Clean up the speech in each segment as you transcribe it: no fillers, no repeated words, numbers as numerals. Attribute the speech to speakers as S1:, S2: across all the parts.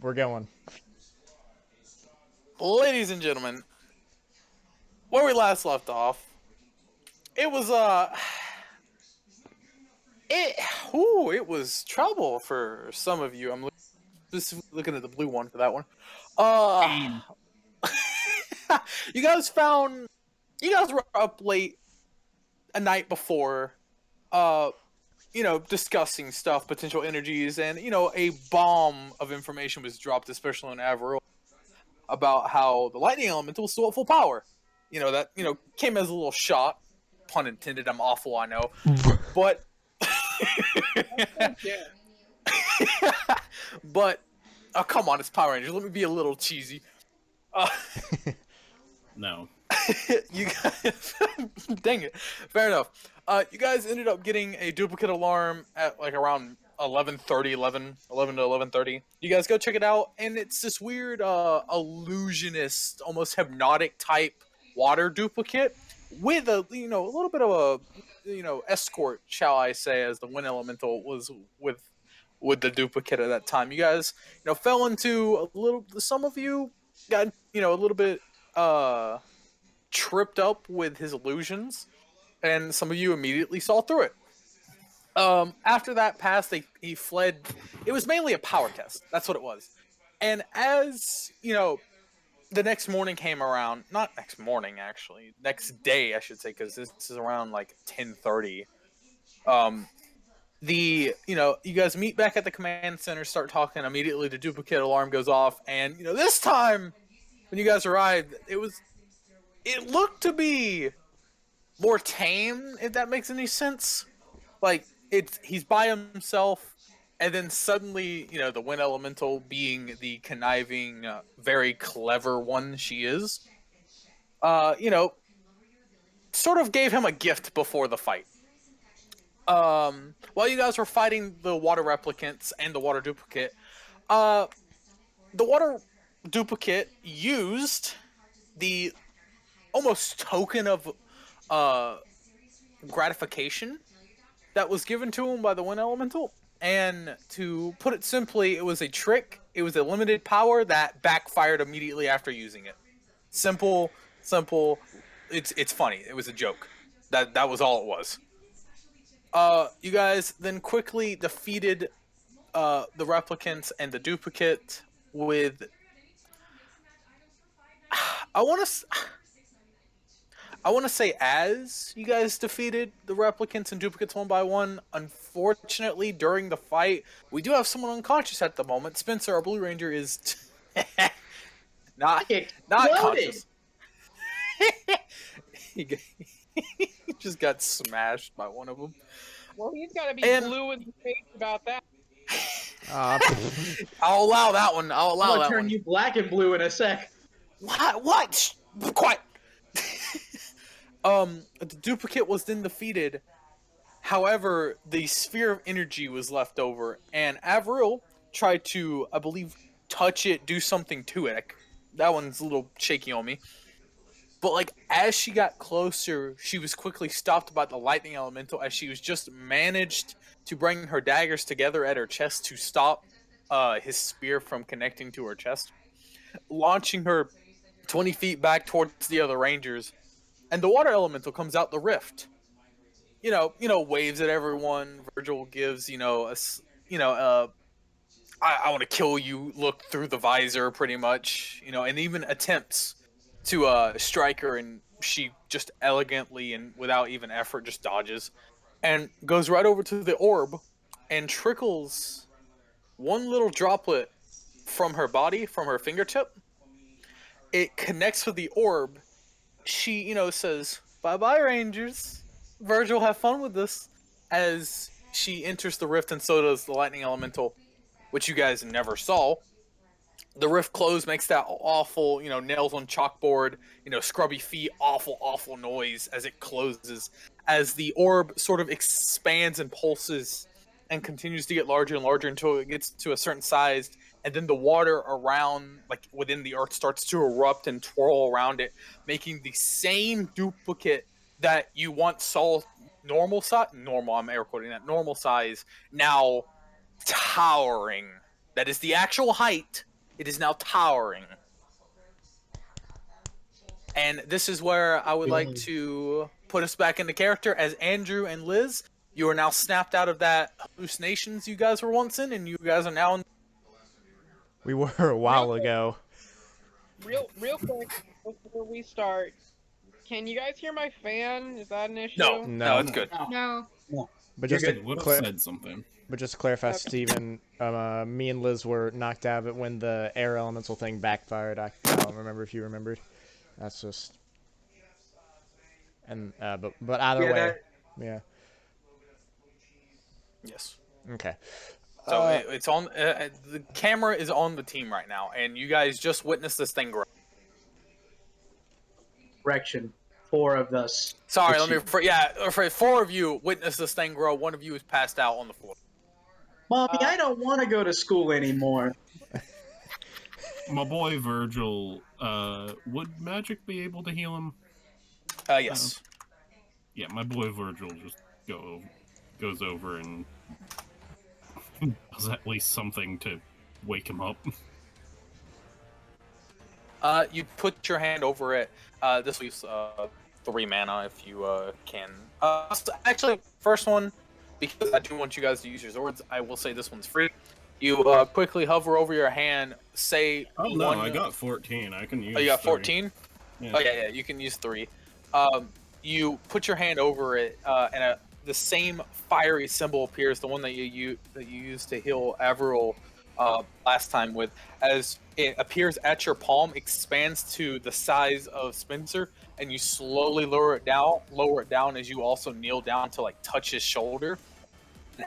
S1: We're going.
S2: Ladies and gentlemen, where we last left off, it was it was trouble for some of you. I'm specifically looking at the blue one for that one. You guys were up late a night before, discussing stuff, potential energies, and a bomb of information was dropped, especially on Avril, about how the lightning elemental was still at full power. That came as a little shock, pun intended. I'm awful, I know, but but oh, come on, it's Power Rangers. Let me be a little cheesy.
S3: No.
S2: You guys, dang it. Fair enough. You guys ended up getting a duplicate alarm at like around 11 to 11:30. You guys go check it out, and it's this weird illusionist, almost hypnotic type water duplicate with a little bit of a escort, shall I say, as the wind elemental was with the duplicate at that time. You guys fell into a little. Some of you got a little bit tripped up with his illusions, and some of you immediately saw through it. After that passed, he fled. It was mainly a power test. That's what it was. And as the next morning came around, not next morning actually, next day I should say, because this is around like 10:30. You guys meet back at the command center, start talking. Immediately the duplicate alarm goes off, and this time when you guys arrived, it looked to be more tame, if that makes any sense. Like, he's by himself, and then suddenly, the wind elemental, being the conniving, very clever one she is, sort of gave him a gift before the fight. While you guys were fighting the water replicants and the water duplicate, the water duplicate used the almost token of gratification that was given to him by the wind elemental. And to put it simply, it was a trick. It was a limited power that backfired immediately after using it. Simple. It's funny. It was a joke. That was all it was. You guys then quickly defeated the replicants and the duplicate with... I want to say, as you guys defeated the replicants and duplicates one by one, unfortunately, during the fight, we do have someone unconscious at the moment. Spencer, our Blue Ranger, is not conscious. He just got smashed by one of them.
S4: Well, he's got to be blue in the face about that.
S2: I'll allow that one.
S5: I'll turn you black and blue in a sec.
S2: What? Quiet. The duplicate was then defeated. However, the sphere of energy was left over, and Avril tried to, I believe, touch it, do something to it. That one's a little shaky on me. But as she got closer, she was quickly stopped by the lightning elemental, as she was just managed to bring her daggers together at her chest to stop his spear from connecting to her chest, launching her 20 feet back towards the other Rangers. And the water elemental comes out the rift. Waves at everyone. Vergil gives, I want to kill you look through the visor, pretty much. And even attempts to strike her, and she just elegantly and without even effort just dodges. And goes right over to the orb and trickles one little droplet from her body, from her fingertip. It connects with the orb. She, says, "Bye-bye, Rangers. Vergil, have fun with this," as she enters the rift, and so does the lightning elemental, which you guys never saw. The rift closed, makes that awful, nails on chalkboard, scrubby feet, awful noise as it closes, as the orb sort of expands and pulses and continues to get larger and larger until it gets to a certain size. And then the water around, within the earth, starts to erupt and twirl around it, making the same duplicate that you once saw normal size, I'm air quoting that, normal size, now towering. That is the actual height It is now towering. And this is where I would like to put us back into character as Andrew and Liz. You are now snapped out of that hallucinations you guys were once in, and you guys are now in...
S1: We were a while ago.
S4: Real quick before we start, can you guys hear my fan? Is that an issue?
S2: No, it's good.
S3: No.
S1: But just to
S6: would have said something.
S1: But just to clarify, Steven, me and Liz were knocked out of it when the air elemental thing backfired. I don't remember if you remembered. That's just... And, but either way, yeah.
S2: Yes.
S1: Okay.
S2: So it's on. The camera is on the team right now, and you guys just witnessed this thing grow.
S5: Correction. 4 of us.
S2: Sorry, for 4 of you witnessed this thing grow. 1 of you is passed out on the floor.
S5: Mommy, I don't want to go to school anymore.
S6: My boy Vergil, would magic be able to heal him?
S2: Yes.
S6: Yeah, my boy Vergil just goes over and does at least something to wake him up.
S2: You put your hand over it. This leaves 3 mana if you can. Actually, first one, because I do want you guys to use your swords, I will say this one's free. You quickly hover over your hand, say...
S6: Oh, no, I got 14. I can use
S2: 3. Oh, you got 14?
S6: Yeah.
S2: Oh, yeah, you can use 3. You put your hand over it, and the same fiery symbol appears, the one that you used to heal Avril last time with, as it appears at your palm, expands to the size of Spencer, and you slowly lower it down as you also kneel down to like touch his shoulder.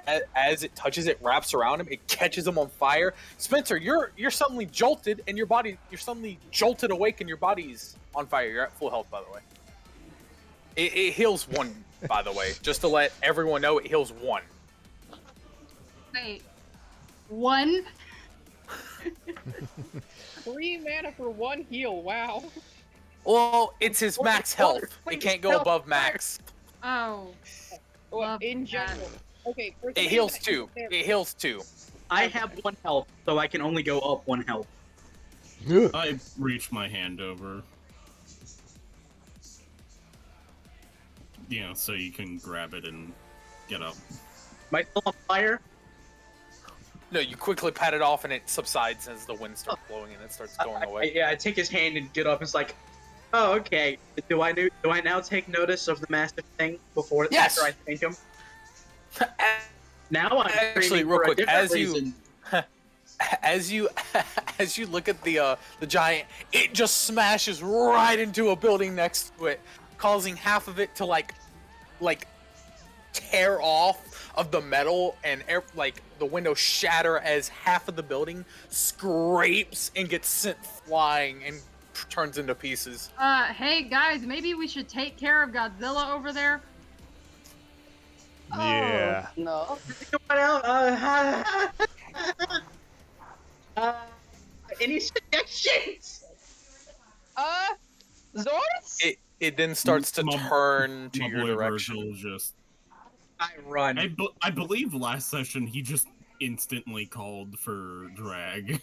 S2: And as it touches it, wraps around him, it catches him on fire. Spencer, you're suddenly jolted, and you're suddenly jolted awake, and your body's on fire. You're at full health, by the way. It heals 1, by the way, just to let everyone know. It heals 1.
S3: Wait. 1?
S4: 3 mana for 1 heal. Wow.
S2: Well, it's his max health. It can't go above max.
S3: Oh.
S4: Well,
S3: Love
S4: in
S3: that.
S4: general. Okay.
S2: It heals 2. It heals 2.
S5: I have 1 health, so I can only go up 1 health.
S6: I reached my hand over. You know, so you can grab it and get up.
S5: Am I still on fire?
S2: No, you quickly pat it off, and it subsides as the wind starts blowing, and it starts going away.
S5: I take his hand and get up. It's like, oh, okay. Do I now take notice of the massive thing before after I thank him? Now I'm
S2: actually real quick as you look at the giant, it just smashes right into a building next to it, causing half of it to like tear off of the metal, and the windows shatter as half of the building scrapes and gets sent flying and turns into pieces.
S3: Hey guys, maybe we should take care of Godzilla over there.
S1: Yeah.
S5: Oh, no. Any suggestions?
S4: Zords?
S2: It then starts to turn to your direction.
S6: Just...
S5: I run.
S6: I believe last session he just instantly called for drag.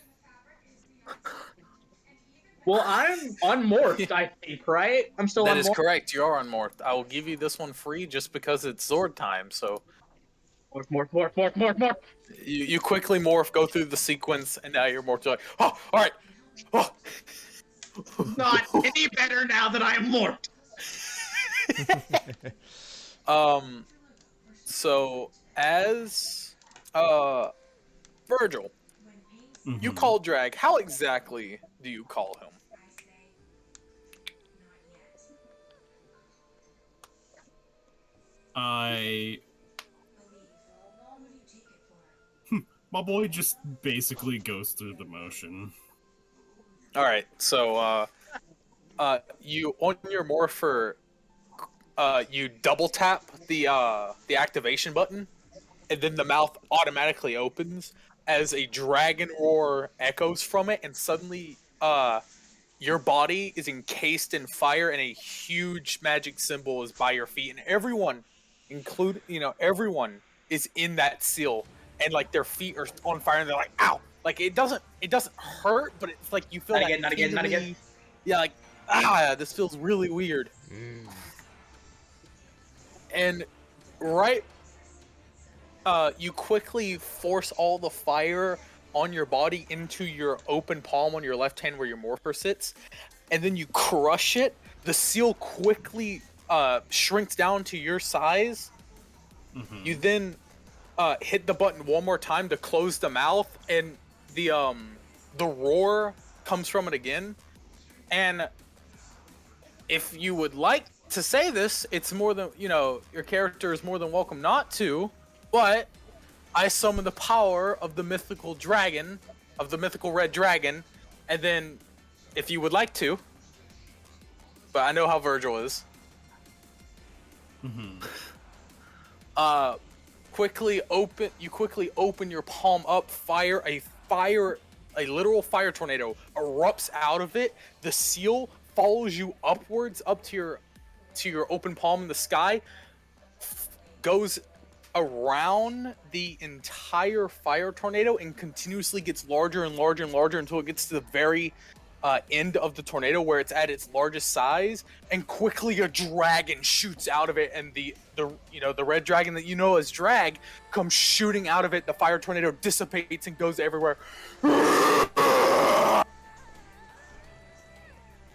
S5: Well, I'm unmorphed, I think, right? I'm still
S2: That
S5: unmorphed.
S2: is correct. You are unmorphed. I will give you this one free just because it's Zord time. So
S5: Morph.
S2: you quickly morph, go through the sequence, and now you're morphed. You're like, oh, all right. Oh.
S5: Not any better now that I am morphed.
S2: So as Vergil, you call drag. How exactly do you call him?
S6: My boy just basically goes through the motion.
S2: All right, so you on your morpher, you double tap the activation button, and then the mouth automatically opens as a dragon roar echoes from it, and suddenly your body is encased in fire, and a huge magic symbol is by your feet, and everyone, everyone is in that seal, and like their feet are on fire, and they're like, ow, Like it doesn't hurt, but it's like you feel
S5: Not
S2: that
S5: again, not again, not again.
S2: tingly- Yeah, like this feels really weird. And right, you quickly force all the fire on your body into your open palm on your left hand where your morpher sits, and then you crush it. The seal quickly shrinks down to your size. You then hit the button one more time to close the mouth, and the roar comes from it again. And if you would like to say this, it's more than, your character is more than welcome not to, but I summon the power of the mythical dragon, of the mythical red dragon, and then if you would like to, but I know how Vergil is. Quickly open your palm up, a literal fire tornado erupts out of it. The seal follows you upwards up to your open palm in the sky, goes around the entire fire tornado and continuously gets larger and larger and larger until it gets to the very end of the tornado where it's at its largest size, and quickly a dragon shoots out of it, and the red dragon that you know as Drag comes shooting out of it. The fire tornado dissipates and goes everywhere.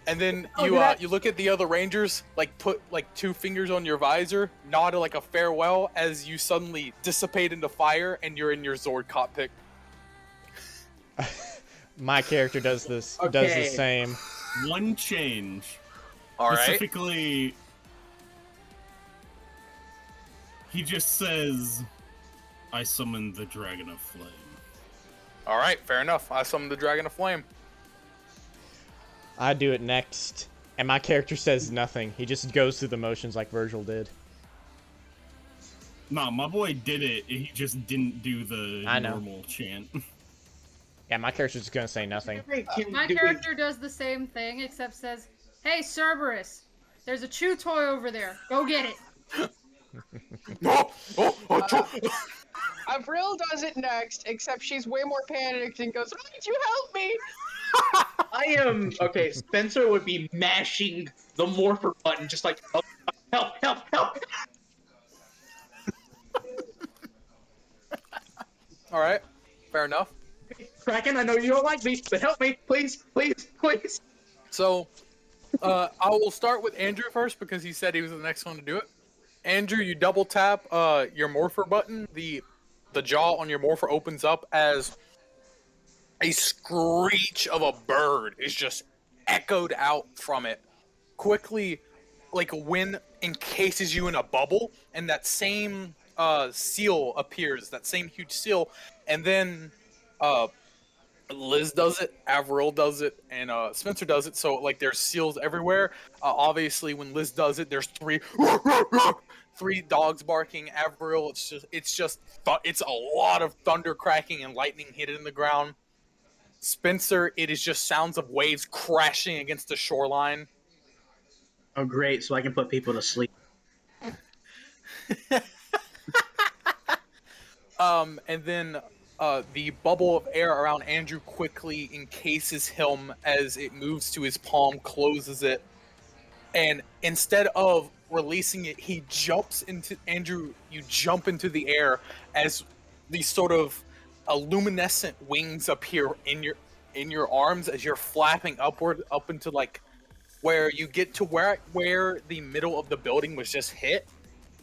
S2: And then you look at the other rangers, like put like 2 fingers on your visor, nod like a farewell as you suddenly dissipate into fire and you're in your Zord cockpit.
S1: My character does the same.
S6: One change.
S2: All right.
S6: Specifically, he just says, "I summon the Dragon of Flame."
S2: All right, fair enough. I summon the Dragon of Flame.
S1: I do it next, and my character says nothing. He just goes through the motions like Vergil did.
S6: Nah, my boy did it. He just didn't do the normal chant.
S1: Yeah, my character's just gonna say nothing.
S3: My character does the same thing, except says, "Hey, Cerberus, there's a chew toy over there. Go get it."
S4: Avril does it next, except she's way more panicked and goes, "Why did you help me?"
S5: I am okay. Spencer would be mashing the morpher button, just like help.
S2: All right, fair enough.
S5: Kraken, I know you don't like me, but help me, please.
S2: So, I will start with Andrew first because he said he was the next one to do it. Andrew, you double tap your morpher button. The jaw on your morpher opens up as a screech of a bird is just echoed out from it. Quickly, like wind encases you in a bubble, and that same seal appears, that same huge seal, and then Liz does it, Avril does it, and Spencer does it. So like there's seals everywhere. Obviously, when Liz does it, there's three dogs barking. Avril, it's a lot of thunder cracking and lightning hitting the ground. Spencer, it is just sounds of waves crashing against the shoreline.
S5: Oh, great! So I can put people to sleep.
S2: And then the bubble of air around Andrew quickly encases him as it moves to his palm, closes it, and instead of releasing it, he jumps into Andrew. You jump into the air as these sort of luminescent wings appear in your arms as you're flapping upward up into like where you get to where the middle of the building was just hit.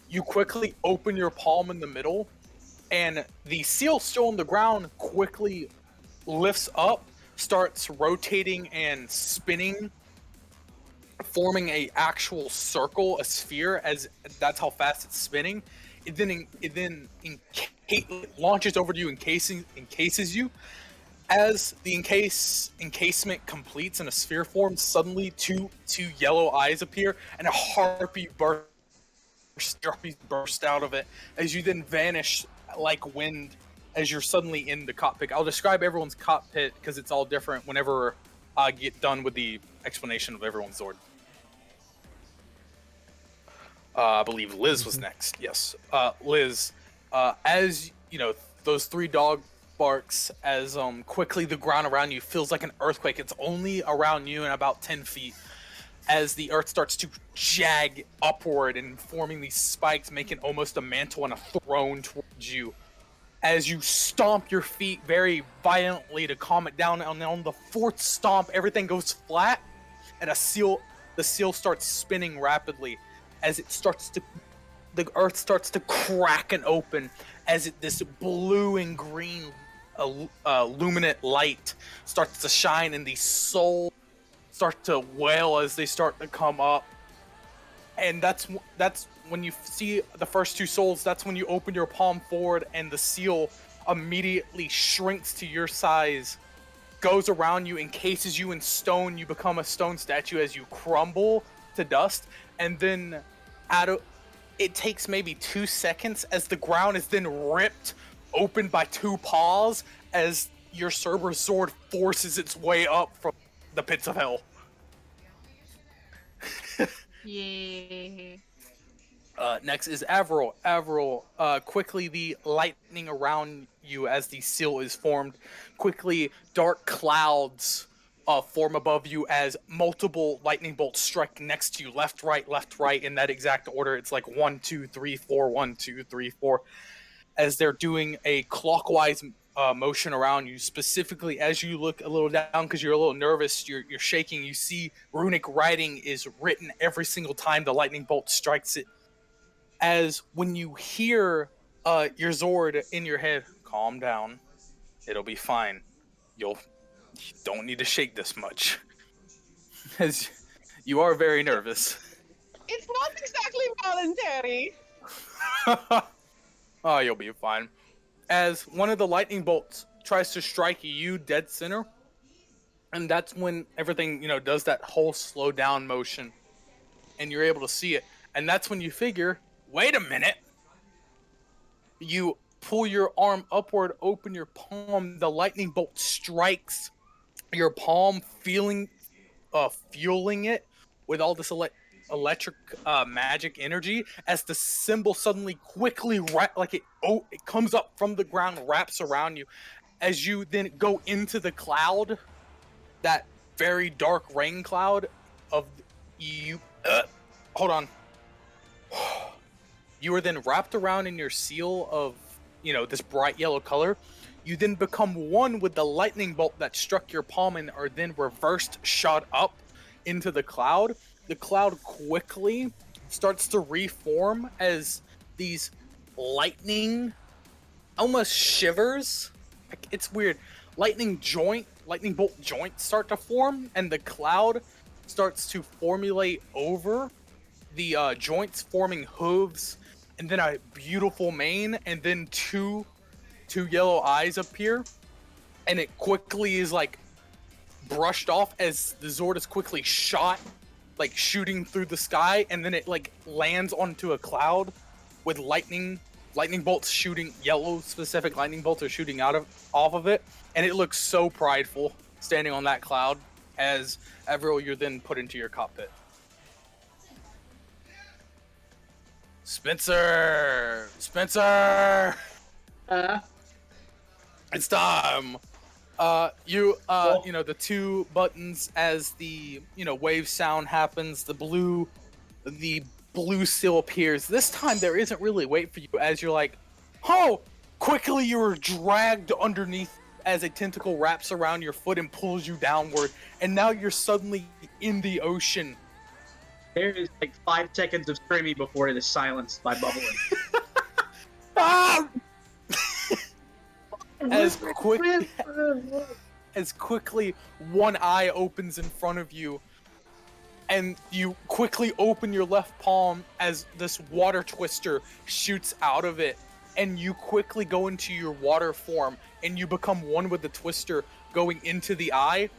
S2: You quickly open your palm in the middle, and the seal still on the ground quickly lifts up, starts rotating and spinning, forming a actual circle, a sphere, as that's how fast it's spinning. It then launches over to you, encases you. As the encasement completes and a sphere forms, suddenly two yellow eyes appear and a harpy burst out of it as you then vanish like wind as you're suddenly in the cockpit. I'll describe everyone's cockpit because it's all different whenever I get done with the explanation of everyone's Zord. I believe Liz was next. Yes. Liz, as you know, those three sparks as quickly the ground around you feels like an earthquake. It's only around you and about 10 feet as the earth starts to jag upward and forming these spikes, making almost a mantle and a throne towards you. As you stomp your feet very violently to calm it down, and on the fourth stomp, everything goes flat, and the seal starts spinning rapidly as the earth starts to crack and open as this blue and green luminant light starts to shine, and these souls start to wail as they start to come up. And that's when you see the first two souls, that's when you open your palm forward and the seal immediately shrinks to your size, goes around you, encases you in stone. You become a stone statue as you crumble to dust. And then it takes maybe 2 seconds as the ground is then ripped open by two paws as your Cerberus sword forces its way up from the pits of hell.
S3: Yeah.
S2: Next is Avril. Avril, quickly the lightning around you as the seal is formed. Quickly, dark clouds form above you as multiple lightning bolts strike next to you, left, right, in that exact order. It's like 1, 2, 3, 4, 1, 2, 3, 4, as they're doing a clockwise motion around you. Specifically, as you look a little down because you're a little nervous, you're shaking. You see runic writing is written every single time the lightning bolt strikes it. As when you hear your Zord in your head, calm down, it'll be fine. You don't need to shake this much, as you are very nervous.
S4: It's not exactly voluntary.
S2: Oh, you'll be fine. As one of the lightning bolts tries to strike you dead center, and that's when everything, does that whole slow down motion, and you're able to see it. And that's when you figure, wait a minute. You pull your arm upward, open your palm, the lightning bolt strikes your palm, fueling it with all this electric magic energy, as the symbol suddenly quickly it comes up from the ground, wraps around you, as you then go into the cloud, that very dark rain cloud of you. Hold on. You are then wrapped around in your seal of, this bright yellow color. You then become one with the lightning bolt that struck your palm and are then reversed shot up into the cloud. The cloud quickly starts to reform as these lightning almost shivers. It's weird. Lightning bolt joints start to form, and the cloud starts to formulate over the joints, forming hooves, and then a beautiful mane, and then two yellow eyes appear, and it quickly is brushed off as the Zord is quickly shot, shooting through the sky, and then it lands onto a cloud with lightning bolts shooting. Yellow specific lightning bolts are shooting off of it, and it looks so prideful standing on that cloud. As Avril, you're then put into your cockpit. Spencer! It's time. The two buttons as the wave sound happens, the blue seal appears. This time there isn't really wait for you, as you're like, oh! Quickly you are dragged underneath as a tentacle wraps around your foot and pulls you downward, and now you're suddenly in the ocean.
S5: There is 5 seconds of screaming before it is silenced by bubbling.
S2: Ah! As quickly one eye opens in front of you, and you quickly open your left palm as this water twister shoots out of it, and you quickly go into your water form, and you become one with the twister going into the eye.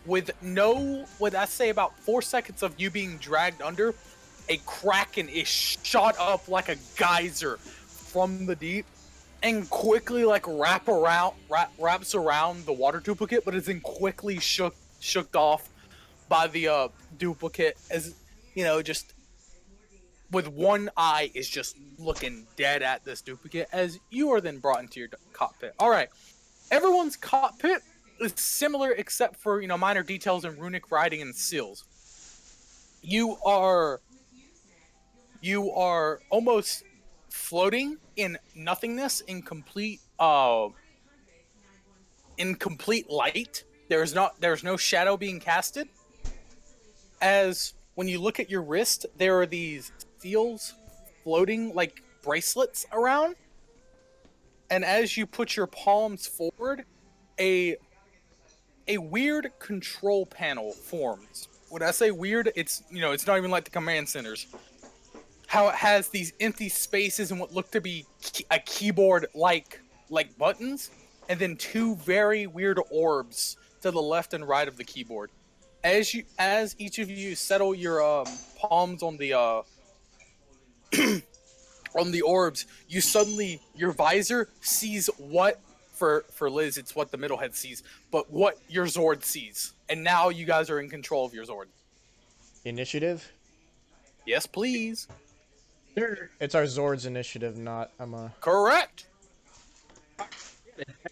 S2: With I say about 4 seconds of you being dragged under, a kraken is shot up like a geyser from the deep, and quickly wraps around the water duplicate, but is then quickly shook off by the duplicate, as just with one eye is just looking dead at this duplicate as you are then brought into your cockpit. All right, everyone's cockpit is similar except for minor details in runic writing and seals. You are almost floating in nothingness, in complete light. There's no shadow being casted. As when you look at your wrist, there are these seals floating like bracelets around. And as you put your palms forward, a weird control panel forms. When I say weird, it's not even like the command centers. How it has these empty spaces and what look to be a keyboard like buttons, and then two very weird orbs to the left and right of the keyboard. As each of you settle your palms on the on the orbs, your visor sees what for Liz it's what the middle head sees, but what your Zord sees. And now you guys are in control of your Zord.
S1: Initiative?
S2: Yes, please.
S5: Sure.
S1: It's our Zord's initiative, not
S2: Correct.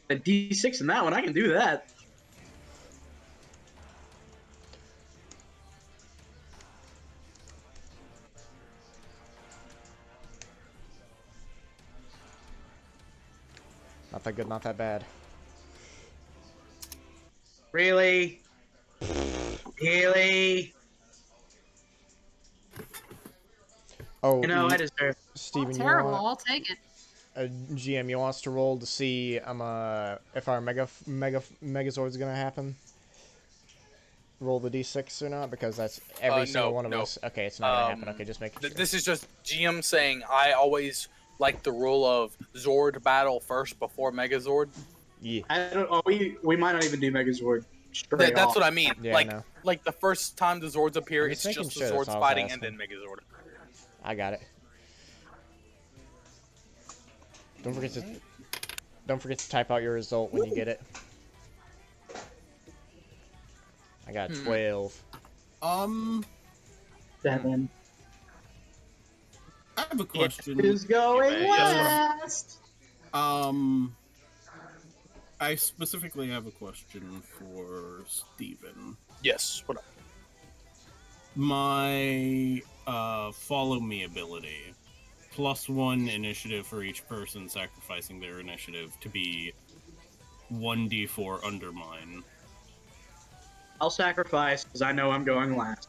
S5: A D6 in that one, I can do that.
S1: Not that good, not that bad.
S5: Really? Really?
S1: Oh,
S5: I deserve.
S1: Steven, you
S3: Terrible.
S1: want
S3: I'll take it.
S1: GM? You want us to roll to see if our Megazord's gonna happen? Roll the D6 or not? Because that's every single one of us. Okay, it's not gonna happen. Okay, just making sure.
S2: This is just GM saying I always like the rule of Zord battle first before Megazord.
S1: Yeah.
S5: I don't. Oh, we might not even do Megazord.
S2: That's what I mean.
S1: Yeah, I know.
S2: Like the first time the Zords appear,
S1: I'm
S2: it's
S1: just
S2: just the
S1: making sure,
S2: Zords
S1: that's all I was
S2: fighting and then
S1: asking.
S2: Megazord.
S1: I got it. Don't forget to type out your result when you get it. I got 12.
S5: 7.
S6: I have a question.
S5: Who's going
S2: Yes,
S5: last?
S6: I specifically have a question for Steven.
S2: Yes. What up?
S6: My follow me ability, +1 initiative for each person sacrificing their initiative to be 1d4 under mine.
S5: I'll sacrifice because I know I'm going last.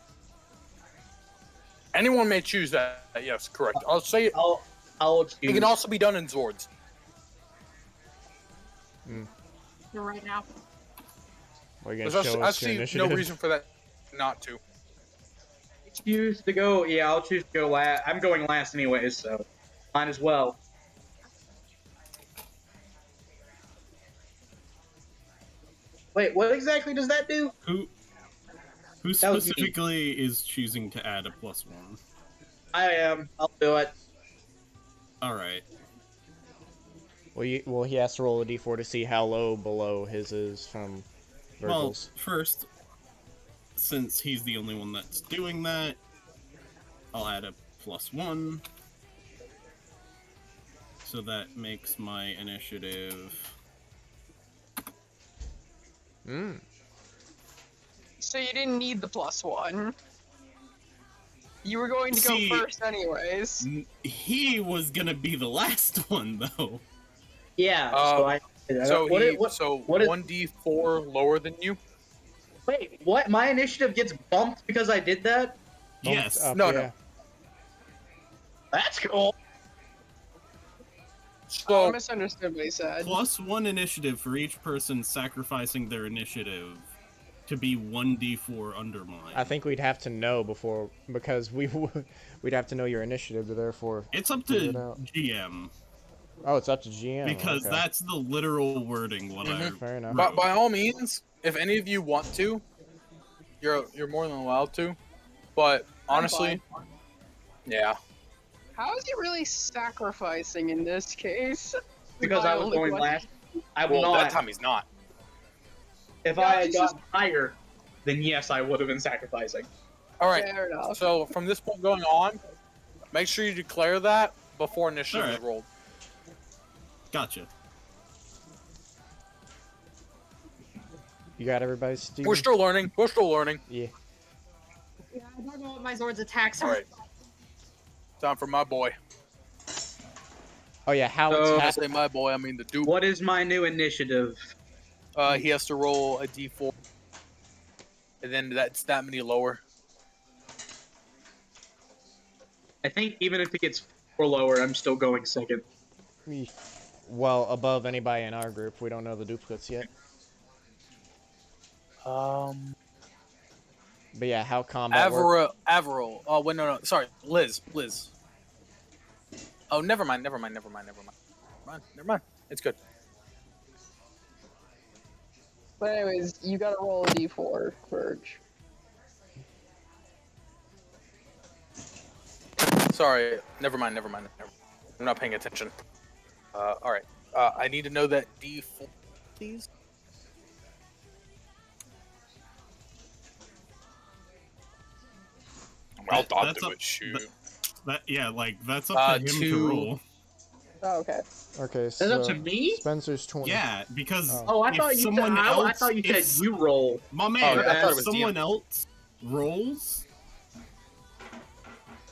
S2: Anyone may choose that. Yes, correct. I'll say it.
S5: I'll choose.
S2: It can also be done in Zords.
S3: You're right now.
S1: What are you gonna
S2: Because
S1: show
S2: I
S1: us your
S2: see
S1: initiative?
S2: no reason for that not to.
S5: choose to go. Yeah, I'll choose to go last. I'm going last anyways, so might as well. Wait, what exactly does that do?
S6: Who
S5: That was me.
S6: specifically is choosing to add a +1?
S5: I am. I'll do it.
S6: Alright.
S1: Well, he has to roll a d4 to see how low below his is from
S6: Well,
S1: Vergil's.
S6: first, since he's the only one that's doing that, I'll add a +1. So that makes my initiative...
S4: So you didn't need the +1. You were going to go
S6: See-
S4: first anyways.
S6: He was gonna be the last one, though.
S5: Yeah.
S2: So
S5: what is-
S2: 1d4 lower than you.
S5: Wait, what? My initiative gets bumped because I did that?
S6: Yes.
S1: Up,
S2: No,
S1: yeah.
S2: no.
S5: That's cool.
S4: I
S2: So
S4: misunderstood what he said.
S6: +1 initiative for each person sacrificing their initiative to be 1d4 under mine.
S1: I think we'd have to know because we'd have to know your initiative to therefore.
S6: It's up
S1: figure
S6: to
S1: it out.
S6: GM,
S1: Oh, it's up to GM.
S6: because
S1: okay.
S6: that's the literal wording what I
S1: Fair enough.
S2: But
S6: wrote.
S2: by all means, if any of you want to, you're more than allowed to. But honestly, yeah.
S4: How is he really sacrificing in this case?
S5: Because I was
S4: Only
S5: going
S4: one-
S5: last. I'm
S2: Well,
S5: not.
S2: that time he's not.
S5: If
S4: Yeah,
S5: I had
S4: he's
S5: gotten higher, then yes, I would have been sacrificing.
S2: All right.
S4: Fair enough.
S2: So from this point going on, Make sure you declare that before initiative is
S6: Alright.
S2: rolled.
S6: Gotcha.
S1: You got everybody, Steve?
S2: We're still learning. We're still learning.
S1: Yeah.
S3: Yeah, I don't know what my Zord's attacks are.
S2: All right. Time for my boy.
S1: Oh yeah, how
S5: So-
S1: it's
S2: When I
S1: happening.
S2: say my boy, I mean the dude.
S5: What is my new initiative?
S2: He has to roll a d4, and then that's that many lower.
S5: I think even if it gets 4 lower, I'm still going second.
S1: Well, above anybody in our group. We don't know the duplicates yet. But yeah, how combat works.
S2: Avril. Oh wait, no. Sorry, Liz. Oh, never mind. Never mind. It's good.
S4: But anyways, you gotta roll a d4, Verge.
S2: Sorry. Never mind. I'm not paying attention. All right. I need to know that d4, please. Well, I'll
S6: That's
S2: do
S6: up-
S2: it. Shoot.
S6: That's up to him to
S2: two.
S6: roll.
S4: Oh, okay.
S1: Okay,
S5: Is
S1: so
S5: that up to me?
S1: Spencer's 20.
S6: Yeah, because
S1: Oh.
S5: I
S6: if
S5: thought you
S6: someone
S5: said,
S6: else,
S5: I thought you
S6: if-
S5: said you roll.
S6: My man,
S2: Oh, I thought it was
S6: someone
S2: DM.
S6: else rolls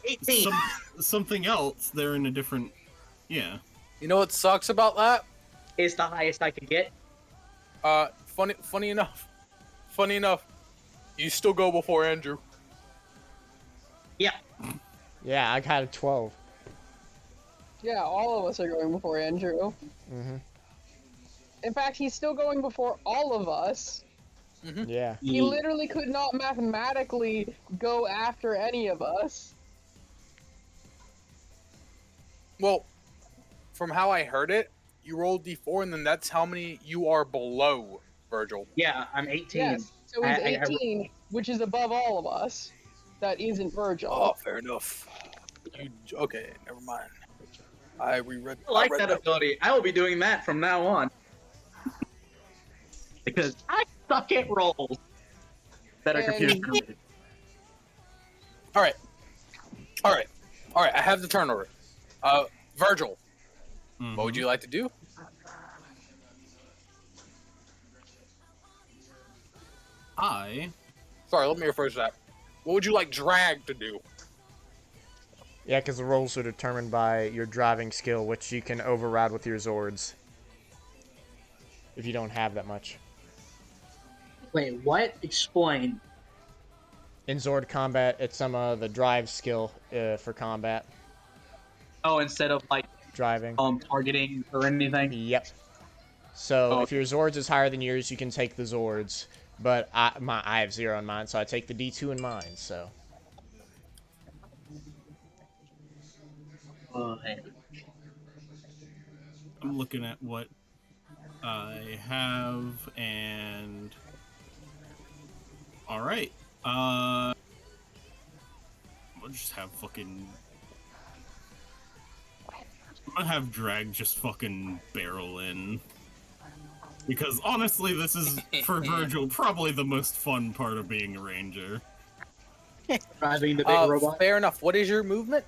S5: 18.
S6: something else, they're in a different. Yeah.
S2: You know what sucks about that?
S5: Is the highest I could get.
S2: Funny enough, you still go before Andrew.
S5: Yeah.
S1: Yeah, I got a 12.
S4: Yeah, all of us are going before Andrew.
S1: Mm-hmm.
S4: In fact, he's still going before all of us.
S1: Yeah.
S4: He literally could not mathematically go after any of us.
S2: Well, from how I heard it, you rolled d4, and then that's how many you are below Vergil.
S5: Yeah, I'm 18.
S4: Yes, so he's
S5: I-
S4: 18, which is above all of us. That isn't Vergil.
S2: Oh, fair enough. Okay, never mind. I reread.
S5: I like
S2: read
S5: that ability. I will be doing that from now on. Because I suck at rolls that are
S4: And-
S5: computer generated.
S2: All right. I have the turn order. Vergil, what would you like to do? Sorry, let me rephrase that. What would you like Drag to do?
S1: Yeah, because the rolls are determined by your driving skill, which you can override with your Zords. If you don't have that much.
S5: Wait, what? Explain.
S1: In Zord combat, it's some of the drive skill for combat.
S5: Oh, instead of like
S1: Driving.
S5: targeting or anything.
S1: Yep. So
S5: Oh.
S1: if your Zords is higher than yours, you can take the Zords. But I have 0 in mine, so I take the D2 in mine, so.
S6: I'm looking at what I have, and all right. I'll just have fucking. I'm gonna have Drag just fucking barrel in. Because honestly, this is, for Vergil, probably the most fun part of being a ranger.
S5: Driving the big robot.
S2: Fair enough. What is your movement?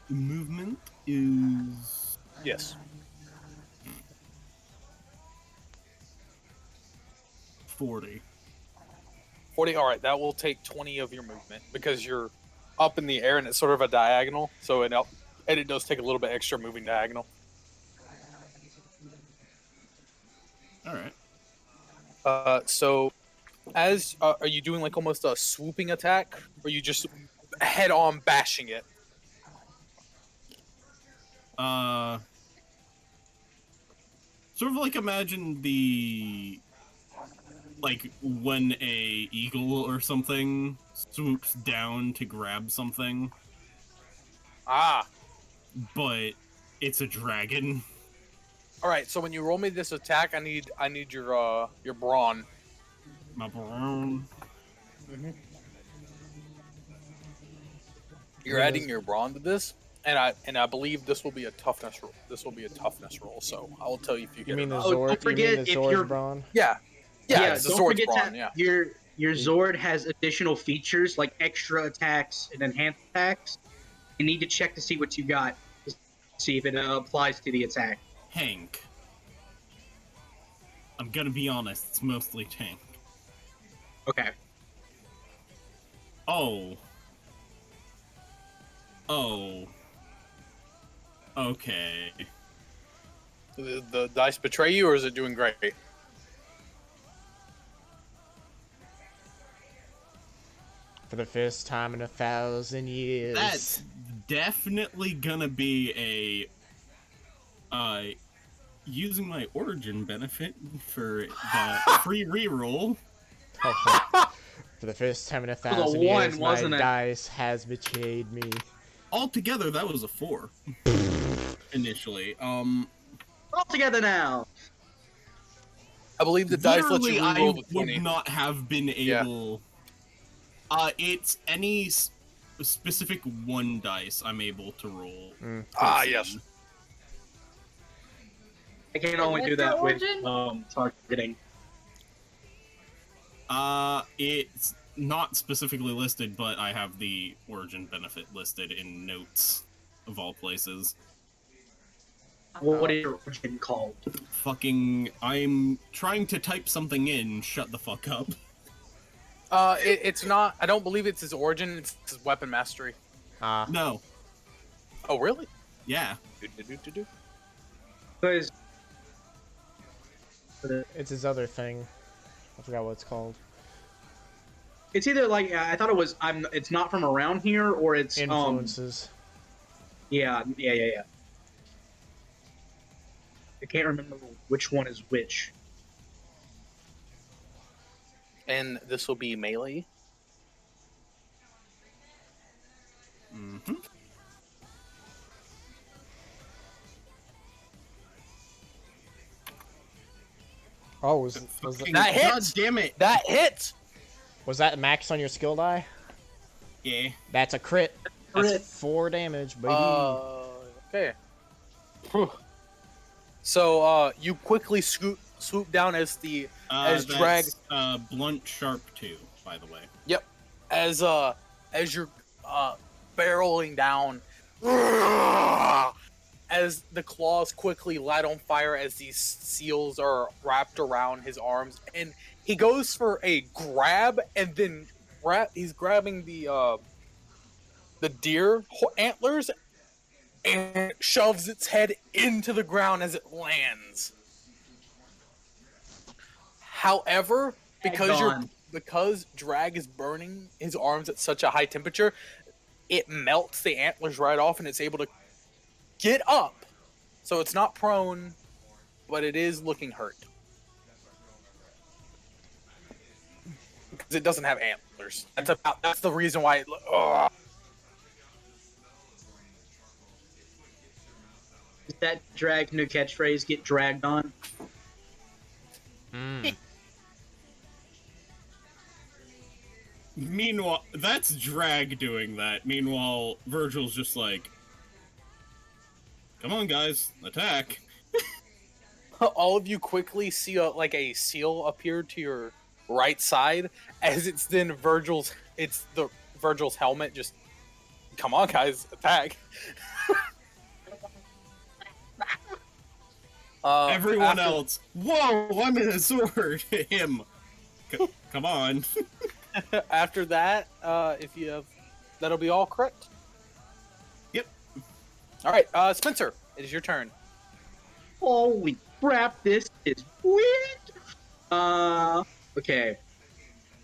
S6: Movement is...
S2: Yes.
S6: 40.
S2: 40. All right, that will take 20 of your movement because you're up in the air and it's sort of a diagonal, so it does take a little bit extra moving diagonal.
S6: All right.
S2: So, as are you doing like almost a swooping attack, or are you just head on bashing it?
S6: Sort of like imagine like when a eagle or something swoops down to grab something,
S2: Ah.
S6: but it's a dragon.
S2: All right. So when you roll me this attack, I need your brawn.
S6: My brawn.
S2: You're adding your brawn to this, and I believe this will be a toughness roll. So I will tell you if you get
S1: You mean
S2: it.
S1: the
S2: or not.
S1: Zord?
S5: don't forget
S1: you mean the
S5: if
S1: Zord
S5: you're-
S1: brawn?
S2: Yeah, it's the
S5: don't
S2: sword's
S5: forget
S2: brawn.
S5: to
S2: Yeah.
S5: your Zord has additional features like extra attacks and enhanced attacks. You need to check to see what you got to see if it applies to the attack.
S6: Tank. I'm gonna be honest, it's mostly tank.
S5: Okay.
S6: Oh. Okay.
S2: The dice betray you, or is it doing great?
S1: For the first time in 1,000 years.
S6: That's definitely gonna be a using my origin benefit for the free reroll.
S1: Oh, for the first time in 1,000 years, my
S5: wasn't it?
S1: dice has betrayed me.
S6: Altogether, that was a 4. Initially.
S5: All together now.
S2: I believe the dice let you
S6: Literally,
S2: reroll
S6: I
S2: the 20.
S6: would not have been able. It's any specific one dice I'm able to roll.
S2: Yes.
S5: I can only do that with
S3: origin?
S5: targeting.
S6: It's not specifically listed, but I have the origin benefit listed in notes of all places.
S5: What is your origin called?
S6: Fucking, I'm trying to type something in. Shut the fuck up.
S2: It's not. I don't believe it's his origin. It's his weapon mastery.
S6: No.
S2: Oh, really?
S6: Yeah.
S5: Because
S1: It's his other thing. I forgot what it's called.
S5: it's either like I thought it was it's not from around here, or it's
S1: Influences.
S5: Yeah. I can't remember which one is which.
S2: And this will be melee.
S6: Mm-hmm.
S1: Oh, was
S6: Fucking-
S2: That hits!
S6: God damn it!
S2: That hits!
S1: that max on your skill die?
S6: Yeah.
S1: That's a crit.
S5: Crit.
S1: That's 4 damage, baby.
S2: Okay. Whew. So, you quickly swoop down as
S6: That's,
S2: drag.
S6: Blunt Sharp 2, by the way.
S2: Yep. As you're barreling down, as the claws quickly light on fire as these seals are wrapped around his arms, and he goes for a grab, and then he's grabbing the deer antlers and shoves its head into the ground as it lands. However, because drag is burning his arms at such a high temperature, it melts the antlers right off, and it's able to get up. So it's not prone, but it is looking hurt. Because it doesn't have antlers. That's the reason why ugh.
S5: Is that drag new catchphrase? Get dragged on.
S6: Meanwhile, that's Drag doing that. Meanwhile, Vergil's just like, come on, guys, attack.
S2: All of you quickly see a seal appear to your right side, as it's then Vergil's helmet. Just come on, guys, attack.
S6: Everyone else, whoa, I'm in a sword. Him, come on.
S2: After that, if you have, that'll be all correct.
S6: Yep.
S2: All right, Spencer, it is your turn.
S5: Holy crap, this is weird. Okay.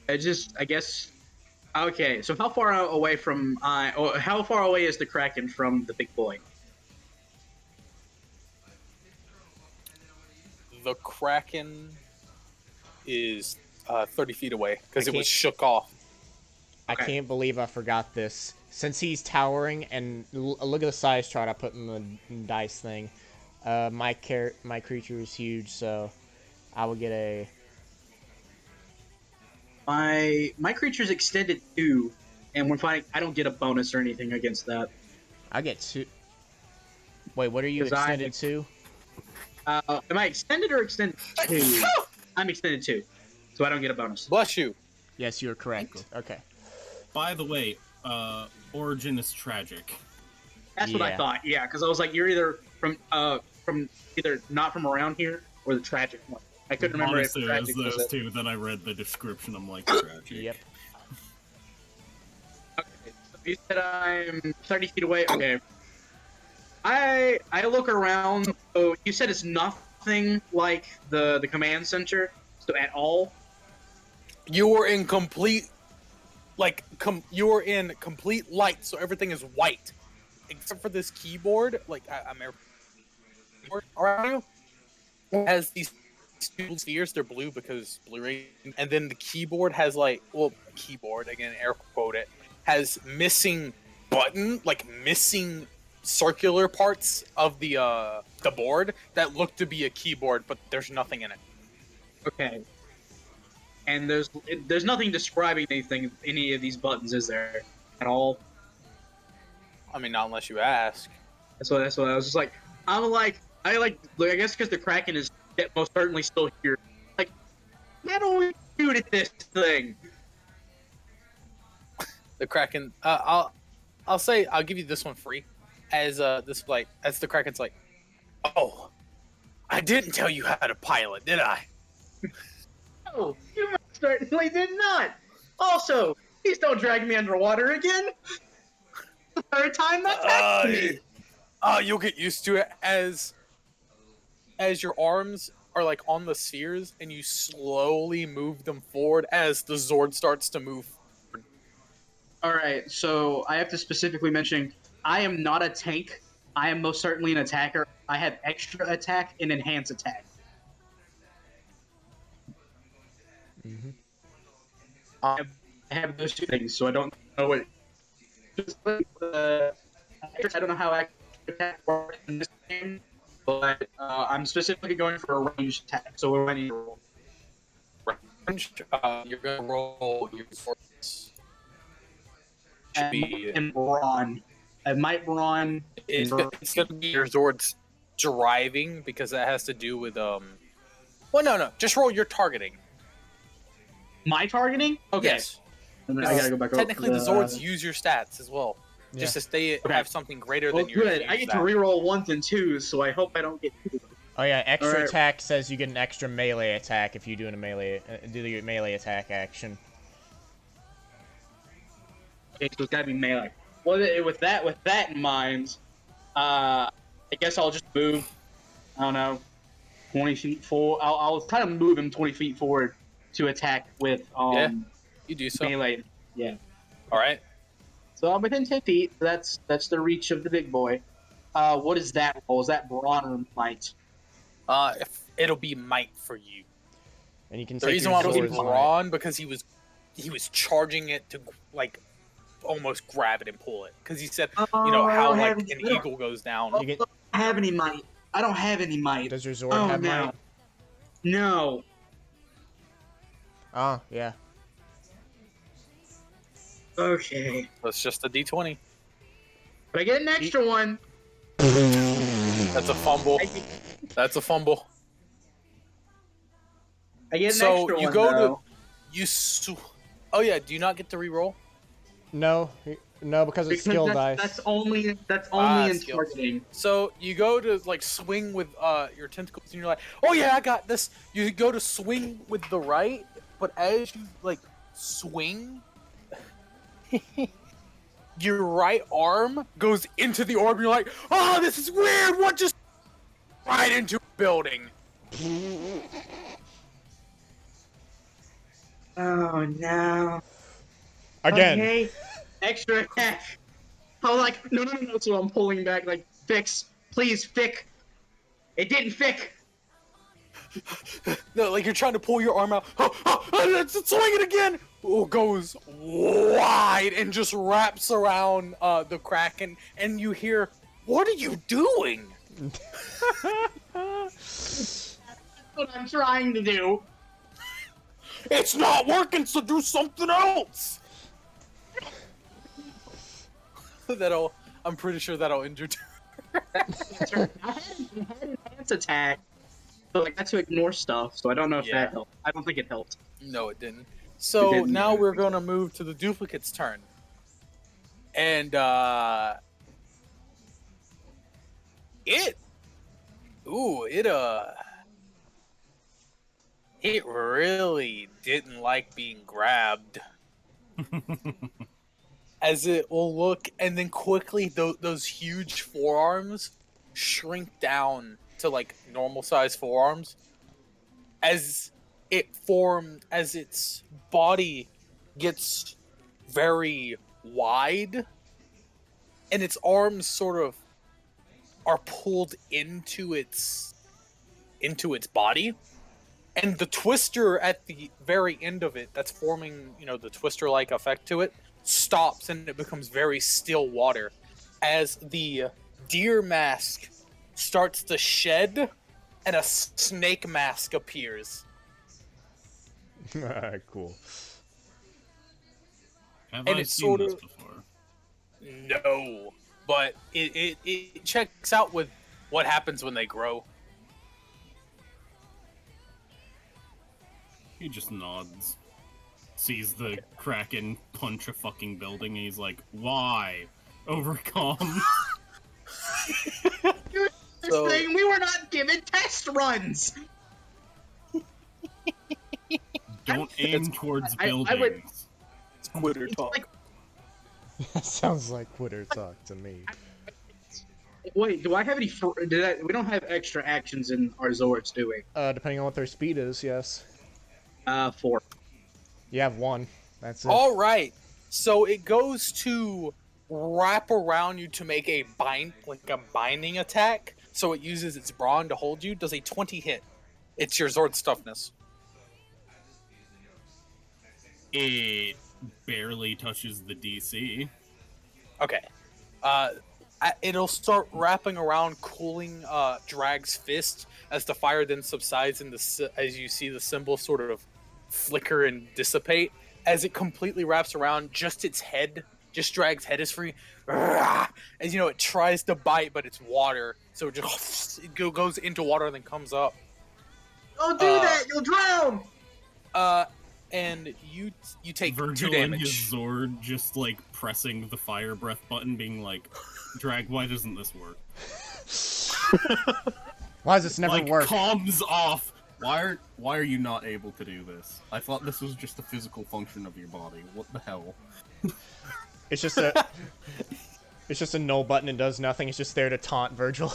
S5: I guess. Okay, so how far away is the Kraken from the big boy?
S2: The Kraken is 30 feet away because it was shook off.
S1: I
S5: Okay.
S1: can't believe I forgot this. Since he's towering, and look at the size chart I put in the dice thing. My creature is huge, so I will get a.
S5: My creature's extended 2, and when fighting, I don't get a bonus or anything against that.
S1: I get 2. Wait, what are you
S5: 'Cause I-
S1: extended to?
S5: Am I extended or extended 2? I'm extended 2, so I don't get a bonus.
S2: Bless you.
S1: Yes, you're correct. Okay.
S6: By the way, origin is tragic.
S5: That's what I
S1: Yeah.
S5: thought. Yeah, because I was like, you're either from either not from around here or the tragic one. I couldn't remember
S6: Honestly,
S5: if
S6: it was
S5: tragic was
S6: those
S5: it.
S6: two. Then I read the description. I'm like, tragic.
S1: Yep.
S5: Okay, so you said I'm 30 feet away. Okay. I look around. So you said it's nothing like the command center, so at all.
S2: You were in complete, you were in complete light, so everything is white, except for this keyboard. Like I'm around you. It has these two spheres. They're blue because Blu-ray, and then the keyboard has keyboard again, air quote it, has missing missing circular parts of the board that look to be a keyboard, but there's nothing in it.
S5: Okay. And there's nothing describing any of these buttons, is there? At all?
S2: I mean, not unless you ask.
S5: That's what I was just like. I guess because the Kraken is most certainly still here. Like, how do we shoot at this thing?
S2: The Kraken. I'll give you this one free, as the Kraken's like, oh, I didn't tell you how to pilot, did I?
S5: Oh, you most certainly did not. Also, please don't drag me underwater again. The third time that's happened to me.
S2: You'll get used to it as your arms are like on the spheres and you slowly move them forward as the Zord starts to move.
S5: Alright, so I have to specifically mention, I am not a tank. I am most certainly an attacker. I have extra attack and enhance attack.
S1: Mm-hmm.
S5: I have those two things, so I don't know what. I don't know how extra attack works in this game, but I'm specifically going for a ranged attack, so what do I need to roll?
S2: You're gonna roll your swords.
S5: And brawn. I might brawn.
S2: It's gonna be your Zord's driving because that has to do with Well, no, just roll your targeting.
S5: My targeting? Okay.
S2: Yes.
S5: And then I gotta go back
S2: Technically,
S5: over
S2: the Zords use your stats as well,
S1: Yeah.
S2: just as they have something greater
S5: Well,
S2: than yours.
S5: good. I get to reroll 1s and 2s, so I hope I don't get 2.
S1: Oh yeah, extra
S5: Alright.
S1: attack says you get an extra melee attack if you do your melee attack action.
S5: Okay, so it's gotta be melee. Well, with that in mind, I guess I'll just move. I don't know, 20 feet forward. I'll kind of move him 20 feet forward to attack with
S2: You do so.
S5: melee. Yeah.
S2: All right.
S5: So I'm within 10 feet. That's the reach of the big boy. What is that roll? Is that brawn or might?
S2: If it'll be might for you.
S1: And you can
S2: The
S1: take
S2: reason
S1: your
S2: why I'm giving
S1: Zord's might.
S2: Brawn because he was charging it to almost grab it and pull it because he said how an eagle goes down.
S1: You get,
S5: I don't have any might. I don't have any might.
S1: does your Zord
S5: Oh
S1: have
S5: no.
S1: might?
S5: No.
S1: Oh yeah.
S5: Okay.
S2: That's just a D20.
S5: But I get an extra one.
S2: That's a fumble. That's a fumble.
S5: I get an
S2: So
S5: extra
S2: you
S5: one.
S2: go
S5: though.
S2: Oh yeah, do you not get to reroll?
S1: No, because it's skill dice.
S5: That's only in
S2: skill.
S5: targeting.
S2: So you go to swing with your tentacles, and you're like, "Oh yeah, I got this." You go to swing with the right, but as you swing, your right arm goes into the orb. And you're like, "Oh, this is weird. What just right into a building?"
S5: Oh no.
S1: Again.
S5: Okay. Extra attack. I'm no. So I'm pulling back, fix. Please, fick. It didn't fick.
S2: No, you're trying to pull your arm out. It's swinging again. Oh, goes wide and just wraps around the Kraken, and you hear, "What are you doing?"
S5: That's what I'm trying to do.
S2: It's not working, so do something else. I'm pretty sure that'll injure.
S5: I had enhance attack, but I got to ignore stuff, so I don't know if that helped. I don't think it helped.
S2: No, it didn't. So
S5: didn't.
S2: now we're gonna move to the duplicate's turn. And it really didn't like being grabbed. As it will look, and then quickly those huge forearms shrink down to like normal size forearms as its body gets very wide, and its arms sort of are pulled into its body, and the twister at the very end of it that's forming, the twister-like effect to it, stops, and it becomes very still water as the deer mask starts to shed and a snake mask appears.
S1: Cool.
S6: Have
S2: And
S6: I
S2: it's
S6: seen
S2: sort
S6: this
S2: of-
S6: before?
S2: No, but it checks out with what happens when they grow.
S6: He just nods. Sees the Kraken punch a fucking building, and he's like, why? Overcome.
S5: You're
S2: So-
S5: saying we were not given test runs.
S6: Don't aim towards
S5: I
S6: buildings.
S5: would-
S2: It's quitter
S5: It's
S2: talk.
S5: like,
S1: That sounds like quitter talk to me.
S5: wait, do I have any? We don't have extra actions in our Zords, do we?
S1: Depending on what their speed is, yes.
S5: 4.
S1: You have one. That's it.
S2: All right, so it goes to wrap around you to make a binding attack. So it uses its brawn to hold you. Does a 20 hit? It's your Zord's toughness.
S6: It barely touches the DC.
S2: Okay. It'll start wrapping around, cooling Drag's fist as the fire then subsides, and as you see the symbol sort of flicker and dissipate. As it completely wraps around, just its head, just Drag's head is free. As it tries to bite, but it's water, so it just goes into water and then comes up.
S5: Don't do that! You'll drown!
S2: And you take
S6: Vergil
S2: 2
S6: and
S2: damage.
S6: his Zord just like pressing the fire breath button, being like, Drag, why doesn't this work?
S1: Why does this never
S6: Like,
S1: work?
S6: comms off! Why are you not able to do this? I thought this was just a physical function of your body. What the hell?
S1: It's just a it's just a null button and does nothing. It's just there to taunt Vergil.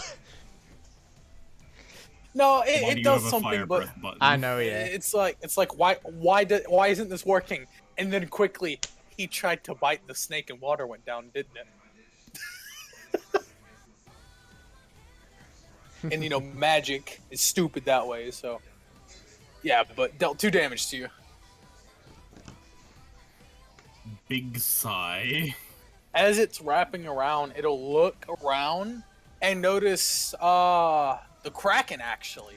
S2: No,
S6: Why do
S2: it
S6: you
S2: does
S6: have a
S2: something,
S6: fire
S2: but
S6: breath button?
S1: I know, yeah.
S2: it's like why isn't this working? And then quickly he tried to bite the snake and water went down, didn't it? And magic is stupid that way, so yeah, but dealt 2 damage to you.
S6: Big sigh.
S2: As it's wrapping around, it'll look around and notice the Kraken actually.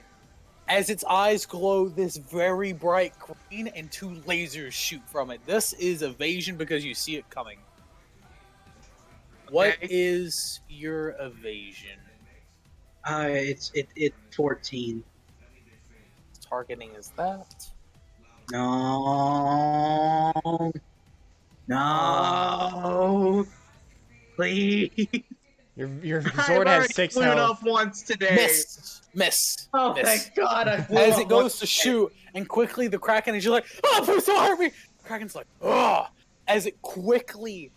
S2: As its eyes glow this very bright green and 2 lasers shoot from it. This is evasion because you see it coming. What
S5: Okay.
S2: is your evasion?
S5: It's 14.
S2: Targeting is that?
S5: No. No. Please.
S1: Your
S5: I've
S1: Zord
S5: already
S1: has 6
S5: blew
S1: health.
S5: up once today.
S2: Miss.
S5: Oh,
S2: Miss.
S5: thank God! I blew
S2: As
S5: up
S2: it goes
S5: once
S2: to
S5: today.
S2: shoot, and quickly the Kraken is just like, oh, please don't hurt me! The Kraken's like, ugh! As it quickly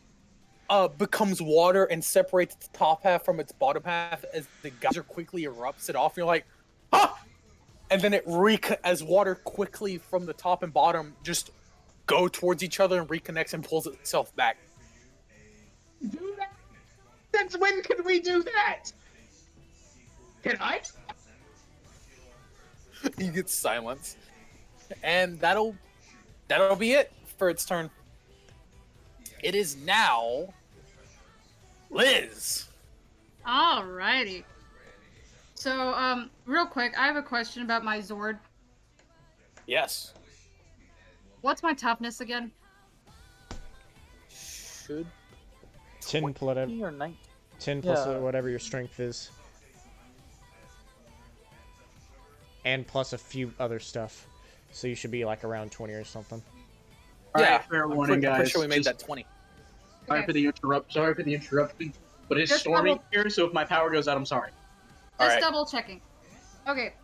S2: becomes water and separates its top half from its bottom half, as the geyser quickly erupts it off, and you're like, ah! And then as water quickly from the top and bottom just go towards each other and reconnects and pulls itself back.
S5: Do that? Since when can we do that? Can I?
S2: He gets silence. And that'll be it for its turn. It is now Liz.
S3: Alrighty. So, real quick, I have a question about my Zord.
S2: Yes.
S3: What's my toughness again?
S2: Should
S1: 10 plus
S2: 20 or 19?
S1: 10 plus
S2: Yeah.
S1: whatever your strength is. And plus a few other stuff. So you should be like around 20 or something.
S2: Yeah,
S5: fair
S2: I'm
S5: warning,
S2: pretty
S5: guys.
S2: sure we made
S5: Just-
S2: that 20.
S5: Sorry
S3: Okay.
S5: for the interruption. But it's
S3: Just
S5: storming
S3: double-
S5: here, so if my power goes out, I'm sorry.
S3: Just
S2: Alright.
S3: double checking. Okay.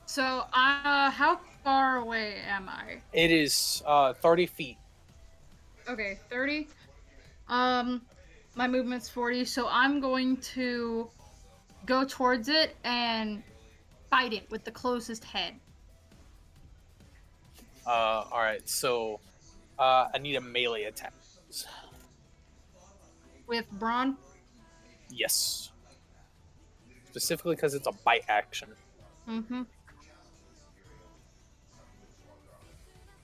S3: So, how far away am I?
S2: It is 30 feet.
S3: Okay, 30. My movement's 40, so I'm going to go towards it and fight it with the closest head.
S2: Alright, so I need a melee attack.
S3: With Brawn.
S2: Yes. Specifically because it's a bite action.
S3: Mm-hmm.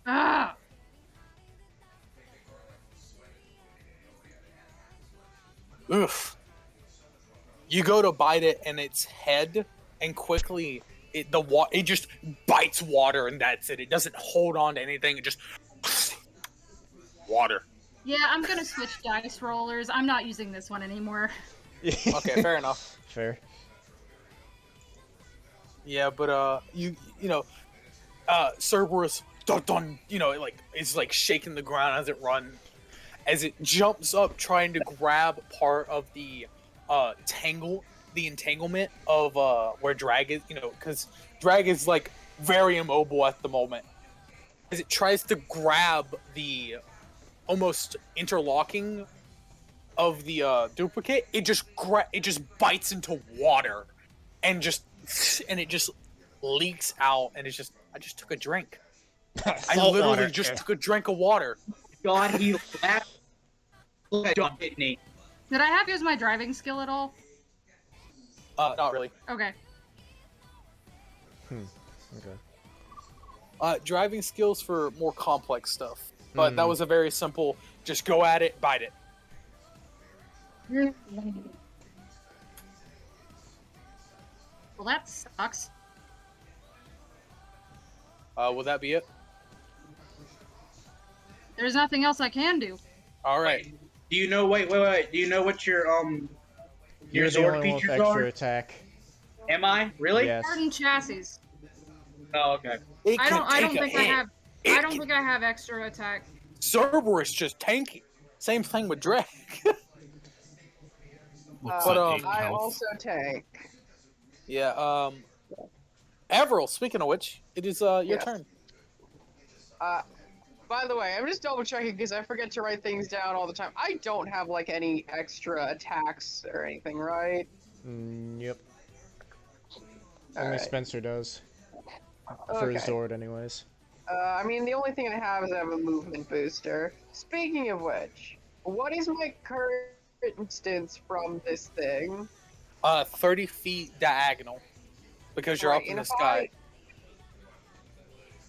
S3: Ah!
S2: Oof. You go to bite it and its head, and quickly it just bites water, and that's it. It doesn't hold on to anything. It just water.
S3: Yeah, I'm gonna switch dice rollers. I'm not using this one anymore.
S2: Okay, fair enough.
S1: Fair.
S2: Yeah, but Cerberus, dun, it's like shaking the ground as it runs, as it jumps up trying to grab part of the entanglement of where Drag is, because Drag is like very immobile at the moment. As it tries to grab the almost interlocking of the duplicate, it just bites into water, and it just leaks out, and I just took a drink. I literally just took a drink of water.
S5: God, he laughed. Don't hit me.
S3: Did I have to use my driving skill at all?
S2: Not really.
S3: Okay.
S1: Okay.
S2: Driving skills for more complex stuff, but that was a very simple. Just go at it, bite it.
S3: Well, that sucks.
S2: Will that be it?
S3: There's nothing else I can do.
S2: All right.
S5: Do you know? Wait. Do you know what your
S1: You're the
S5: sword
S1: only one with
S5: features
S1: extra
S5: are?
S1: attack.
S5: Am I really?
S1: Yes.
S3: Hardened chassis.
S5: Oh, okay.
S2: It
S3: I
S2: can
S3: don't
S2: take a
S3: think I
S2: hit.
S3: have. I don't think I have extra attack.
S2: Cerberus just tanky. Same thing with Drag.
S6: Looks
S2: But,
S6: like 8
S4: I
S6: health.
S4: also tank.
S2: Yeah. Avril. Speaking of which, it is your
S4: Yes.
S2: turn.
S4: By the way, I'm just double checking because I forget to write things down all the time. I don't have like any extra attacks or anything, right?
S1: Yep. Only
S4: Alright.
S1: Spencer does. For his
S4: Okay.
S1: Zord, anyways.
S4: I mean, the only thing I have is I have a movement booster. Speaking of which, what is my current distance from this thing?
S2: 30 feet diagonal, because you're
S4: Right,
S2: up in
S4: and
S2: the
S4: if
S2: sky.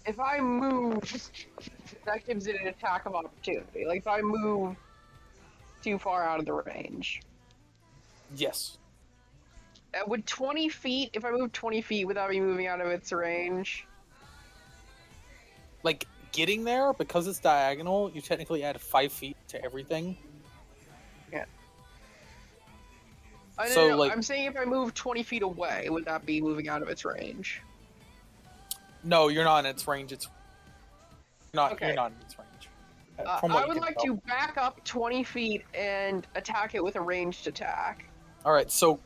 S4: If I move, that gives it an attack of opportunity. Like if I move too far out of the range.
S2: Yes.
S4: Would 20 feet, if I move 20 feet without me moving out of its range?
S2: Like getting there, because it's diagonal, you technically add 5 feet to everything.
S4: No,
S2: So,
S4: no,
S2: like-
S4: I'm saying if I move 20 feet away, would that be moving out of its range?
S2: No, you're not in its range.
S4: Okay.
S2: You're not in its range.
S4: I
S2: From what you
S4: would
S2: can
S4: like
S2: tell.
S4: to back up 20 feet and attack it with a ranged attack.
S2: All right, so,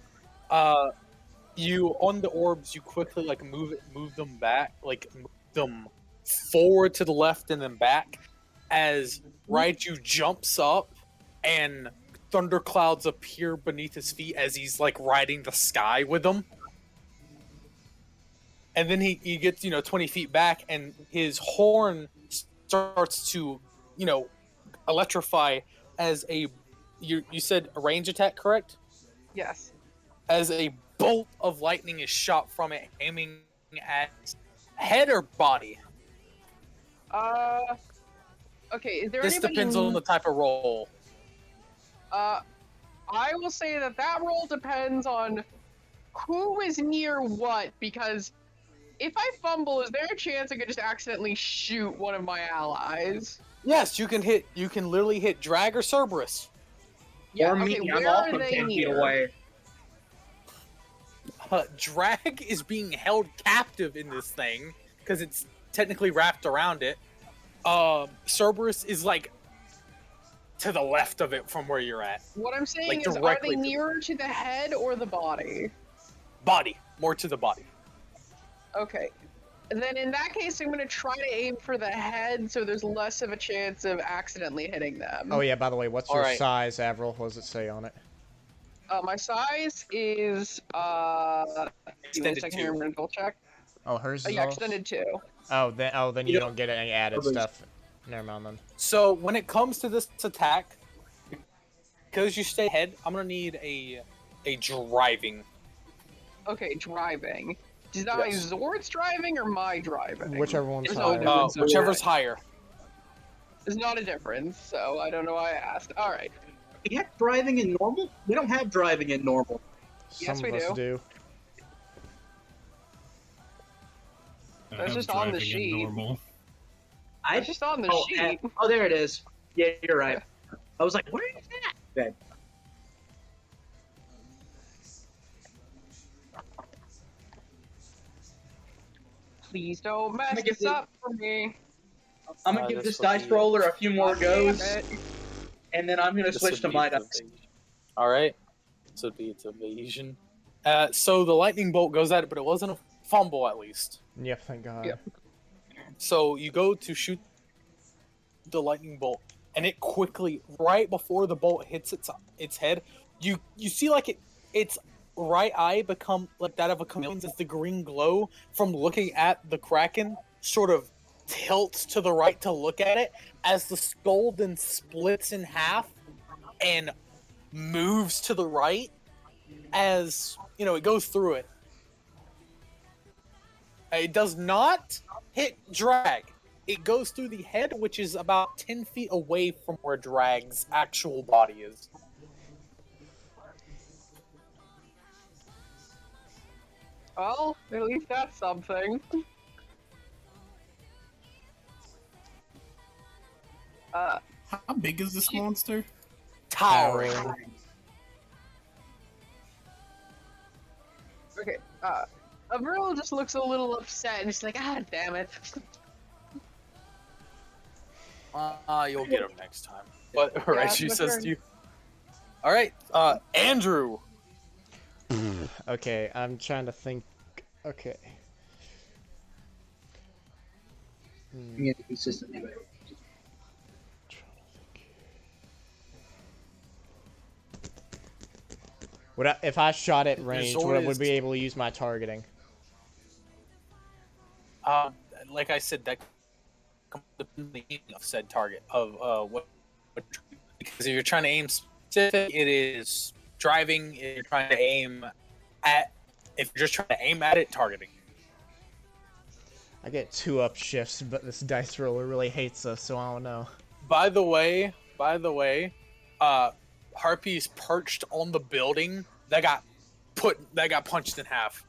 S2: you on the orbs, you quickly like move them back, like move them forward to the left and then back, as Raiju jumps up and thunderclouds appear beneath his feet as he's like riding the sky with them. And then he gets 20 feet back, and his horn starts to electrify as a you said a range attack, correct?
S4: Yes.
S2: As a bolt of lightning is shot from it, aiming at head or body.
S4: Okay, is there
S2: This
S4: anybody...
S2: depends on the type of roll.
S4: I will say that roll depends on who is near what, because if I fumble, is there a chance I could just accidentally shoot one of my allies?
S2: Yes, you can literally hit Drag or Cerberus.
S4: Yeah,
S5: or
S4: okay,
S5: me, I'm
S4: where are
S5: also
S4: they
S5: 10 feet
S4: near?
S5: away.
S2: Drag is being held captive in this thing because it's technically wrapped around it. Cerberus is like to the left of it from where you're at.
S4: What I'm saying
S2: Like,
S4: is, are
S2: directly
S4: they
S2: to-
S4: nearer to the head or the body?
S2: Body, more to the body.
S4: Okay. And then in that case, I'm going to try to aim for the head so there's less of a chance of accidentally hitting them.
S1: Oh yeah, by the way, what's your
S2: Alright.
S1: size, Avril? What does it say on it?
S4: My size is, give me a
S2: Extended
S4: second
S2: 2.
S4: here, I'm going to double check.
S1: Oh, hers is
S4: Yeah,
S1: also-
S4: extended 2.
S1: Then you
S5: You
S1: don't get any added
S5: Probably-
S1: stuff. Never mind then.
S2: So when it comes to this attack, because you stay ahead, I'm gonna need a driving.
S4: Okay, driving. Is that
S2: Yes.
S4: Zord's driving or my driving?
S1: Whichever one's
S4: It's
S1: higher.
S4: no
S2: Whichever's higher.
S4: There's not a difference, so I don't know why I asked. Alright.
S5: We have driving in normal? We don't have driving in normal.
S4: Yes,
S1: Some
S4: we
S1: of us
S4: do.
S1: do.
S6: I
S4: That's
S6: have
S4: just on the
S6: driving in
S4: sheet.
S6: Normal.
S4: It's just on the sheet.
S5: Oh, there it is. Yeah, you're right. I was like, where is that? Then.
S4: Please don't mess
S5: gonna give
S4: this
S5: the-
S4: up for me.
S5: I'm gonna give
S2: this
S5: this
S2: would
S5: dice
S2: be-
S5: roller a few more
S4: Damn
S5: goes,
S4: it.
S5: and then I'm gonna switch to my dice.
S2: All right. So it'd be its evasion. So the lightning bolt goes at it, but it wasn't a fumble at least.
S1: Yep, thank God.
S4: Yep.
S2: So you go to shoot the lightning bolt, and it quickly, right before the bolt hits its head, you see like its right eye become like that of a chameleon as the green glow from looking at the kraken sort of tilts to the right to look at it as the skull then splits in half and moves to the right as it goes through it. It does not hit Drag. It goes through the head, which is about 10 feet away from where Drag's actual body is.
S4: Well, at least that's something.
S6: How big is this monster?
S2: Towering.
S4: Okay, Avril just looks a little upset and she's like, ah, damn it.
S2: You'll get him next time. But alright, she
S4: my
S2: says
S4: turn.
S2: to you. Alright, Andrew.
S1: Okay, I'm trying to think. Okay.
S5: Yeah, consistently.
S1: If I shot at range,
S2: Zord
S1: would
S2: is-
S1: be able to use my targeting?
S2: Like I said, that comes depending on the aim of said target of what because if you're trying to aim specific, it is driving. If you're trying to aim at, if you're just trying to aim at it, targeting.
S1: I get 2 up shifts, but this dice roller really hates us, so I don't know.
S2: By the way, Harpies perched on the building that got punched in half.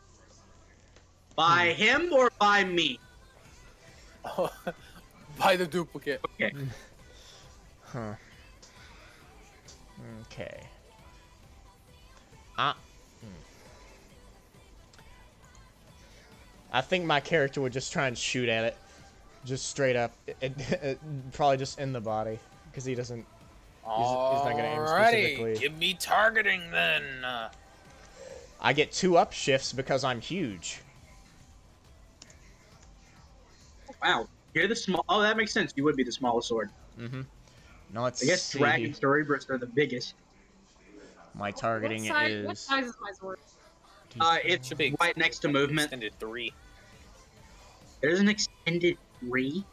S5: By him or by me?
S2: By the duplicate.
S5: Okay.
S1: Huh. Okay. I think my character would just try and shoot at it. Just straight up. Probably just in the body. Because he doesn't... He's not going to aim specifically.
S2: Alrighty, give me targeting then.
S1: I get 2 up shifts because I'm huge.
S5: Wow. You're the small. Oh, that makes sense. You would be the smallest sword.
S1: Mm-hmm. Now let's
S5: I guess
S1: see.
S5: Dragon Cerebrus are the biggest.
S1: My targeting
S3: What
S1: is...
S3: size is my sword?
S5: It's
S2: Should be
S5: right next to movement.
S2: Extended 3.
S5: There's an extended 3.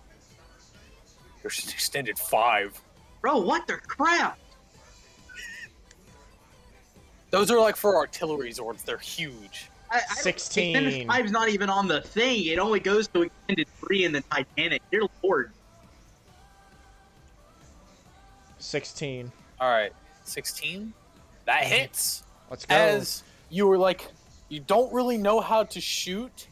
S2: There's an extended 5.
S5: Bro, what the crap?
S2: Those are like for artillery zords. They're huge.
S1: 16.
S5: Extended 5's not even on the thing. It only goes to extended 3 in the Titanic. Dear Lord.
S1: 16.
S2: Alright, 16? That hits.
S1: Let's go.
S2: As you were like, you don't really know how to shoot,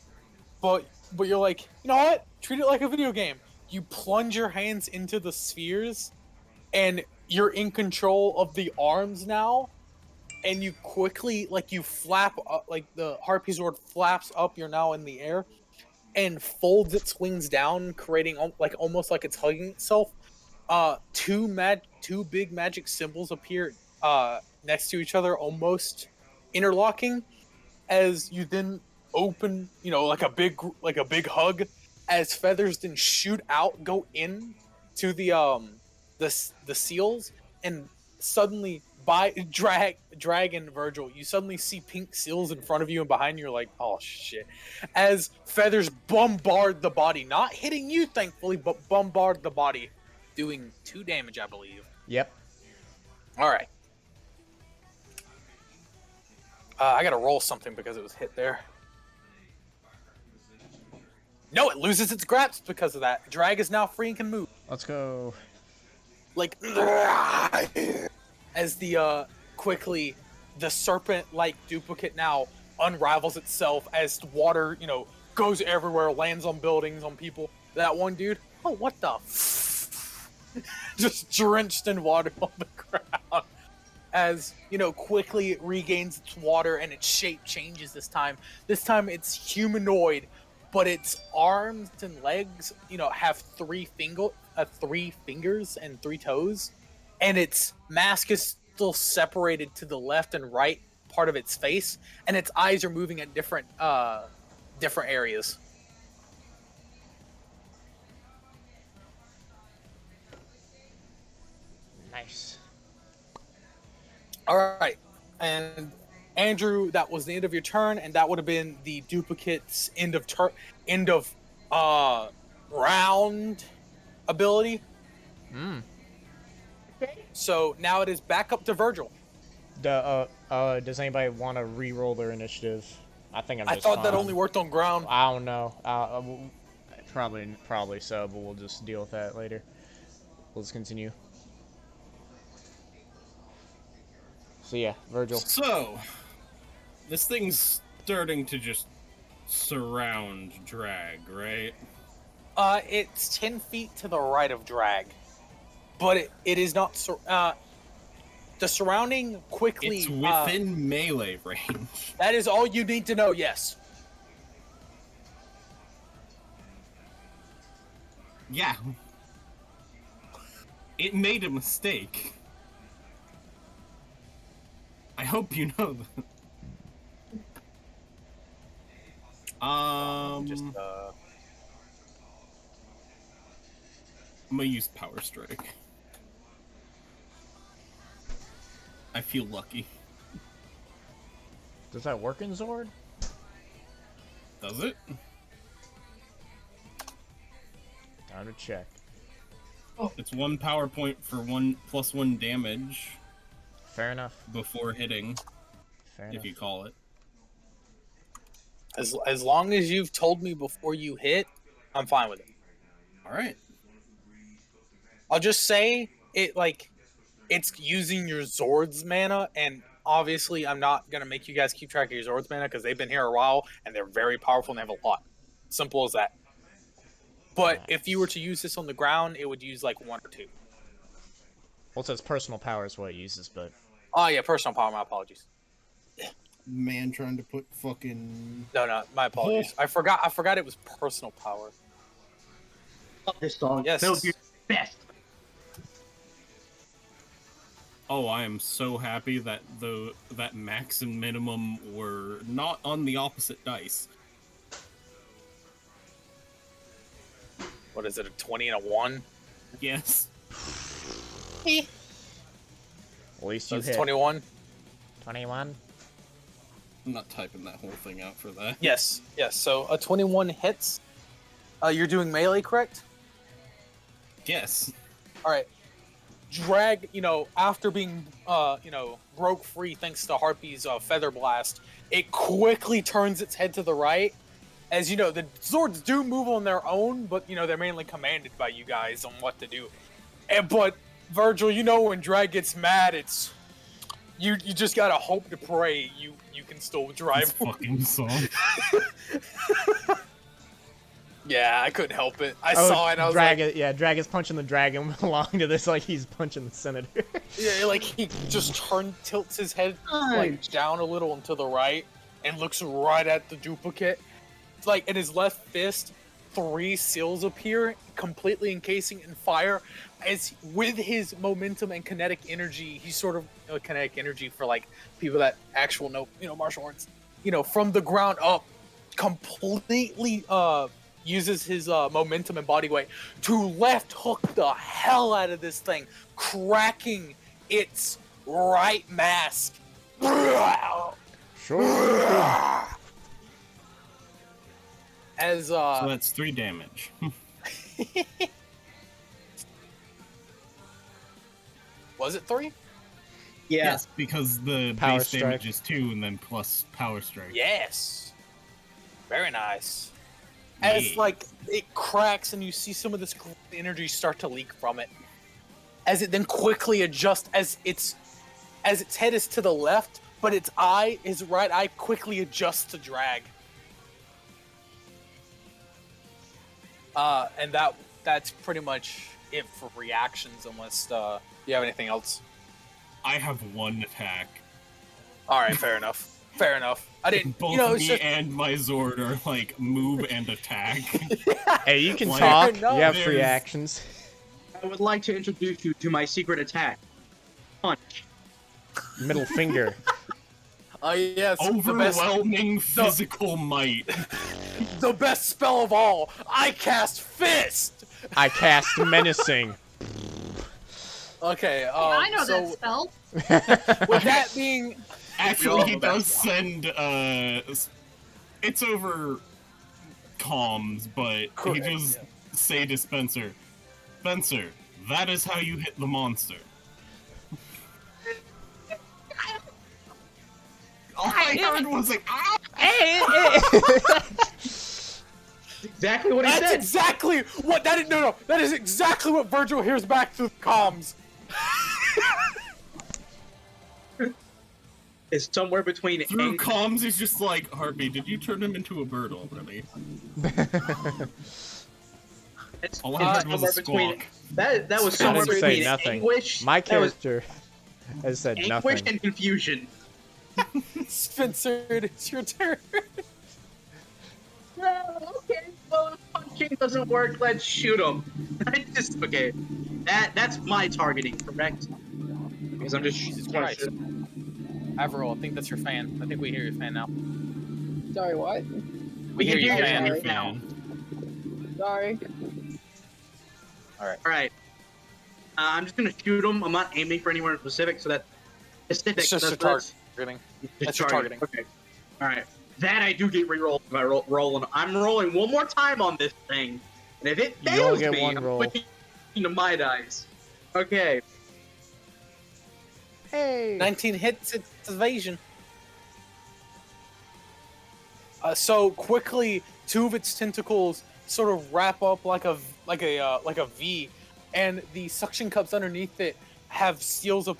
S2: but you're like, you know what? Treat it like a video game. You plunge your hands into the spheres, and you're in control of the arms now, and you quickly, like, you flap up, like the Harpy Sword flaps up, you're now in the air, and folds its wings down, creating like almost like it's hugging itself. Two big magic symbols appear next to each other, almost interlocking. As you then open, like a big hug, as feathers then shoot out, go in to the seals, and suddenly dragon Vergil, you suddenly see pink seals in front of you and behind you. You're like, oh shit! As feathers bombard the body, not hitting you thankfully, but bombard the body, doing 2 damage, I believe.
S1: Yep.
S2: All right. I gotta roll something because it was hit there. No, it loses its grasp because of that. Drag is now free and can move.
S1: Let's go.
S2: Like, as quickly the serpent-like duplicate now unravels itself as water, goes everywhere, lands on buildings, on people. That one dude, oh, what the just drenched in water on the ground. As, quickly it regains its water and its shape changes this time. This time it's humanoid, but its arms and legs, have 3 fingers and 3 toes. And its mask is still separated to the left and right part of its face. And its eyes are moving at different areas.
S1: Nice.
S2: All right, and Andrew, that was the end of your turn, and that would have been the duplicate's end of round ability.
S4: Okay.
S2: So now it is back up to Vergil.
S1: Does anybody want to re-roll their initiative? I think
S2: I thought that only worked on ground.
S1: I don't know. Probably so, but we'll just deal with that later. Let's continue. So yeah, Vergil.
S6: So, this thing's starting to just surround drag, right?
S2: It's 10 feet to the right of drag, but it is not. The surrounding quickly.
S6: It's within melee range.
S2: That is all you need to know. Yes.
S6: Yeah. It made a mistake. I hope you know that. I'm gonna use Power Strike. I feel lucky.
S1: Does that work in Zord?
S6: Does it?
S1: Time to check.
S6: It's 1 power point for 1+1 damage.
S1: Fair enough.
S6: Before hitting,
S1: Fair
S6: if
S1: enough.
S6: you call it.
S2: As long as you've told me before you hit, I'm fine with it.
S6: All right.
S2: I'll just say it's using your Zord's mana, and obviously I'm not gonna make you guys keep track of your Zord's mana because they've been here a while and they're very powerful and they have a lot. Simple as that. But
S1: Nice.
S2: if you were to use this on the ground, it would use like 1 or 2.
S1: Well, it says personal power is what it uses, but
S2: Oh yeah, personal power. My apologies.
S6: Man trying to put fucking...
S2: No, my apologies. I forgot it was personal power.
S5: Love this song.
S2: Yes.
S5: That would be best.
S6: Oh, I am so happy that that max and minimum were not on the opposite dice.
S2: What is it? A 20 and a 1?
S6: Yes.
S1: at least
S2: So
S1: you
S2: it's
S1: hit.
S2: 21.
S1: 21.
S6: I'm not typing that whole thing out for that.
S2: Yes. So a 21 hits. You're doing melee, correct?
S6: Yes.
S2: All right. Drag, after being, broke free thanks to Harpy's feather blast, it quickly turns its head to the right. As you know, the Zords do move on their own, but they're mainly commanded by you guys on what to do. But Vergil, when Drag gets mad, it's you just gotta hope to pray you can still drive.
S6: This fucking song.
S2: Yeah, I couldn't help it. I saw it. And I was
S1: Drag is punching the dragon along to this like he's punching the senator.
S2: yeah, like he just tilts his head like down a little and to the right, and looks right at the duplicate. like in his left fist, 3 seals appear, completely encasing in fire. As with his momentum and kinetic energy, he's sort of kinetic energy for like people that actual know martial arts. From the ground up, completely uses his momentum and body weight to left hook the hell out of this thing, cracking its right mask.
S1: Sure.
S2: As
S6: So that's 3 damage.
S2: Was it 3?
S5: Yeah.
S6: Yes, because the
S1: Power
S6: base damage
S1: strike.
S6: is 2 and then plus power strike.
S2: Yes. Very nice. As like it cracks and you see some of this energy start to leak from it, as it then quickly adjusts as its head is to the left, but its right eye quickly adjusts to drag. And that's pretty much it for reactions, unless you have anything else.
S6: I have 1 attack.
S2: All right, fair enough. Fair enough. I didn't.
S6: Both
S2: It's
S6: me
S2: just,
S6: and my Zord are like move and attack.
S1: Hey, you can
S6: Like,
S1: talk.
S2: no,
S1: You have free
S6: there's-
S1: actions.
S5: I would like to introduce you to my secret attack. Punch.
S1: Middle finger.
S2: yes,
S6: Overwhelming physical might.
S2: the best spell of all. I cast Fist.
S1: I cast menacing.
S2: Okay.
S3: I know
S2: so
S3: that spell.
S2: with that being,
S6: Actually, he does send it's over comms, but he
S2: Correct,
S6: just say to Spencer, Spencer, that is how you hit the monster. All I heard was like, ah!
S5: Exactly what he
S2: that's
S5: said.
S2: exactly what that is. No, that is exactly what Vergil hears back through comms.
S5: It's somewhere between
S6: Through
S5: anger-
S6: comms, he's just like, Harvey, did you turn him into a bird already?
S5: It's
S6: All I heard was a
S5: somewhere between
S6: squawk.
S5: that was
S1: I
S5: somewhere
S1: didn't say
S5: between
S1: nothing.
S5: anguish.
S1: My
S5: that was
S1: character has said
S5: anguish
S1: nothing.
S5: and confusion.
S2: Spencer, it's your turn.
S5: Okay, well, if punching doesn't work, let's shoot him. Okay. That's my targeting, correct? Because I'm just
S2: Jesus
S5: wanna
S2: Christ.
S5: shoot him.
S2: Avril, I think that's your fan. I think we hear your fan now.
S4: Sorry, what?
S5: We can hear
S2: your
S5: you
S2: fan.
S6: Your
S5: now.
S6: fan.
S4: Sorry.
S5: All right. I'm just gonna shoot him. I'm not aiming for anywhere specific, so that specific.
S2: It's just your targeting. That's your targeting.
S5: Okay. All right. That I do get re-rolled if I rolling. I'm rolling one more time on this thing, and if it
S1: You only
S5: fails
S1: get
S5: me,
S1: one
S5: I'm
S1: roll.
S5: putting into my dice. Okay.
S1: Hey.
S2: 19 hits, it's evasion. So quickly, 2 of its tentacles sort of wrap up like a V, and the suction cups underneath it have seals of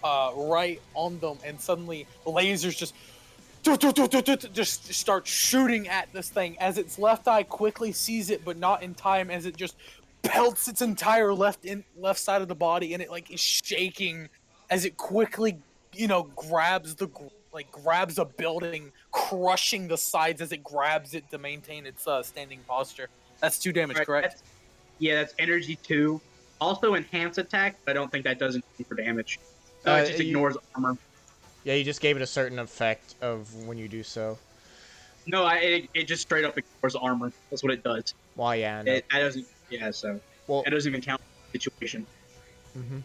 S2: right on them, and suddenly lasers just start shooting at this thing as its left eye quickly sees it, but not in time, as it just pelts its entire left side of the body, and it like is shaking as it quickly grabs a building, crushing the sides as it grabs it to maintain its standing posture. That's 2 damage,
S5: Right,
S2: correct?
S5: That's energy 2. Also enhance attack, but I don't think that does anything for damage. So it just ignores armor.
S1: Yeah, you just gave it a certain effect of when you do so.
S5: No, it just straight up ignores armor. That's what it does.
S1: Well, yeah, I know.
S5: That doesn't. Yeah, so
S1: Well,
S5: it doesn't even count the situation.
S1: hmm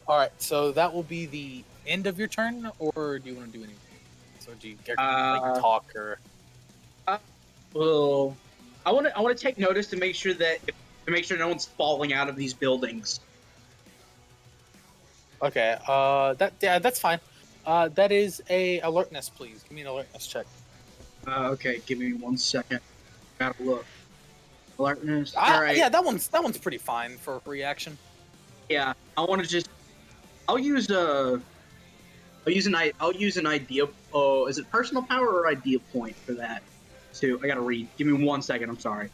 S2: All right, so that will be the end of your turn, or do you want to do anything? So do you talk or?
S5: Well, I want to take notice to make sure no one's falling out of these buildings.
S2: Okay, that's fine. That is a alertness, please. Give me an alertness check.
S5: Okay, give me 1 second. Gotta look. Alertness. All right.
S2: Yeah, that one's pretty fine for reaction.
S5: Yeah, I want to just. I'll use an idea. Oh, is it personal power or idea point for that? Too. I gotta read. Give me 1 second. I'm sorry.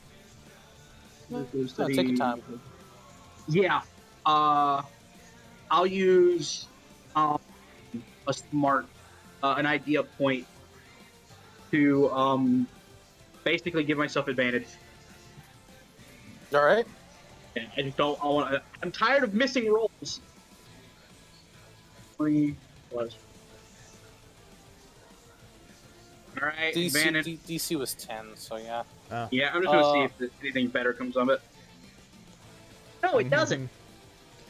S2: Take your time.
S5: Yeah. I'll use a smart an idea point to basically give myself advantage.
S2: All right.
S5: Yeah, I just don't. I'm tired of missing rolls. 3 plus. All right, advantage.
S2: DC was 10, so yeah.
S1: Oh.
S5: Yeah, I'm just gonna see if anything better comes of it. No, it doesn't.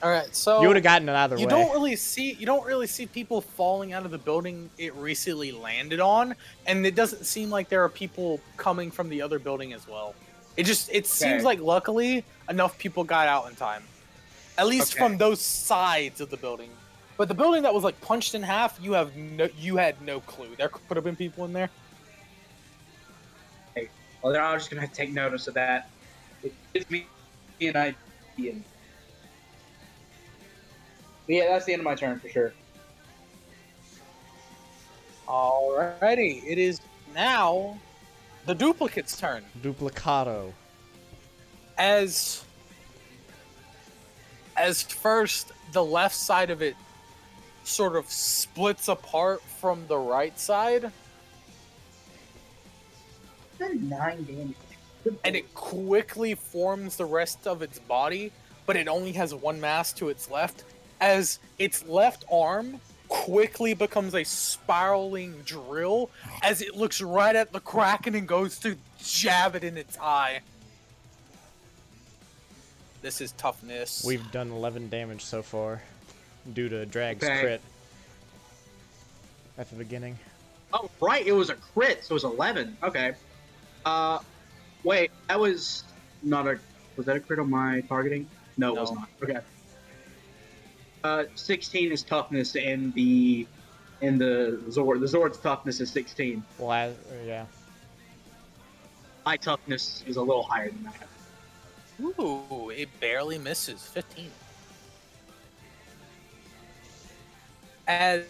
S2: All right, so
S1: You would have gotten it either way.
S2: you don't really see people falling out of the building it recently landed on, and it doesn't seem like there are people coming from the other building as well. It seems like luckily enough people got out in time, at least from those sides of the building. But the building that was like punched in half, you had no clue. There could have been people in there.
S5: Okay. Well, then I'm just gonna have to take notice of that. It gives me an idea. But yeah, that's the end of my turn for sure.
S2: Alrighty, it is now the duplicate's turn.
S1: Duplicado.
S2: As first, the left side of it sort of splits apart from the right side.
S5: 9 damage.
S2: And it quickly forms the rest of its body, but it only has one mass to its left, as its left arm quickly becomes a spiraling drill as it looks right at the Kraken and goes to jab it in its eye. This is toughness.
S1: We've done 11 damage so far due to Drag's crit at the beginning.
S5: Oh, right, it was a crit, so it was 11. Okay. Wait, that was not a... Was that a crit on my targeting? No, it was not. Okay. 16 is toughness, and the Zord. The Zord's toughness is 16.
S1: Well, yeah.
S5: My toughness is a little higher than that.
S2: Ooh, it barely misses. 15. As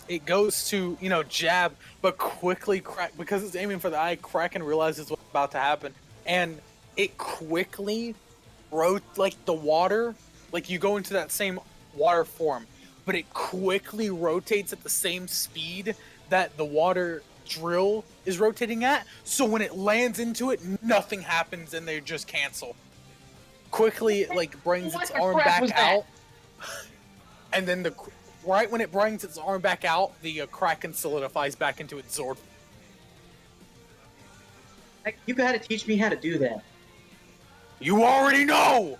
S2: it goes to, jab, but quickly crack, because it's aiming for the eye, Kraken realizes what's about to happen, and it quickly like the water, like you go into that same water form, but it quickly rotates at the same speed that the water drill is rotating at, so when it lands into it, nothing happens and they just cancel. Quickly, it like brings its arm back out, and then right when it brings its arm back out, the Kraken solidifies back into its Zord.
S5: Heck, you gotta teach me how to do that.
S2: You already know!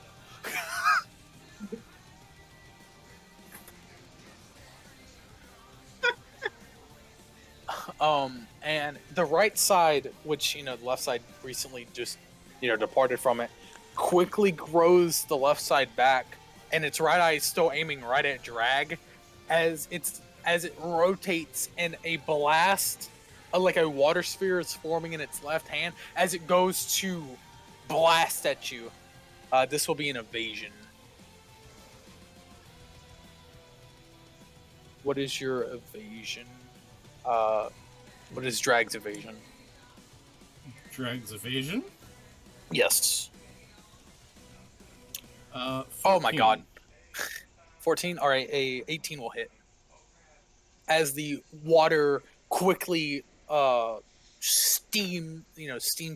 S2: And the right side, which, the left side recently just, departed from it, quickly grows the left side back, and its right eye is still aiming right at Drag, as it rotates and a blast, like a water sphere is forming in its left hand, as it goes to blast at you. This will be an evasion. What is your evasion? What is Drag's evasion?
S6: Drag's evasion?
S2: Yes.
S6: 14.
S2: Oh my god. 14? Alright, a 18 will hit. As the water quickly steam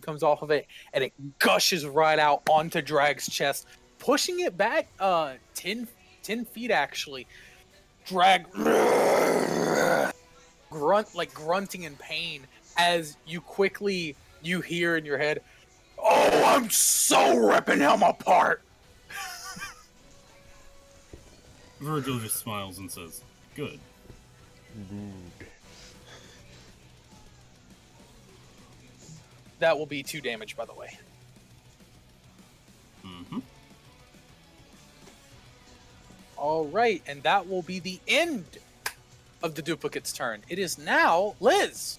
S2: comes off of it, and it gushes right out onto Drag's chest, pushing it back 10 feet actually. Drag grunting in pain as you hear in your head, "Oh, I'm so ripping him apart."
S6: Vergil just smiles and says, "Good."
S2: That will be 2 damage, by the way.
S6: Mm-hmm.
S2: All right, and that will be the end of the duplicate's turn. It is now Liz.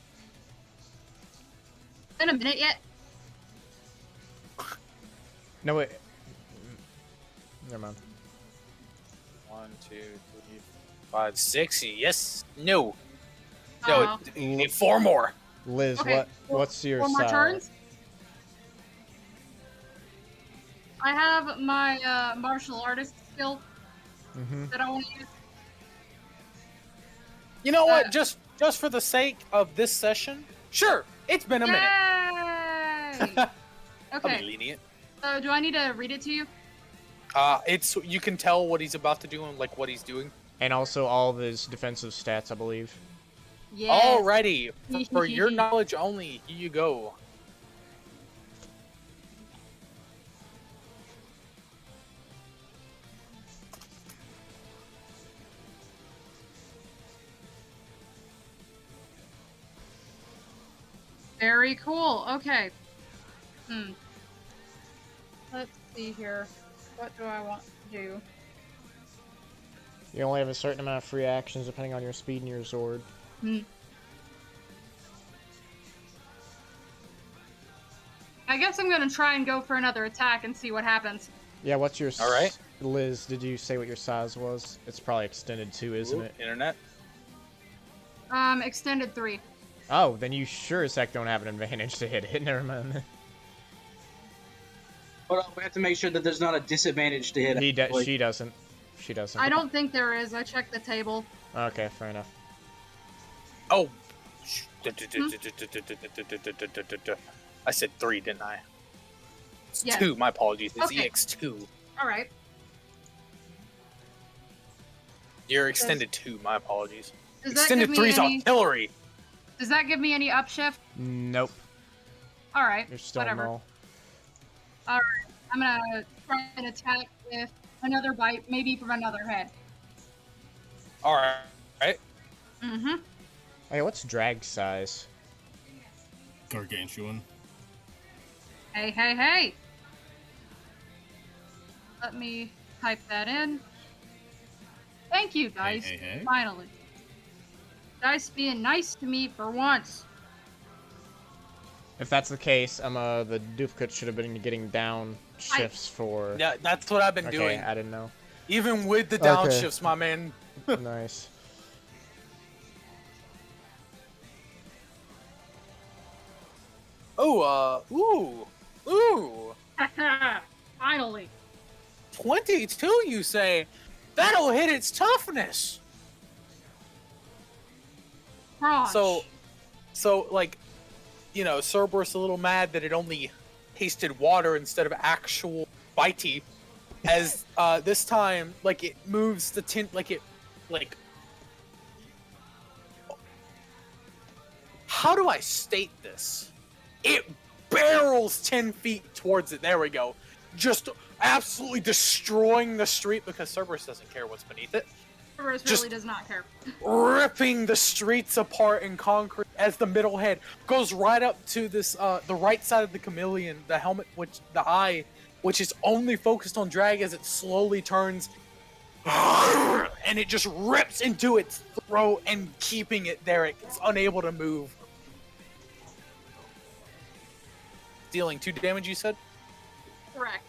S3: Been a minute yet?
S1: No, wait. Never mind.
S2: 1, 2, 3, 5, 6. Yes. No.
S3: Oh.
S2: You need 4 more.
S1: Liz,
S3: Okay,
S1: what's your
S3: 4 more
S1: side?
S3: turns? I have my martial artist skill that I want to use.
S2: You know what? Just for the sake of this session, sure. It's been a minute.
S3: Yay!
S2: I'll be
S3: Okay.
S2: lenient.
S3: So do I need to read it to you?
S2: It's you can tell what he's about to do and like what he's doing.
S1: And also all of his defensive stats, I believe.
S3: Yeah.
S2: Alrighty, for your knowledge only, here you go.
S3: Very cool. Okay. Let's see here. What do I want to do?
S1: You only have a certain amount of free actions depending on your speed and your Zord.
S3: I guess I'm gonna try and go for another attack and see what happens.
S1: Yeah, what's your...
S2: All right.
S1: Liz, did you say what your size was? It's probably extended 2, isn't it?
S2: Internet.
S3: Extended 3.
S1: Oh, then you sure as heck don't have an advantage to hit it. Never mind.
S5: Hold on, we have to make sure that there's not a disadvantage to hit it.
S1: She doesn't. She doesn't.
S3: I don't think there is. I checked the table.
S1: Okay, fair enough.
S2: Oh. I said 3, didn't I? It's
S3: Yeah.
S2: 2. My apologies. It's
S3: Okay.
S2: EX2.
S3: All right.
S2: You're extended 2. My apologies.
S3: Does that
S2: Extended
S3: give me
S2: 3's
S3: any?
S2: artillery.
S3: Does that give me any upshift?
S1: Nope.
S3: All right.
S1: You're still
S3: Whatever.
S1: null.
S3: All right. I'm gonna try and attack with another bite, maybe from another head.
S2: All right.
S3: Mm-hmm.
S1: Hey, what's drag size?
S6: Gargantuan.
S3: Hey, hey, hey! Let me type that in. Thank you, guys.
S6: Hey, hey, hey.
S3: Finally. Dice being nice to me for once.
S1: If that's the case, the duplicate should have been getting down shifts for...
S2: Yeah, that's what I've been
S1: Okay,
S2: doing.
S1: I didn't know.
S2: Even with the downshifts,
S1: Okay.
S2: my man.
S1: Nice.
S2: Oh, ooh.
S3: Finally.
S2: 22, you say? That'll hit its toughness.
S3: Crotch.
S2: So like, you know, Cerberus a little mad that it only tasted water instead of actual bitey. As this time, like it moves the tint, like. How do I state this? It barrels 10 feet towards it. There we go. Just absolutely destroying the street because Cerberus doesn't care what's beneath it.
S3: Cerberus
S2: just-
S3: really does not care.
S2: Ripping the streets apart in concrete as the middle head goes right up to this the right side of the chameleon, the helmet, the eye, which is only focused on drag as it slowly turns and it just rips into its throat and keeping it there. It's unable to move. Dealing 2 damage, you said?
S3: Correct.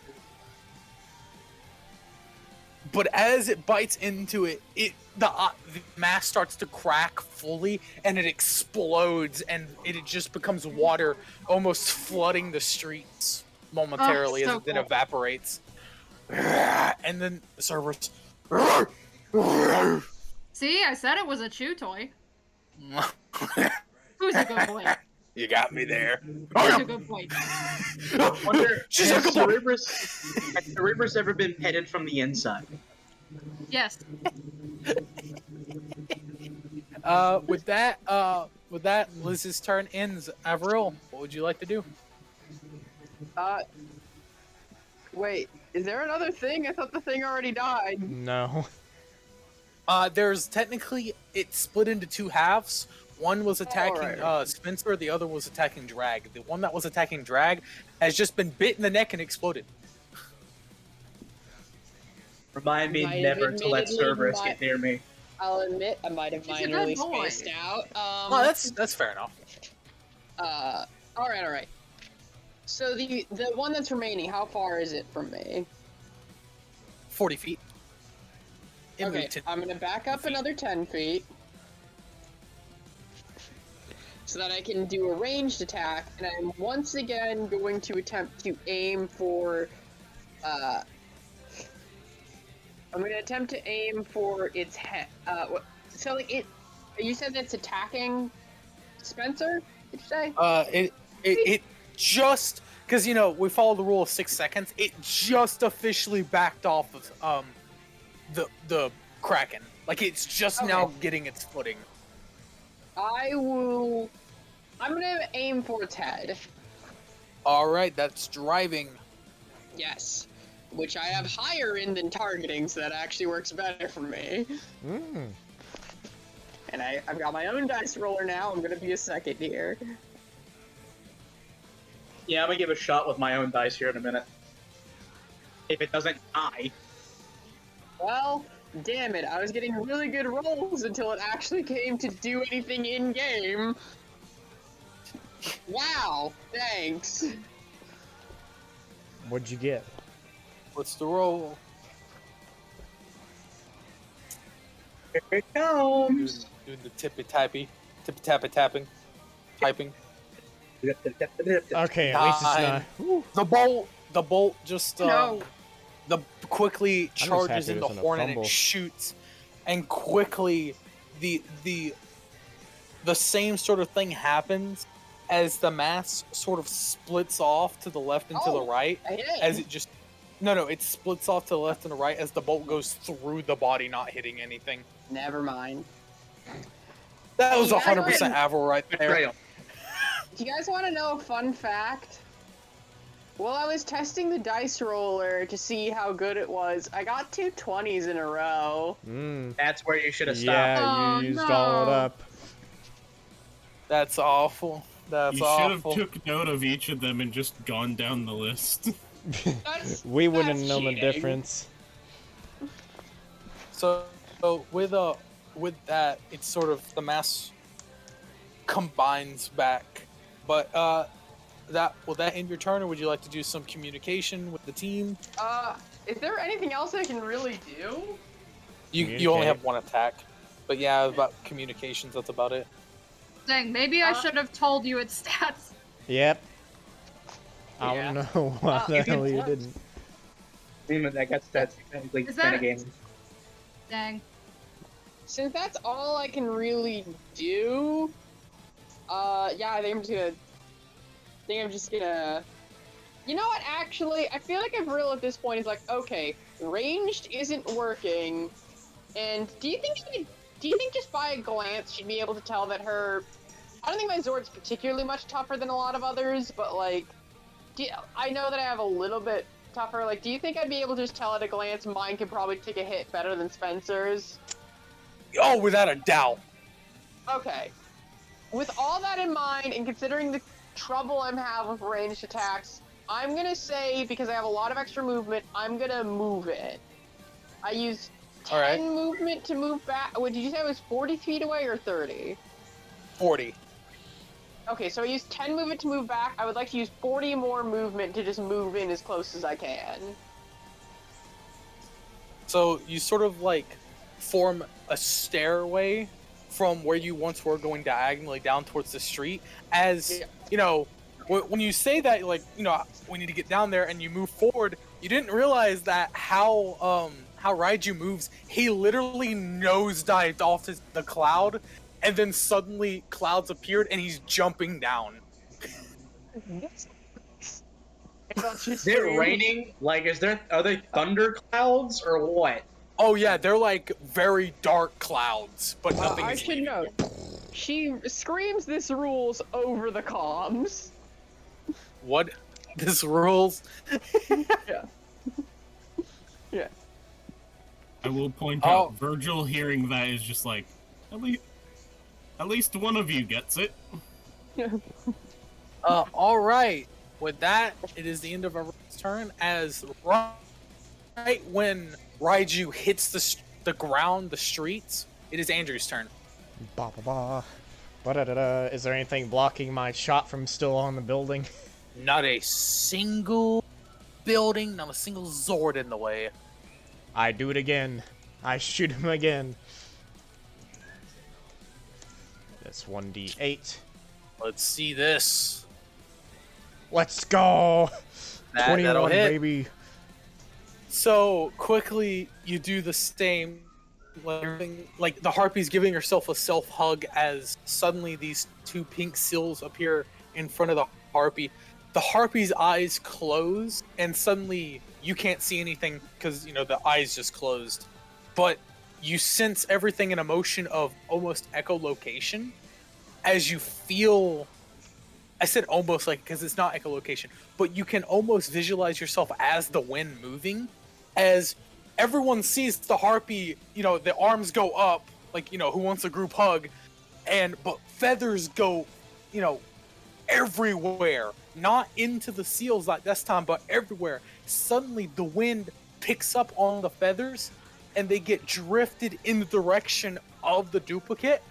S2: But as it bites into it, the mass starts to crack fully, and it explodes, and it just becomes water, almost flooding the streets momentarily
S3: so
S2: as it then
S3: cool.
S2: evaporates. And then the servers.
S3: See, I said it was a chew toy. Who's a good boy?
S2: You got me there.
S3: Who's a good boy?
S5: Wonder,
S2: She's
S5: has
S2: a good boy.
S5: Cerebrus ever been petted from the inside?
S3: Yes.
S2: With that, Liz's turn ends. Avril, what would you like to do?
S4: Wait, is there another thing? I thought the thing already died.
S1: No.
S2: There's technically, it's split into 2 halves. One was attacking
S4: Alright.
S2: Spencer, the other was attacking Drag. The one that was attacking Drag has just been bit in the neck and exploded.
S5: Remind me
S4: Might have
S5: never to let
S4: admittedly
S5: Cerberus
S4: might-
S5: get near me.
S4: I'll admit I might have
S3: He's a good
S4: minorly
S3: boy.
S4: spaced out.
S2: Well, that's fair enough.
S4: All right. So the one that's remaining, how far is it from me?
S2: 40 feet. It
S4: Okay,
S2: moved to-
S4: I'm gonna back up another 10 feet. So that I can do a ranged attack, and I'm once again going to attempt to aim for, I'm gonna attempt to aim for its head, so like you said it's attacking Spencer? Did you say?
S2: It just because we follow the rule of 6 seconds. It just officially backed off of the Kraken. Like it's just now getting its footing.
S4: I'm gonna aim for its head.
S2: All right, that's driving.
S4: Yes. Which I have higher in than targeting, so that actually works better for me. And I've got my own dice roller now. I'm gonna be a second here.
S5: Yeah, I'm gonna give a shot with my own dice here in a minute. If it doesn't die.
S4: Well, damn it. I was getting really good rolls until it actually came to do anything in-game. Wow, thanks.
S1: What'd you get?
S2: What's the roll?
S5: Here it comes.
S2: Doing the tippy tapping, typing.
S1: Okay, at least it's not.
S2: The bolt just quickly charges
S1: happy it
S2: in the
S1: wasn't a
S2: horn and
S1: fumble.
S2: it shoots, and quickly the same sort of thing happens as the mass sort of splits off to the left and to the right
S4: I did.
S2: as it just it splits off to the left and the right as the bolt goes through the body, not hitting anything.
S4: Never mind.
S2: That was
S4: You guys
S2: 100% Avril right there.
S5: Betrayal.
S4: Do you guys want to know a fun fact? Well, I was testing the dice roller to see how good it was. I got 2 20s in a row.
S5: That's where you should have stopped.
S1: Yeah,
S3: Oh,
S1: you used
S3: no.
S1: all it up.
S2: That's awful. That's
S6: You should have
S2: awful.
S6: took note of each of them and just gone down the list.
S1: We wouldn't
S4: That's
S1: have known the
S4: cheating.
S1: difference.
S2: So with that, it's sort of the mass combines back. But will that end your turn, or would you like to do some communication with the team?
S4: Is there anything else I can really do?
S2: You only have one attack, but yeah, about communications, that's about it.
S3: Dang, maybe I should have told you its stats.
S1: Yep. I
S4: Yeah.
S1: don't know why the hell you didn't.
S5: I guess that's technically
S3: Is that-
S5: game.
S3: Dang.
S4: Since that's all I can really do, yeah, I think I'm just gonna. You know what? Actually, I feel like Avril at this point is like, okay, ranged isn't working, and do you think just by a glance she'd be able to tell that her? I don't think my Zord's particularly much tougher than a lot of others, but like, I know that I have a little bit tougher. Like, do you think I'd be able to just tell at a glance mine could probably take a hit better than Spencer's?
S2: Oh, without a doubt.
S4: Okay. With all that in mind, and considering the trouble I'm having with ranged attacks, I'm gonna say, because I have a lot of extra movement, I'm gonna move it. I use 10
S2: All right.
S4: movement to move back. Wait, did you say it was 40 feet away or 30?
S2: 40.
S4: Okay, so I use 10 movement to move back. I would like to use 40 more movement to just move in as close as I can.
S2: So you sort of like form a stairway from where you once were going diagonally down towards the street. As when you say that, like, we need to get down there, and you move forward, you didn't realize that how Raiju moves. He literally nosedived off the cloud, and then suddenly clouds appeared, and he's jumping down.
S5: Is it raining? Like, are they thunder clouds or what?
S2: Oh yeah, they're like very dark clouds, but nothing
S4: I
S2: is
S4: should
S2: leaving.
S4: note, she screams this rules over the comms.
S2: What? This rules?
S4: Yeah. Yeah.
S6: I will point out, Vergil hearing that is just like, at least one of you gets it.
S2: All right. With that, it is the end of our turn. As right when Raiju hits the ground, the streets, it is Andrew's turn.
S1: Ba ba ba. Ba-da-da-da. Is there anything blocking my shot from still on the building?
S2: Not a single building, not a single Zord in the way.
S1: I do it again. I shoot him again. That's 1d8.
S2: Let's see this.
S1: Let's go!
S2: That'll
S1: 21,
S2: hit.
S1: baby.
S2: So quickly, you do the same like the harpy's giving herself a self hug as suddenly these two pink seals appear in front of the harpy. The harpy's eyes close, and suddenly you can't see anything because the eyes just closed. But you sense everything in a motion of almost echolocation as you feel. I said almost like because it's not echolocation, but you can almost visualize yourself as the wind moving, as everyone sees the harpy. The arms go up, like who wants a group hug, but feathers go, everywhere, not into the seals like this time, but everywhere. Suddenly, the wind picks up on the feathers, and they get drifted in the direction of the duplicate,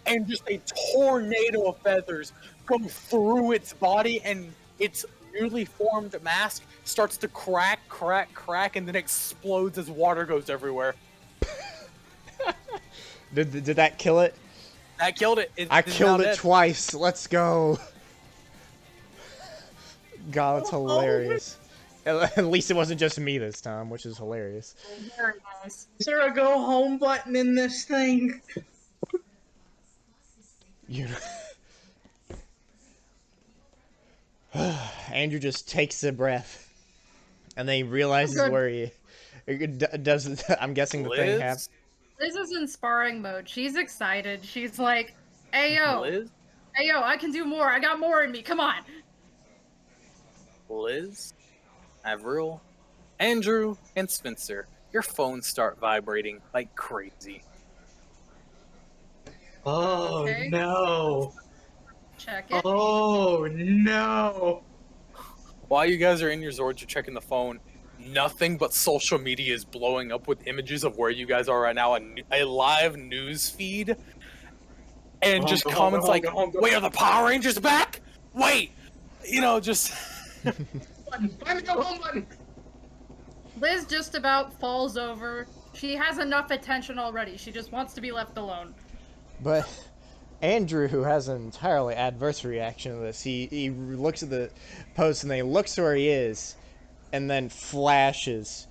S2: and just a tornado of feathers go through its body, and its newly formed mask starts to crack, and then explodes as water goes everywhere.
S1: Did that kill it?
S2: That killed it.
S1: I killed it twice. Let's go. God, it's hilarious. At least it wasn't just me this time, which is hilarious.
S3: Very nice.
S5: Is there a go home button in this thing?
S1: Andrew just takes a breath, and then he realizes where he does. I'm guessing the thing happened.
S3: Liz is in sparring mode. She's excited. She's like, "Hey yo,
S2: Liz?
S3: Hey yo, I can do more. I got more in me. Come on."
S2: Liz, Avril, Andrew, and Spencer, your phones start vibrating like crazy.
S5: Oh
S3: Okay.
S5: no!
S3: Check it.
S5: Oh no!
S2: While you guys are in your Zords, you're checking the phone. Nothing but social media is blowing up with images of where you guys are right now, a live news feed, and just comments like, "Wait, are the Power Rangers back? Wait!" Just...
S5: Find the go home button!
S3: Liz just about falls over. She has enough attention already. She just wants to be left alone.
S1: But Andrew, who has an entirely adverse reaction to this, he looks at the post and then he looks where he is, and then flashes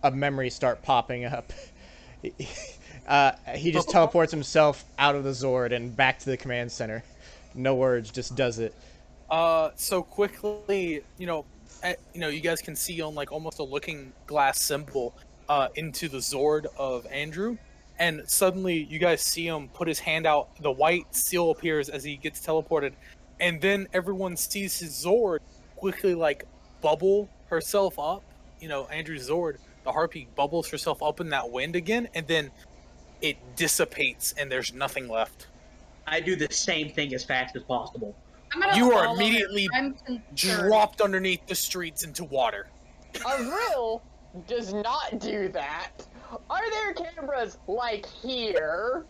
S1: of memories start popping up. He just teleports himself out of the Zord and back to the command center. No words, just does it.
S2: So quickly, you guys can see on like almost a looking glass symbol into the Zord of Andrew, and suddenly you guys see him put his hand out. The white seal appears as he gets teleported, and then everyone sees his Zord quickly like bubble herself up. Andrew's Zord, the harpy, bubbles herself up in that wind again, and then it dissipates, and there's nothing left.
S5: I do the same thing as fast as possible.
S2: You are immediately dropped underneath the streets into water.
S4: Avril does not do that. Are there cameras like here?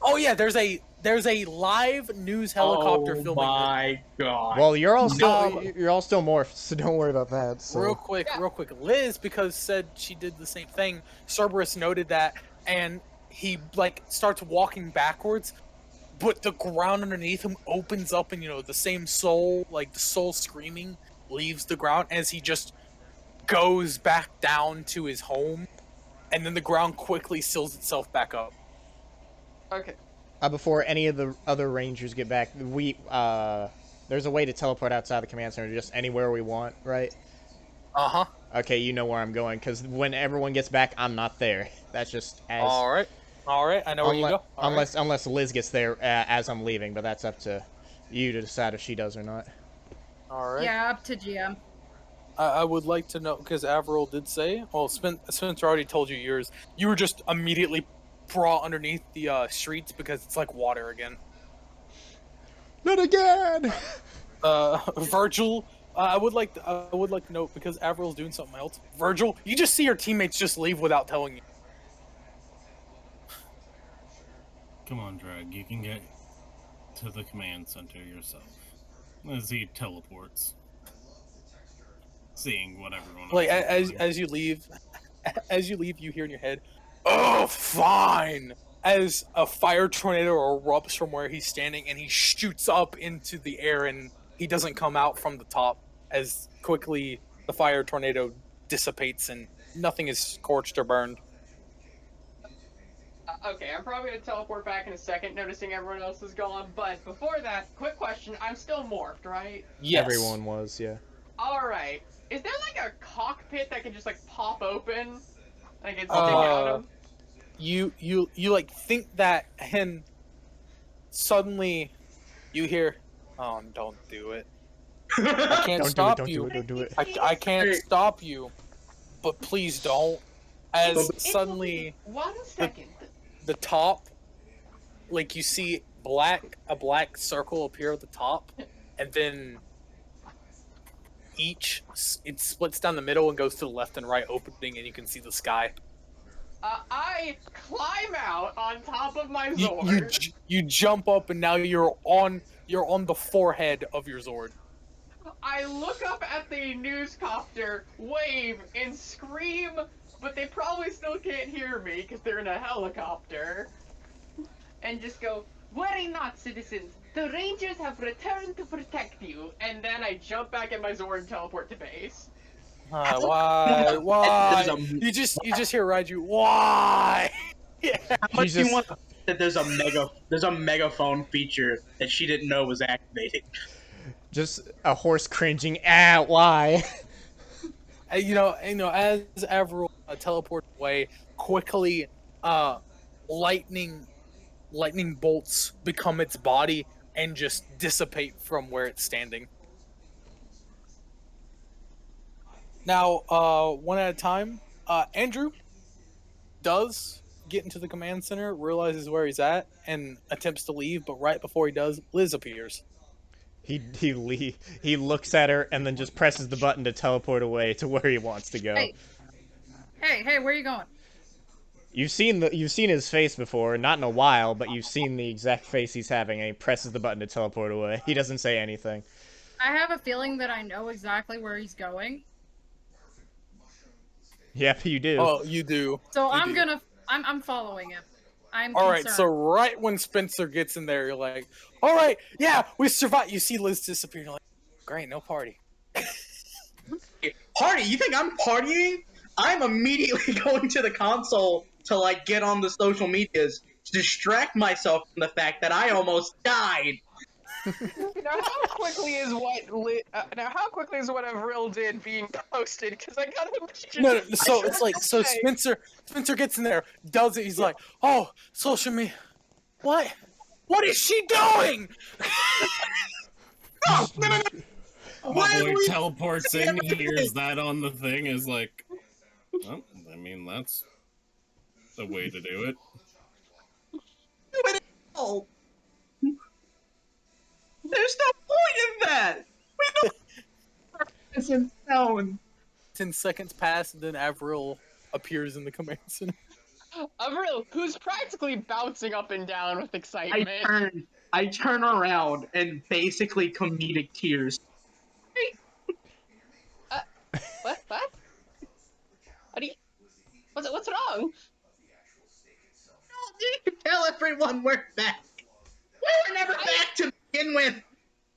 S2: Oh yeah, there's a live news helicopter filming.
S5: Oh my god.
S1: Well, you're all still morphed, so don't worry about that. So.
S2: Real quick, Liz, because said she did the same thing. Cerberus noted that, and he starts walking backwards. But the ground underneath him opens up, and the same soul, the soul screaming, leaves the ground as he just goes back down to his home, and then the ground quickly seals itself back up.
S4: Okay.
S1: Before any of the other Rangers get back, there's a way to teleport outside the command center, just anywhere we want, right?
S2: Uh-huh.
S1: Okay, you know where I'm going, because when everyone gets back, I'm not there. That's just as...
S2: All right, I know where you go.
S1: Unless Liz gets there as I'm leaving, but that's up to you to decide if she does or not.
S2: All right.
S3: Yeah, up to GM.
S2: I would like to know, because Avril did say, well, Spencer already told you yours. You were just immediately brought underneath the streets because it's like water again.
S1: Not again.
S2: Vergil, I would like to note, because Avril's doing something else. Vergil, you just see your teammates just leave without telling you.
S6: Come on, Drag. You can get to the command center yourself. As he teleports. Seeing what everyone else
S2: as you leave, you hear in your head, "Oh, fine!" As a fire tornado erupts from where he's standing, and he shoots up into the air, and he doesn't come out from the top. As quickly the fire tornado dissipates, and nothing is scorched or burned.
S4: Okay, I'm probably gonna teleport back in a second, noticing everyone else is gone. But before that, quick question: I'm still morphed, right?
S2: Yes.
S1: Everyone was, yeah.
S4: All right. Is there like a cockpit that can just like pop open, like it's sticking out of?
S2: You like think that, and suddenly you hear, "Oh, don't do it! I can't stop you.
S1: Don't do it.
S2: I can't stop you, but please don't." As suddenly
S4: 1 second.
S2: the top, like you see a black circle appear at the top, and then it splits down the middle and goes to the left and right opening, and you can see the sky.
S4: I climb out on top of my Zord.
S2: You jump up, and now you're on the forehead of your Zord.
S4: I look up at the newscopter, wave, and scream, but they probably still can't hear me because they're in a helicopter. And just go, "Worry not, citizens. The Rangers have returned to protect you." And then I jump back in my Zord and teleport to base.
S2: Why? You just hear Raiju. Why?
S5: Yeah. How much do you want that there's a megaphone feature that she didn't know was activated?
S1: Just a horse cringing. Ah, why?
S2: You know, as Avril teleports away, quickly, lightning bolts become its body and just dissipate from where it's standing. Now, one at a time, Andrew does get into the command center, realizes where he's at, and attempts to leave, but right before he does, Liz appears.
S1: He looks at her and then just presses the button to teleport away to where he wants to go.
S3: Hey, where are you going?
S1: You've seen his face before, not in a while, but you've seen the exact face he's having, and he presses the button to teleport away. He doesn't say anything.
S3: I have a feeling that I know exactly where he's going.
S1: Yep, you do.
S2: Oh, you do.
S3: So I'm following him. I'm
S2: all
S3: concerned.
S2: right, so right when Spencer gets in there, you're like, all right, yeah, we survived. You see Liz disappear, you're like, great, no party.
S5: Party? You think I'm partying? I'm immediately going to the console to, like, get on the social medias to distract myself from the fact that I almost died.
S4: Now, how quickly is what Avril did being posted? Because I gotta imagine.
S2: No, so it's like, so Spencer gets in there, does it. He's like, oh, social media. What is she doing?
S5: No.
S6: My boy teleports in, hears that on the thing, is like, well, I mean, that's the way to do it.
S5: Oh. There's no point in that! We don't... It's unknown.
S2: 10 seconds pass, and then Avril appears in the command center.
S4: Avril, who's practically bouncing up and down with excitement.
S5: I turn around and basically comedic tears.
S4: What? How do you... What's wrong?
S5: You tell everyone we're back. We're never back to begin with.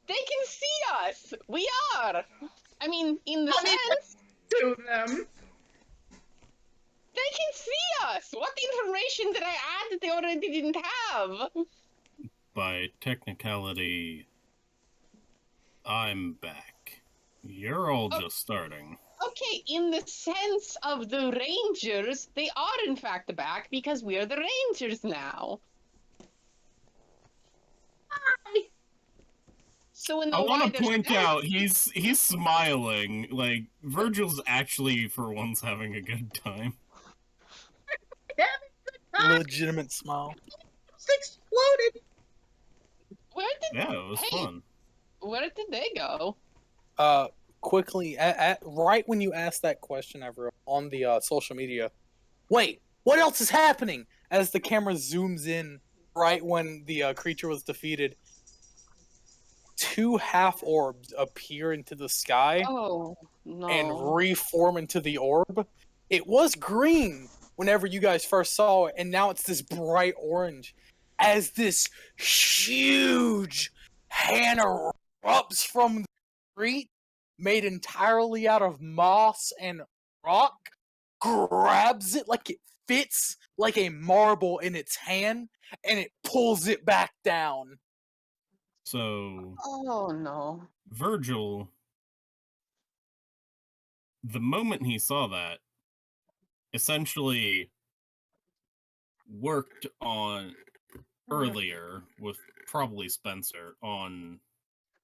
S4: They can see us. We are. I mean, in the sense.
S5: To them.
S4: They can see us. What information did I add that they already didn't have?
S6: By technicality, I'm back. You're all just starting.
S4: Okay, in the sense of the Rangers, they are in fact back because we are the Rangers now. So in the
S6: I want to point out he's smiling. Like Vergil's actually for once having a good time.
S2: Legitimate smile.
S5: It's exploded.
S6: It was fun.
S4: Where did they go?
S2: Quickly, right when you asked that question, Avril, on the social media, wait, what else is happening? As the camera zooms in, right when the creature was defeated, 2 half orbs appear into the sky and reform into the orb. It was green whenever you guys first saw it, and now it's this bright orange as this huge hand erupts from the street, made entirely out of moss and rock, grabs it like it fits like a marble in its hand, and it pulls it back down.
S6: So,
S4: Oh no.
S6: Vergil, the moment he saw that, essentially worked on earlier with probably Spencer on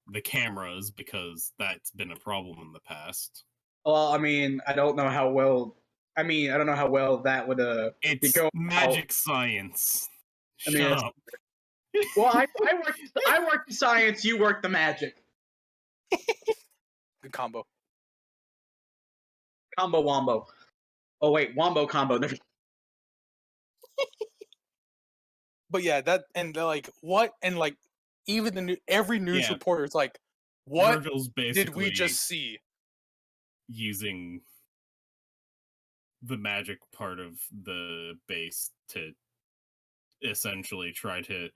S6: the cameras because that's been a problem in the past.
S5: Well, I mean, I don't know how well that would
S6: It's
S5: go
S6: magic
S5: out.
S6: science.
S5: I mean,
S6: Shut up.
S5: Well, I work the science, you work the magic.
S2: Good combo.
S5: Combo wombo. Oh wait, wombo combo.
S2: But yeah, that and they're like, what? And like, even every news
S6: Yeah.
S2: reporter is like, what
S6: Vergil's
S2: did
S6: basically
S2: we just see?
S6: using the magic part of the base to essentially try to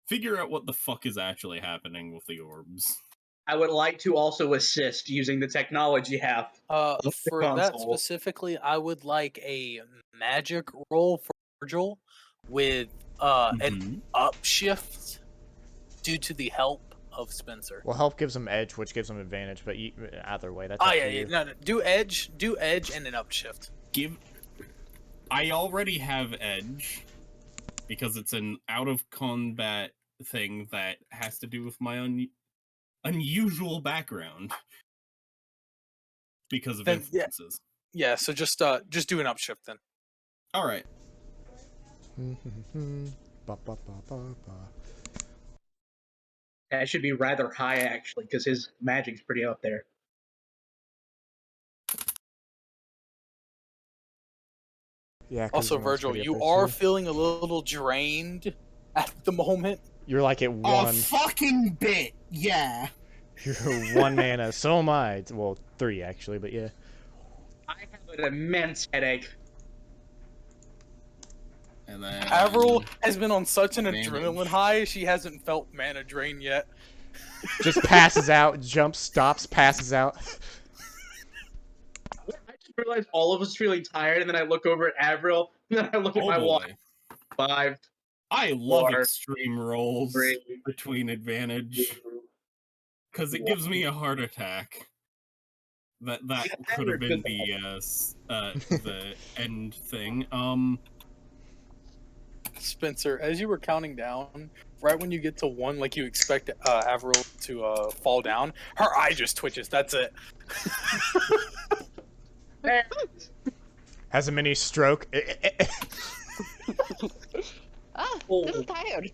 S6: figure out what the fuck is actually happening with the orbs.
S5: I would like to also assist using the technology you have.
S2: For that specifically, I would like a magic roll for Vergil with an upshift due to the help of Spencer.
S1: Well, help gives him edge, which gives him advantage, but either way, that's
S2: Oh
S1: up
S2: yeah,
S1: to you.
S2: no, do edge and an upshift.
S6: I already have edge because it's an out of combat thing that has to do with my unusual background because of influences.
S2: Yeah, so just do an upshift then.
S6: All right.
S5: That should be rather high actually, because his magic's pretty up there.
S1: Yeah.
S2: Also, Vergil, you are feeling a little drained at the moment.
S1: You're like at one.
S6: A fucking bit, yeah.
S1: You're 1 mana. So am I. Well, 3 actually, but yeah.
S5: I have an immense headache.
S6: And then
S2: Avril has been on such an adrenaline high, she hasn't felt mana drain yet.
S1: Just passes out, jumps, stops, passes out.
S5: I just realized all of us feeling tired, and then I look over at Avril, and then I look at my watch. 5.
S6: I love
S5: 4,
S6: extreme rolls
S5: 3,
S6: between advantage because it gives me a heart attack. That could have been the end thing.
S2: Spencer, as you were counting down, right when you get to 1, like you expect Avril to fall down, her eye just twitches. That's it.
S1: Has a mini stroke.
S4: I'm tired.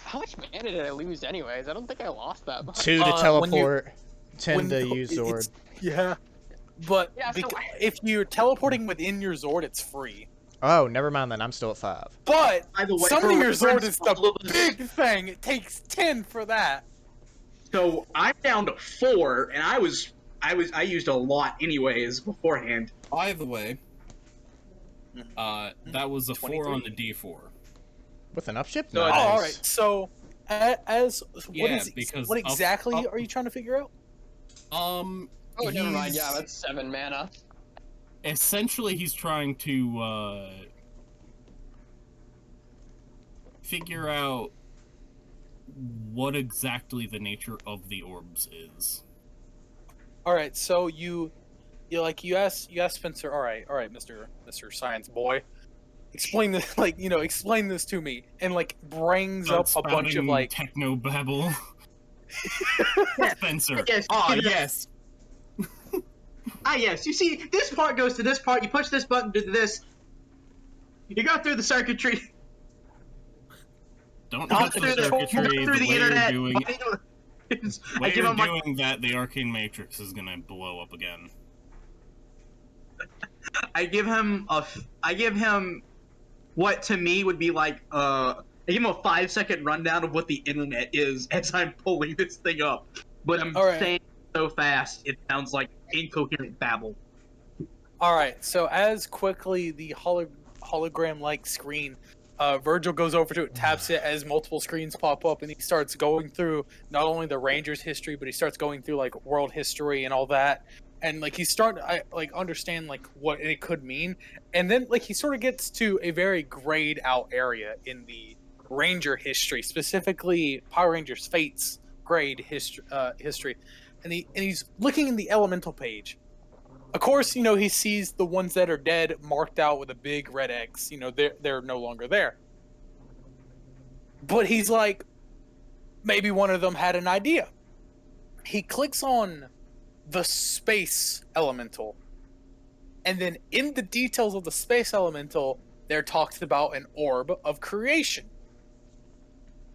S4: How much mana did I lose anyways? I don't think I lost that much.
S1: 2 to teleport, 10 to use Zord.
S2: Yeah. But
S4: Yeah, so
S2: if you're teleporting within your Zord, it's free.
S1: Oh, never mind then. I'm still at 5.
S2: But
S5: By the way,
S2: summoning your Zord
S5: reference,
S2: is the big thing. It takes 10 for that.
S5: So I'm down to 4, and I used a lot anyways beforehand.
S6: By the way, that was a 4 on the D4.
S1: With an upshift?
S5: No,
S1: Nice.
S2: Oh, all right. So, what exactly are you trying to figure out?
S4: Oh, never mind. Yeah, that's 7 mana.
S6: Essentially, he's trying to figure out what exactly the nature of the orbs is.
S2: All right. So you ask Spencer. All right, Mr. Science Boy. Explain this, explain this to me, and brings up a bunch of
S6: techno babble. Spencer.
S5: Yes.
S6: Yes.
S5: Yes. You see, this part goes to this part. You push this button to this. You go through the circuitry.
S6: Don't touch the circuitry.
S5: Through the internet.
S6: Doing that, the arcane matrix is gonna blow up again.
S5: I give him what to me would be I give him a 5-second rundown of what the internet is as I'm pulling this thing up. But I'm saying so fast, it sounds like incoherent babble.
S2: Alright, so as quickly the hologram-like screen, Vergil goes over to it, taps it as multiple screens pop up, and he starts going through not only the Rangers' history, but he starts going through world history and all that. and like he's starting to understand like what it could mean, and then like he sort of gets to a very grayed out area in the Ranger history, specifically Power Rangers Fates grade history, and he's looking in the elemental page. Of course, you know, he sees the ones that are dead marked out with a big red X. You know, they're no longer there. But he's like, maybe one of them had an idea. He clicks on the space elemental. And then in the details of the space elemental, there talks about an orb of creation.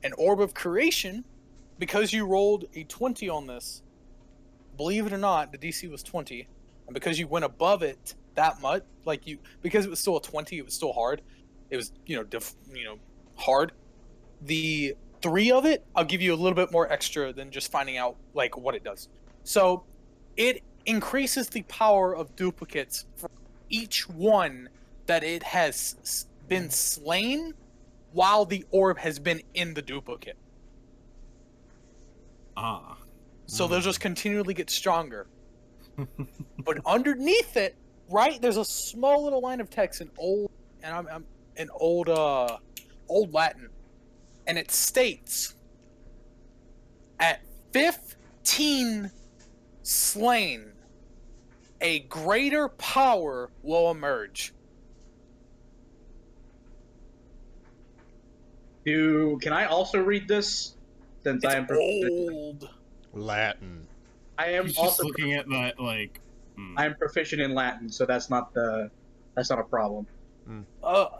S2: An orb of creation, because you rolled a 20 on this, believe it or not, the DC was 20. And because you went above it that much, because it was still a 20, it was still hard. It was, hard. The 3 of it, I'll give you a little bit more extra than just finding out like what it does. So it increases the power of duplicates for each one that it has been slain while the orb has been in the duplicate. So they'll just continually get stronger. But underneath it, right, there's a small little line of text in old Latin, and it states, "At 15 slain, a greater power will emerge."
S5: Can I also read this? Since I am
S2: old
S1: Latin.
S5: I am
S6: He's
S5: also
S6: just looking at that like.
S5: I am proficient in Latin, so that's not a problem.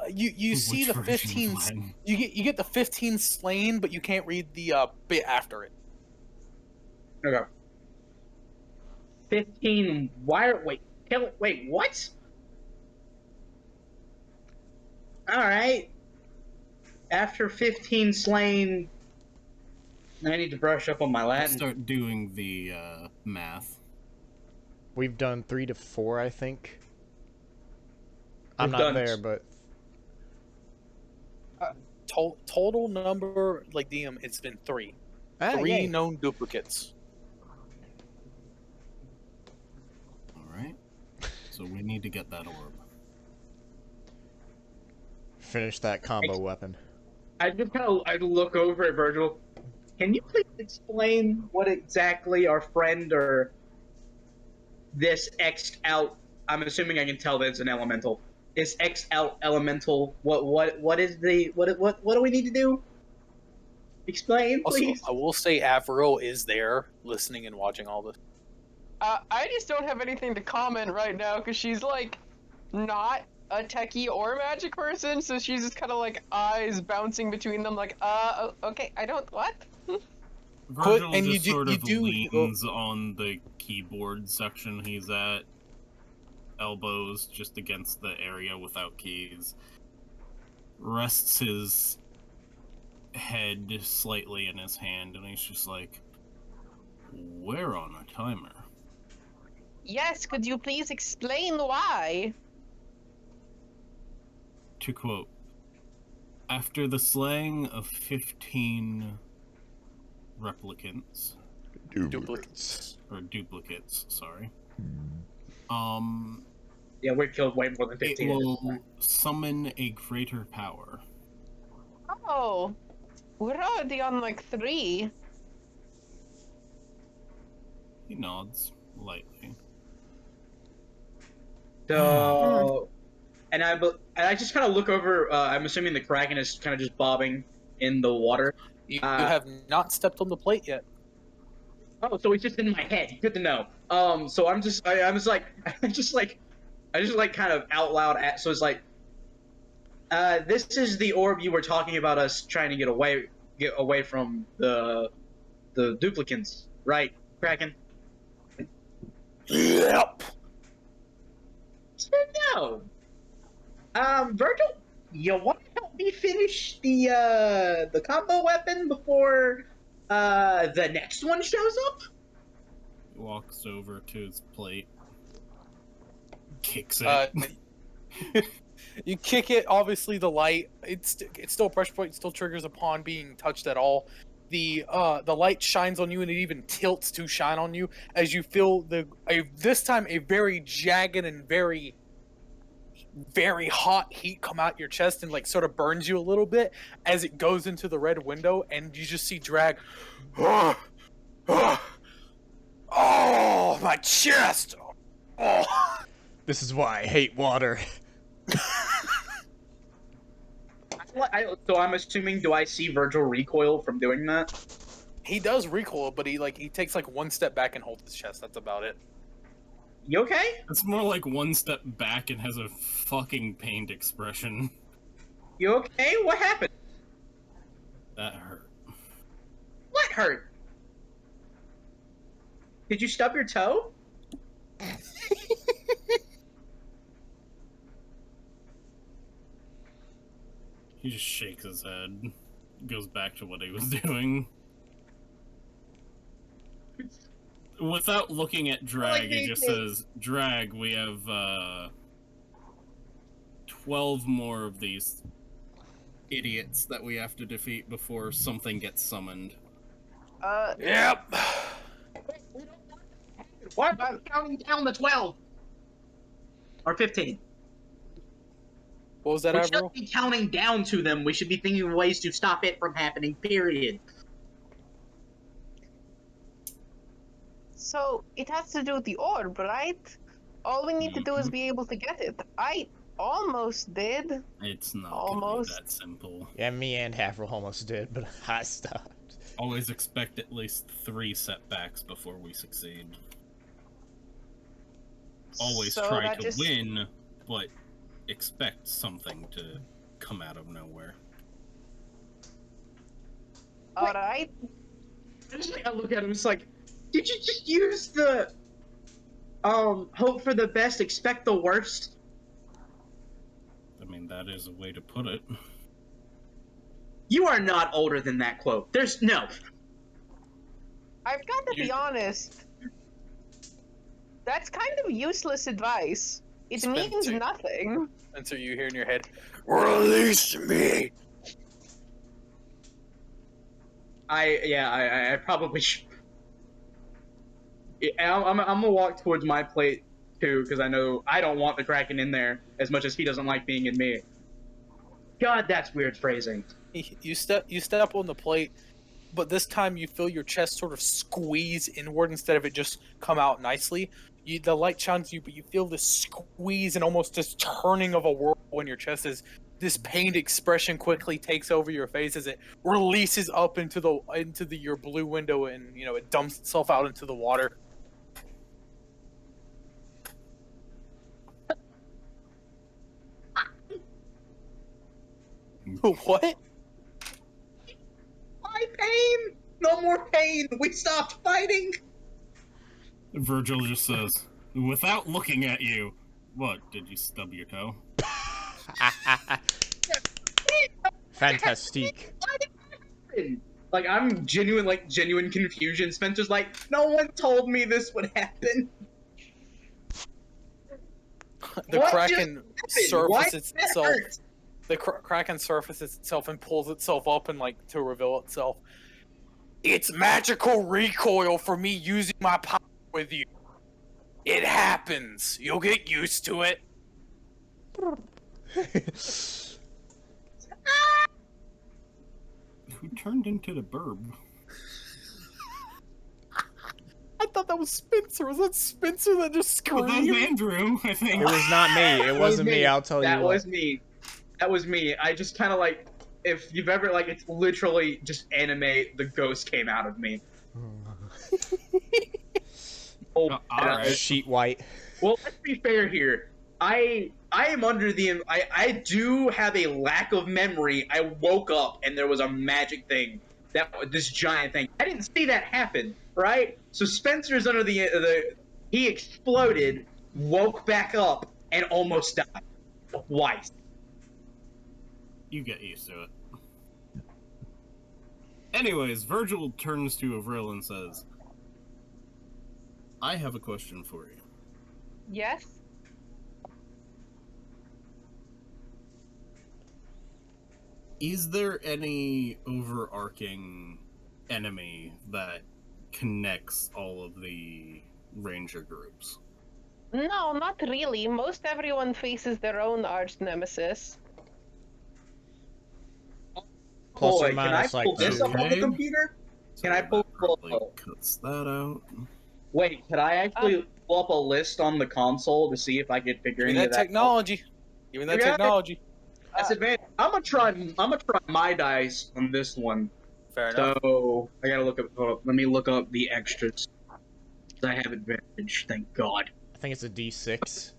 S2: You see the 15. You get the 15 slain, but you can't read the bit after it.
S5: Okay. 15. Wait, what? All right. After 15 slain, I need to brush up on my Latin.
S6: Let's start doing the math.
S1: We've done 3 to 4, I think. I'm not there, but
S2: total number, like DM, it's been 3. 3
S1: yay.
S2: known duplicates.
S6: All right. So we need to get that orb.
S1: Finish that combo weapon.
S5: I look over at Vergil. Can you please explain what exactly our friend or this X'd out? I'm assuming I can tell that it's an elemental. This X'd out elemental. What is the what do we need to do? Explain, please.
S2: Also, I will say Avril is there, listening and watching all this.
S4: I just don't have anything to comment right now because she's like not a techie or magic person, so she's just kind of like eyes bouncing between them, like, okay, I don't what.
S6: Vergil
S2: and
S6: just
S2: you do
S6: leans on the keyboard section he's at, elbows just against the area without keys, rests his head slightly in his hand, and he's just like, "We're on a timer."
S4: Yes, could you please explain why?
S6: To quote, "After the slaying of 15 replicants,
S2: Duplicates.
S6: sorry.
S5: Yeah, we killed way more than
S6: It
S5: 15.
S6: will summon a greater power."
S4: Oh, we're already on like 3.
S6: He nods lightly.
S5: So, and I just kind of look over. I'm assuming the Kraken is kind of just bobbing in the water.
S2: You have not stepped on the plate yet.
S5: Oh, so it's just in my head. Good to know. So I'm just kind of out loud. So it's like, this is the orb you were talking about us trying to get away from the duplicants, right, Kraken?
S2: Yep.
S5: So no. Vergil, you want to help me finish the combo weapon before the next one shows up?
S6: He walks over to his plate, kicks it.
S2: You kick it. Obviously, the light. It's still a pressure point. It still triggers upon being touched at all. the light shines on you, and it even tilts to shine on you as you feel this time a very jagged and very hot heat come out your chest and like sort of burns you a little bit as it goes into the red window, and you just see Drag. Oh, my chest! Oh.
S1: This is why I hate water.
S5: So I'm assuming, do I see Vergil recoil from doing that?
S2: He does recoil, but he takes like one step back and holds his chest. That's about it.
S5: You okay?
S6: It's more like one step back and has a fucking pained expression.
S5: You okay? What happened?
S6: That hurt.
S5: What hurt? Did you stub your toe?
S6: He just shakes his head, goes back to what he was doing. Without looking at Drag, he just says, Drag, we have 12 more of these idiots that we have to defeat before something gets summoned.
S2: Yep.
S5: Why am I counting down the 12? Or 15?
S2: What was that,
S5: We
S2: Avril?
S5: shouldn't be counting down to them. We should be thinking of ways to stop it from happening, period.
S4: So it has to do with the orb, right? All we need to do is be able to get it. I almost did.
S6: It's not
S4: Almost.
S6: gonna be that simple.
S1: Yeah, me and Avril almost did, but I stopped.
S6: Always expect at least 3 setbacks before we succeed. Always
S4: So
S6: try
S4: that
S6: to
S4: just-
S6: win, but expect something to come out of nowhere.
S4: All right.
S5: I look at him, it's like, did you just use the, hope for the best, expect the worst?
S6: I mean, that is a way to put it.
S5: You are not older than that quote. There's no.
S4: I've got to be honest. That's kind of useless advice. It
S2: Spencer.
S4: means nothing.
S2: And so you hear in your head, "Release me!"
S5: I probably should. Yeah, I'm gonna walk towards my plate too, because I know I don't want the Kraken in there as much as he doesn't like being in me. God, that's weird phrasing.
S2: You step on the plate, but this time you feel your chest sort of squeeze inward instead of it just come out nicely. The light shines you, but you feel this squeeze and almost this turning of a whirl in your chest as this pained expression quickly takes over your face as it releases up into your blue window, and it dumps itself out into the water. What?
S5: My pain! No more pain! We stopped fighting!
S6: Vergil just says, without looking at you, what, did you stub your toe?
S1: Fantastique.
S5: Like, I'm genuine confusion. Spencer's like, no one told me this would happen.
S2: The
S5: What
S2: Kraken
S5: just happened? Why
S2: surfaces
S5: did that
S2: itself.
S5: hurt?
S2: The Kraken surfaces itself and pulls itself up and to reveal itself. It's magical recoil for me using my power with you. It happens. You'll get used to it.
S6: Who turned into the burb?
S2: I thought that was Spencer. Was that Spencer that just
S6: Oh, that was
S2: screamed?
S6: Andrew, I think.
S1: It was not me. It wasn't me. I'll tell you.
S5: That
S1: what.
S5: was me. That was me. I just kind of like, if you've ever it's literally just anime. The ghost came out of me.
S6: Alright.
S1: Sheet white.
S5: Well, let's be fair here. I am under the. I do have a lack of memory. I woke up and there was a magic thing. This giant thing. I didn't see that happen, right? So Spencer's under the. He exploded, woke back up, and almost died. Twice.
S6: You get used to it. Anyways, Vergil turns to Avril and says, I have a question for you.
S4: Yes?
S6: Is there any overarching enemy that connects all of the ranger groups?
S4: No, not really. Most everyone faces their own arch nemesis.
S1: Plus or
S5: Boy, can I
S1: minus,
S5: pull
S1: like,
S5: this
S1: two.
S5: up on the computer?
S6: So
S5: Can I pull?
S6: that probably cuts that out.
S5: Wait, could I actually pull up a list on the console to see if I could figure
S2: Give me
S5: any
S2: that
S5: of that out?
S2: technology. Give me that
S5: Yeah.
S2: technology.
S5: That's advantage. I'm gonna try my dice on this one.
S2: Fair enough.
S5: So I gotta look up. Hold up, let me look up the extras. I have advantage. Thank God.
S1: I think it's a D6.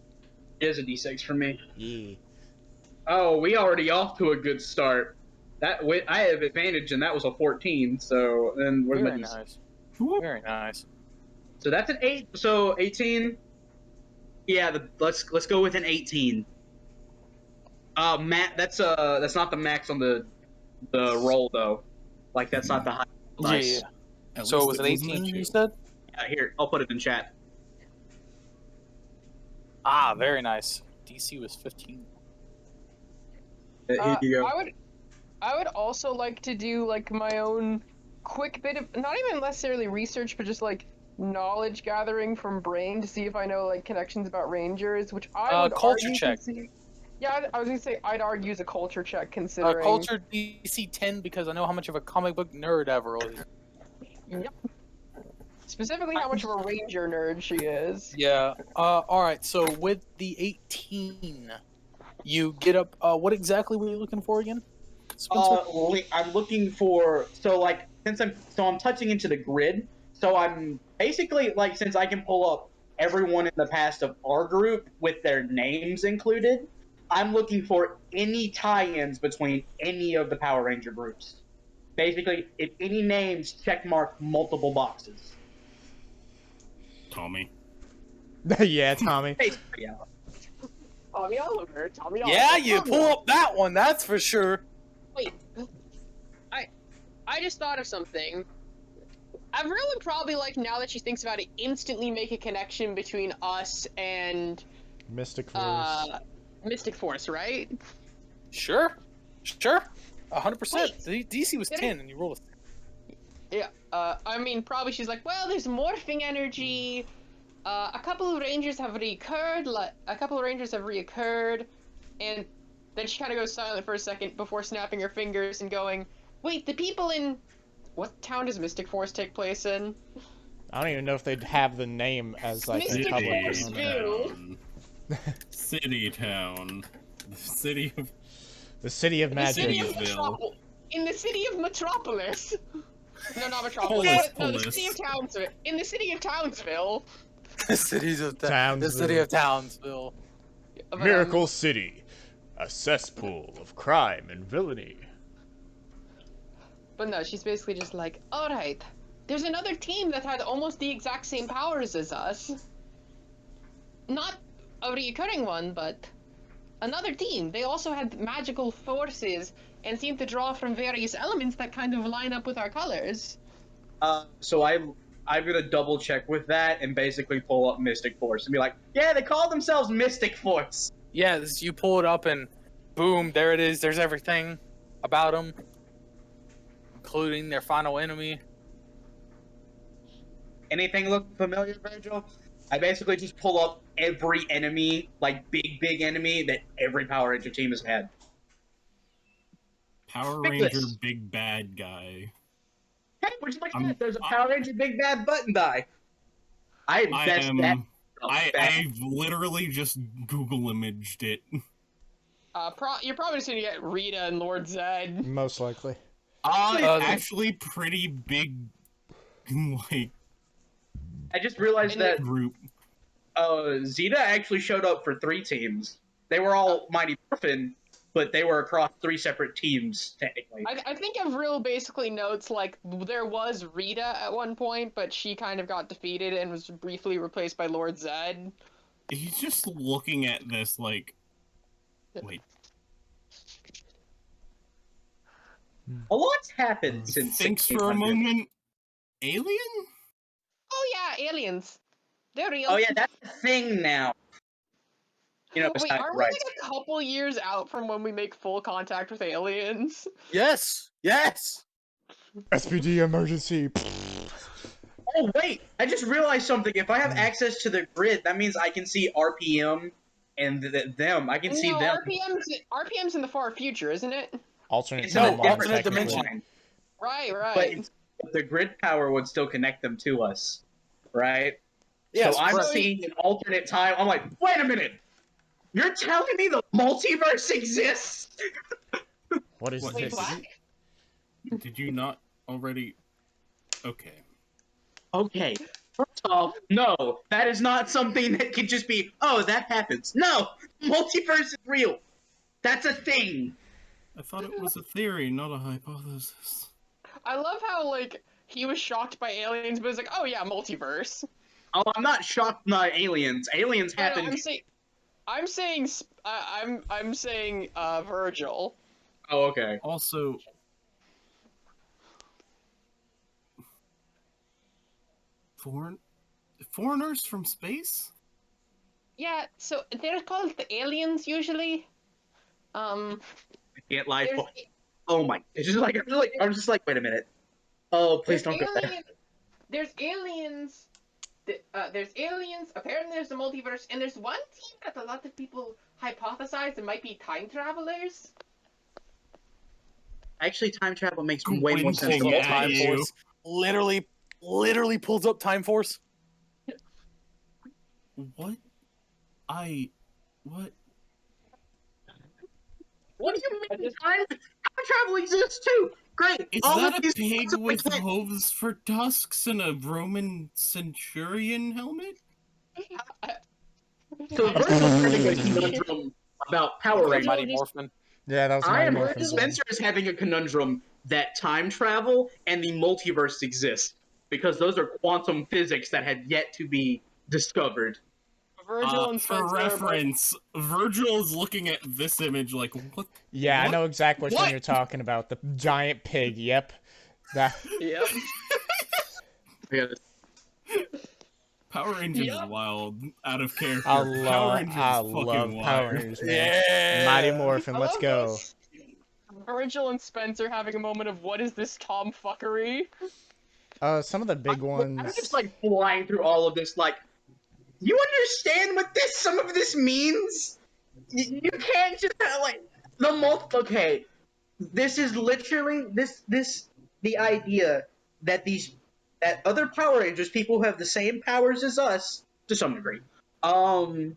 S5: It is a D6 for me.
S1: Yeah.
S5: Oh, we already off to a good start. I have advantage, and that was a 14. So then where's my
S2: Very
S5: D6?
S2: nice. Very nice.
S5: So that's an 8. So 18. Yeah, let's go with an 18. Matt, that's not the max on the roll though. Like that's not the high dice.
S2: Yeah. So it was an
S6: wasn't a
S2: 18, you
S6: two.
S2: said?
S5: Here, I'll put it in chat.
S2: Ah, very nice. DC was 15.
S5: Here you go.
S4: I would also like to do like my own quick bit of not even necessarily research, but just like knowledge gathering from Brain to see if I know like connections about Rangers, which I would
S2: culture
S4: argue
S2: check.
S4: Yeah, I was gonna say I'd argue as a culture check considering.
S2: Culture DC 10 because I know how much of a comic book nerd Avril is.
S4: Yep. Specifically, how much of a Ranger nerd she is.
S2: Yeah. All right. So with the 18, you get up. What exactly were you looking for again? Spencer?
S5: I'm looking for I'm touching into the grid. So I'm basically like since I can pull up everyone in the past of our group with their names included, I'm looking for any tie-ins between any of the Power Ranger groups. Basically, if any names checkmark multiple boxes.
S6: Tommy.
S1: Yeah, Tommy.
S5: Yeah.
S4: Tommy Oliver. Tommy Oliver.
S2: Yeah, you pull up that one. That's for sure.
S4: Wait. I just thought of something. Avril would probably like now that she thinks about it, instantly make a connection between us and
S1: Mystic Force.
S4: Mystic Force, right?
S2: Sure. 100%. DC was 10 and you rolled a...
S4: Yeah. I mean, probably she's like, well, there's morphing energy. A couple of Rangers have reoccurred. And then she kind of goes silent for a second before snapping her fingers and going, "Wait, the people in what town does Mystic Force take place in?"
S1: I don't even know if they'd have the name as like a
S4: Mystic
S1: public
S4: Force
S1: name.
S4: Bill.
S6: City town.
S1: The city of magic.
S4: In the city of Metropolis. No, not Metropolis. No, the
S6: Polis.
S4: city of Townsville. In the city of Townsville.
S2: The city
S1: Townsville.
S2: of Townsville.
S1: Miracle City, a cesspool of crime and villainy.
S4: But no, she's basically just like, alright, there's another team that had almost the exact same powers as us. Not a recurring one, but another team. They also had magical forces and seemed to draw from various elements that kind of line up with our colors.
S5: So I'm gonna double check with that and basically pull up Mystic Force and be like, yeah, they call themselves Mystic Force.
S2: Yeah, you pull it up and boom, there it is. There's everything about them, including their final enemy.
S5: Anything look familiar, Vergil? I basically just pull up every enemy, like big enemy that every Power Ranger team has had.
S6: Power
S5: Pick
S6: Ranger
S5: this.
S6: big bad guy.
S5: Hey, would you like that? There's a Power Ranger Big Bad Button die. I've
S6: literally just Google imaged it.
S4: You're probably just gonna get Rita and Lord Zed.
S1: Most likely.
S6: Actually pretty big, like,
S5: I just realized that
S6: group.
S5: Zeta actually showed up for 3 teams. They were all Mighty Morphin, but they were across 3 separate teams, technically.
S4: I think Avril basically notes, like, there was Rita at one point, but she kind of got defeated and was briefly replaced by Lord Zed.
S6: He's just looking at this like, wait.
S5: A lot's happened since.
S6: Thinks for a moment. Alien?
S4: Oh yeah, aliens. They're real.
S5: Oh yeah, that's a thing now. You know,
S4: Wait,
S5: besides
S4: aren't we like a couple years out from when we make full contact with aliens?
S2: Yes.
S1: SPD emergency.
S5: Oh wait, I just realized something. If I have access to the grid, that means I can see RPM and them. I can see them.
S4: RPM's in the far future, isn't it?
S1: Alternate
S5: It's in a
S1: timeline,
S2: alternate
S1: technically.
S2: dimension.
S4: Right.
S5: But the grid power would still connect them to us, right?
S2: Yes,
S5: so I'm
S2: correct.
S5: seeing an alternate time. I'm like, wait a minute. You're telling me the multiverse exists?
S1: What is
S6: What,
S1: this?
S6: Did you not already? Okay.
S5: Okay. First off, no, that is not something that could just be, oh, that happens. No, multiverse is real. That's a thing.
S6: I thought it was a theory, not a hypothesis.
S4: I love how like he was shocked by aliens, but it's like, oh yeah, multiverse.
S5: Oh, I'm not shocked by aliens. Aliens
S4: No,
S5: happen.
S4: I'm saying Vergil.
S5: Oh, okay.
S6: Also, foreigners from space?
S4: Yeah, so they're called the aliens usually.
S5: I can't lie.
S4: There's,
S5: Oh my! It's just like I'm just like, wait a minute. Oh, please don't go there.
S4: There's aliens. There's aliens. Apparently, there's a multiverse, and there's one team that a lot of people hypothesize it might be time travelers.
S5: Actually, time travel makes way more sense.
S6: Winking
S5: than
S6: at
S2: Time
S6: you.
S2: Force literally pulls up Time Force.
S6: What? What?
S5: What do you mean? Time travel exists too. Great.
S6: Is
S5: All
S6: that
S5: of
S6: a
S5: these
S6: pig
S5: things
S6: with
S5: like that-
S6: hooves for tusks and a Roman centurion helmet?
S5: So Virgil's having a conundrum about Power
S2: Like
S5: Rangers.
S2: Mighty Morphin.
S1: Yeah, that was
S5: I
S1: my
S5: am
S1: morphin.
S5: Spencer is having a conundrum that time travel and the multiverse exist because those are quantum physics that have yet to be discovered.
S4: Vergil and
S6: For
S4: Spencer are both-
S6: reference, Virgil is looking at this image like, what?
S1: Yeah, I
S6: What?
S1: know exactly which one
S2: What?
S1: you're talking about. The giant pig. Yep. That.
S4: Yep.
S5: Yeah,
S6: Power Rangers
S4: Yep.
S6: is wild, out of character.
S1: I
S6: Power
S1: love
S6: Rangers is
S1: Power
S6: fucking wild.
S1: Rangers, man.
S2: Yeah.
S1: Mighty Morphin,
S4: I
S1: let's
S4: love
S1: go.
S4: this. Virgil and Spencer having a moment of what is this tomfuckery?
S1: Some of the big
S5: I'm
S1: ones.
S5: just like flying through all of this. Like, you understand what some of this means? You can't just like Okay, this is literally the idea that that other Power Rangers, people who have the same powers as us to some degree, can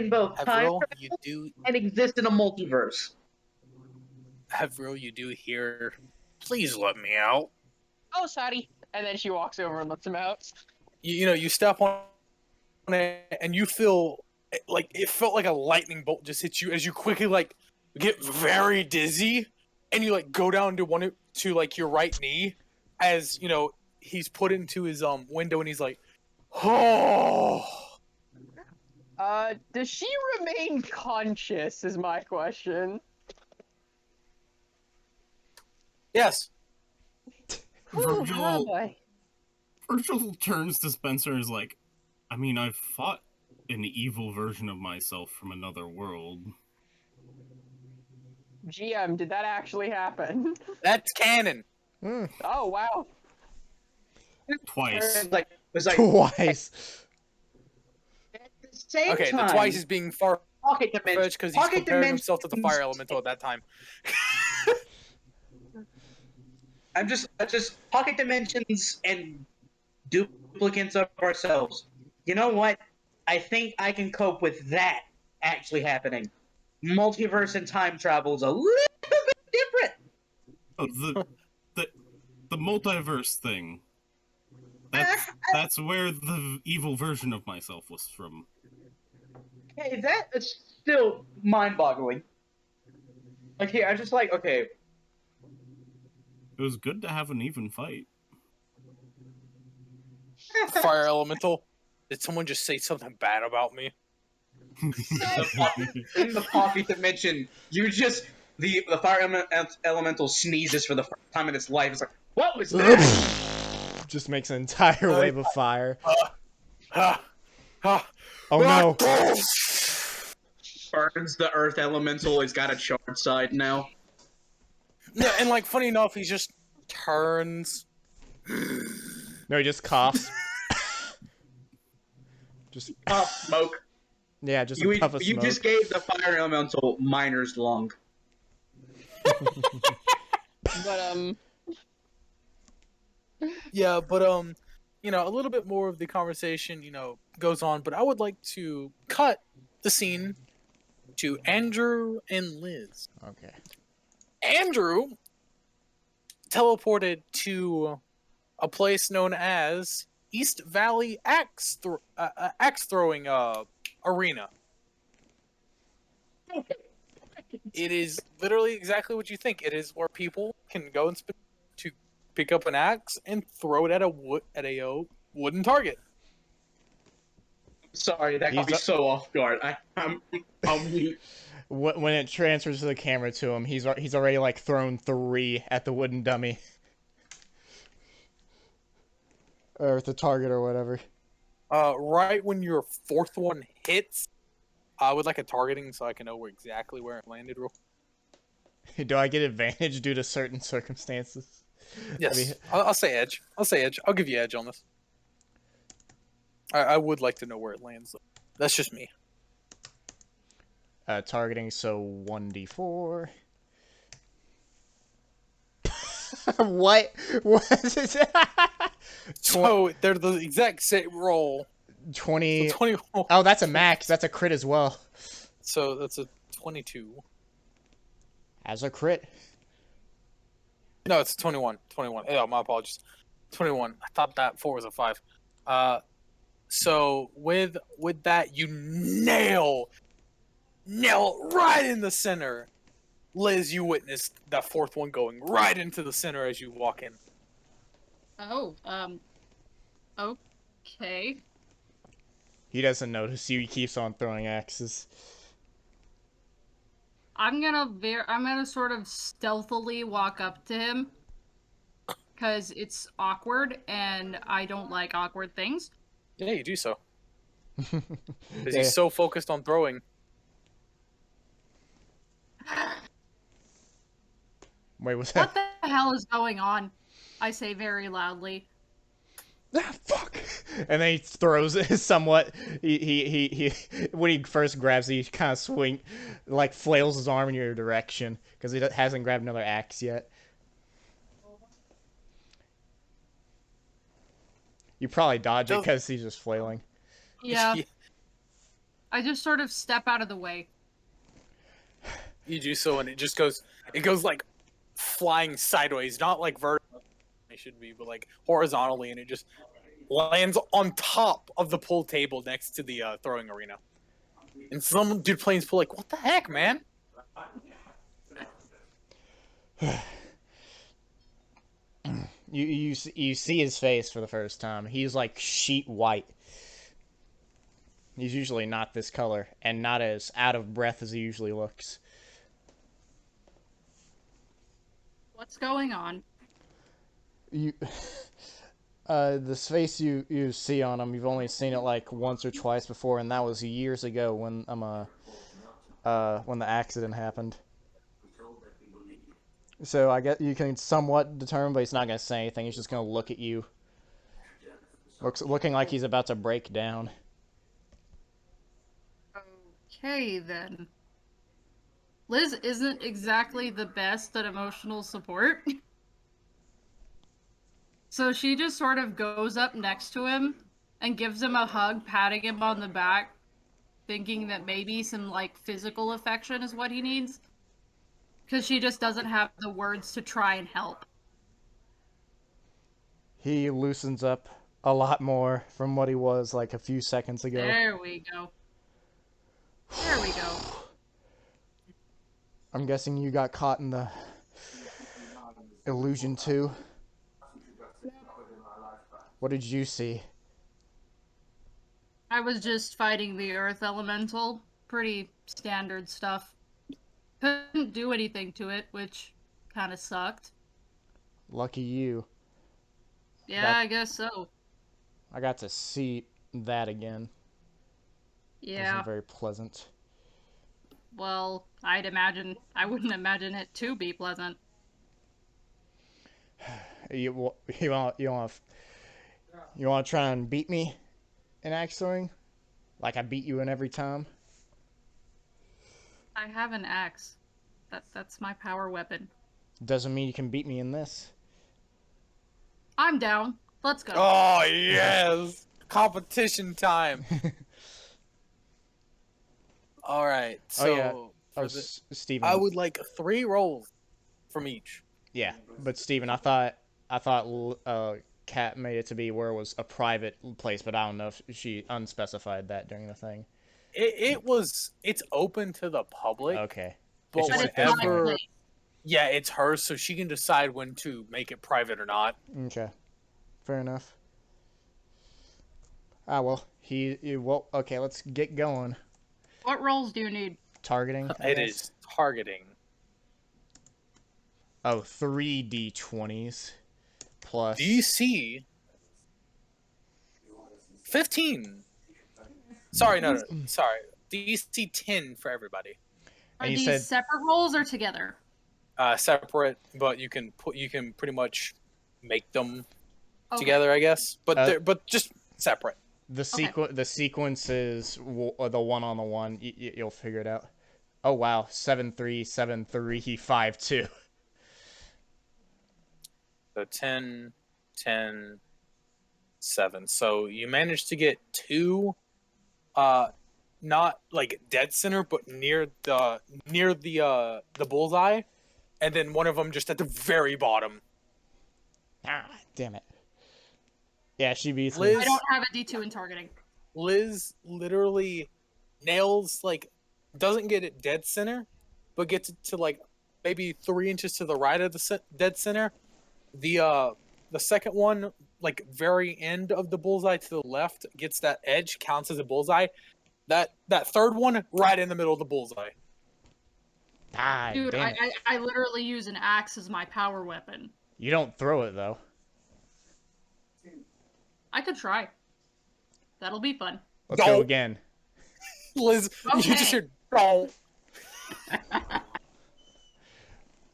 S5: both time
S2: Avril,
S5: travel
S2: you do.
S5: and exist in a multiverse.
S2: Avril, you do hear. Please let me out.
S4: Oh, sorry. And then she walks over and lets him out.
S2: You step on it and you feel like it felt like a lightning bolt just hit you as you quickly like get very dizzy and you like go down to like your right knee as he's put into his window and he's like, oh.
S4: Does she remain conscious is my question.
S2: Yes.
S4: Oh
S6: Virgil,
S4: boy.
S6: Virgil turns to Spencer and is like, I mean, I've fought an evil version of myself from another world.
S4: GM, did that actually happen?
S2: That's canon.
S1: Hmm.
S4: Oh, wow.
S6: Twice.
S5: It's like
S1: Twice.
S5: at the same
S2: Okay,
S5: time,
S2: the twice is being
S5: pocket
S2: far-fetched
S5: dimension
S2: because he's comparing himself to the fire elemental at that time.
S5: I'm just pocket dimensions and duplicates of ourselves. You know what? I think I can cope with that actually happening. Multiverse and time travel is a little bit different.
S6: Oh, the multiverse thing. That's where the evil version of myself was from.
S5: Okay, that is still mind-boggling. Okay, I'm just like, okay.
S6: It was good to have an even fight.
S2: Fire elemental. Did someone just say something bad about me?
S5: In the pocket dimension, you just the fire elemental sneezes for the first time in its life. It's like, what was that?
S1: Just makes an entire wave of fire.
S2: Ha! Ha!
S1: Oh no.
S5: Burns the earth elemental. It's got a charred side now.
S2: Yeah, and like funny enough, he's just turns.
S1: No, he just coughs. Just
S5: smoke.
S1: yeah, just
S5: You,
S1: a puff of
S5: you
S1: smoke.
S5: just gave the fire elemental miner's lung.
S4: But
S2: Yeah, but you know, a little bit more of the conversation, you know, goes on, but I would like to cut the scene to Andrew and Liz.
S1: Okay.
S2: Andrew teleported to a place known as East Valley Axe Throwing Arena. It is literally exactly what you think. It is where people can go and to pick up an axe and throw it at a wooden target.
S5: Sorry, that got me so off guard. I'm mute.
S1: When it transfers the camera to him, he's already like thrown 3 at the wooden dummy. Or at the target or whatever.
S2: Right when your 4th one hits, I would like a targeting so I can know exactly where it landed.
S1: Do I get advantage due to certain circumstances?
S2: Yes,
S1: I mean,
S2: I'll say edge. I'll give you edge on this. I would like to know where it lands, though. That's just me.
S1: Targeting, so 1d4. What? What is it?
S2: So they're the exact same roll.
S1: 20.
S2: So 20.
S1: Oh, that's a max. That's a crit as well.
S2: So that's a 22.
S1: As a crit.
S2: No, it's 21. 21. Oh, my apologies. 21. I thought that 4 was a 5. So with that, you nail right in the center. Liz, you witnessed that 4th one going right into the center as you walk in.
S3: Oh, okay.
S1: He doesn't notice you. He keeps on throwing axes.
S3: I'm gonna sort of stealthily walk up to him, because it's awkward, and I don't like awkward things.
S2: Yeah, you do so. Because
S1: Yeah.
S2: he's so focused on throwing.
S1: Wait, what's
S3: What
S1: that?
S3: the hell is going on? I say very loudly.
S1: Ah, fuck! And then he throws it somewhat. He when he first grabs it, he kind of like flails his arm in your direction because he hasn't grabbed another axe yet. You probably dodge it because he's just flailing.
S3: Yeah. I just sort of step out of the way.
S2: You do so, and it goes like flying sideways, not like vertically it should be, but like horizontally, and it just lands on top of the pool table next to the throwing arena. And some dude playing his pool like, what the heck, man?
S1: You see his face for the first time. He's like sheet white. He's usually not this color, and not as out of breath as he usually looks.
S3: What's going on?
S1: This face you see on him, you've only seen it like once or twice before, and that was years ago when the accident happened. So I guess you can somewhat determine, but he's not gonna say anything. He's just gonna look at you, looking like he's about to break down.
S3: Okay, then. Liz isn't exactly the best at emotional support. So she just sort of goes up next to him and gives him a hug, patting him on the back, thinking that maybe some, like, physical affection is what he needs. Because she just doesn't have the words to try and help.
S1: He loosens up a lot more from what he was like a few seconds ago.
S3: There we go. There we go.
S1: I'm guessing you got caught in the illusion too. What did you see?
S3: I was just fighting the earth elemental. Pretty standard stuff. Couldn't do anything to it, which kind of sucked.
S1: Lucky you.
S3: Yeah, I guess so.
S1: I got to see that again. It
S3: Yeah.
S1: wasn't very pleasant.
S3: Well, I wouldn't imagine it to be pleasant.
S1: You want to try and beat me in axe throwing, like I beat you in every time?
S3: I have an axe. That's my power weapon.
S1: Doesn't mean you can beat me in this.
S3: I'm down. Let's go.
S2: Oh yes, competition time. All right. So
S1: Oh yeah.
S2: for
S1: Oh, Steven.
S2: I would like 3 rolls from each.
S1: Yeah, but Steven, I thought Kat made it to be where it was a private place, but I don't know if she unspecified that during the thing.
S2: It's open to the public.
S1: Okay.
S2: But
S1: It's just
S3: But it's my
S2: whenever,
S3: place.
S2: yeah, it's hers, so she can decide when to make it private or not.
S1: Okay. Fair enough. Ah, well, well, okay, let's get going.
S3: What rolls do you need?
S1: Targeting, I
S2: It
S1: guess?
S2: is targeting.
S1: Oh, 3 D20s plus...
S2: DC 15. Sorry, no, sorry. DC 10 for everybody.
S3: Are
S1: And you
S3: these
S1: said-
S3: separate rolls or together?
S2: Separate, but you can pretty much make them
S3: Okay.
S2: together, I guess. But but just separate.
S1: The sequence is the one-on-the-one. You'll figure it out. Oh, wow. 7-3, 7-3, 5-2.
S2: So 10, 10, 7. So you managed to get 2, not like dead center, but near the bullseye, and then one of them just at the very bottom.
S1: Ah, damn it. Yeah, she beats
S2: Liz-
S1: me.
S3: I don't have a D2 in targeting.
S2: Liz literally nails, like, doesn't get it dead center, but gets it to like maybe 3 inches to the right of the dead center. The second one, like very end of the bullseye to the left, gets that edge, counts as a bullseye. That third one right in the middle of the bullseye.
S1: Ah,
S3: Dude,
S1: damn it.
S3: I literally use an axe as my power weapon.
S1: You don't throw it, though.
S3: I could try. That'll be fun.
S1: Let's go
S2: Don't.
S1: again.
S2: Liz, you
S3: Okay.
S2: just hear don't.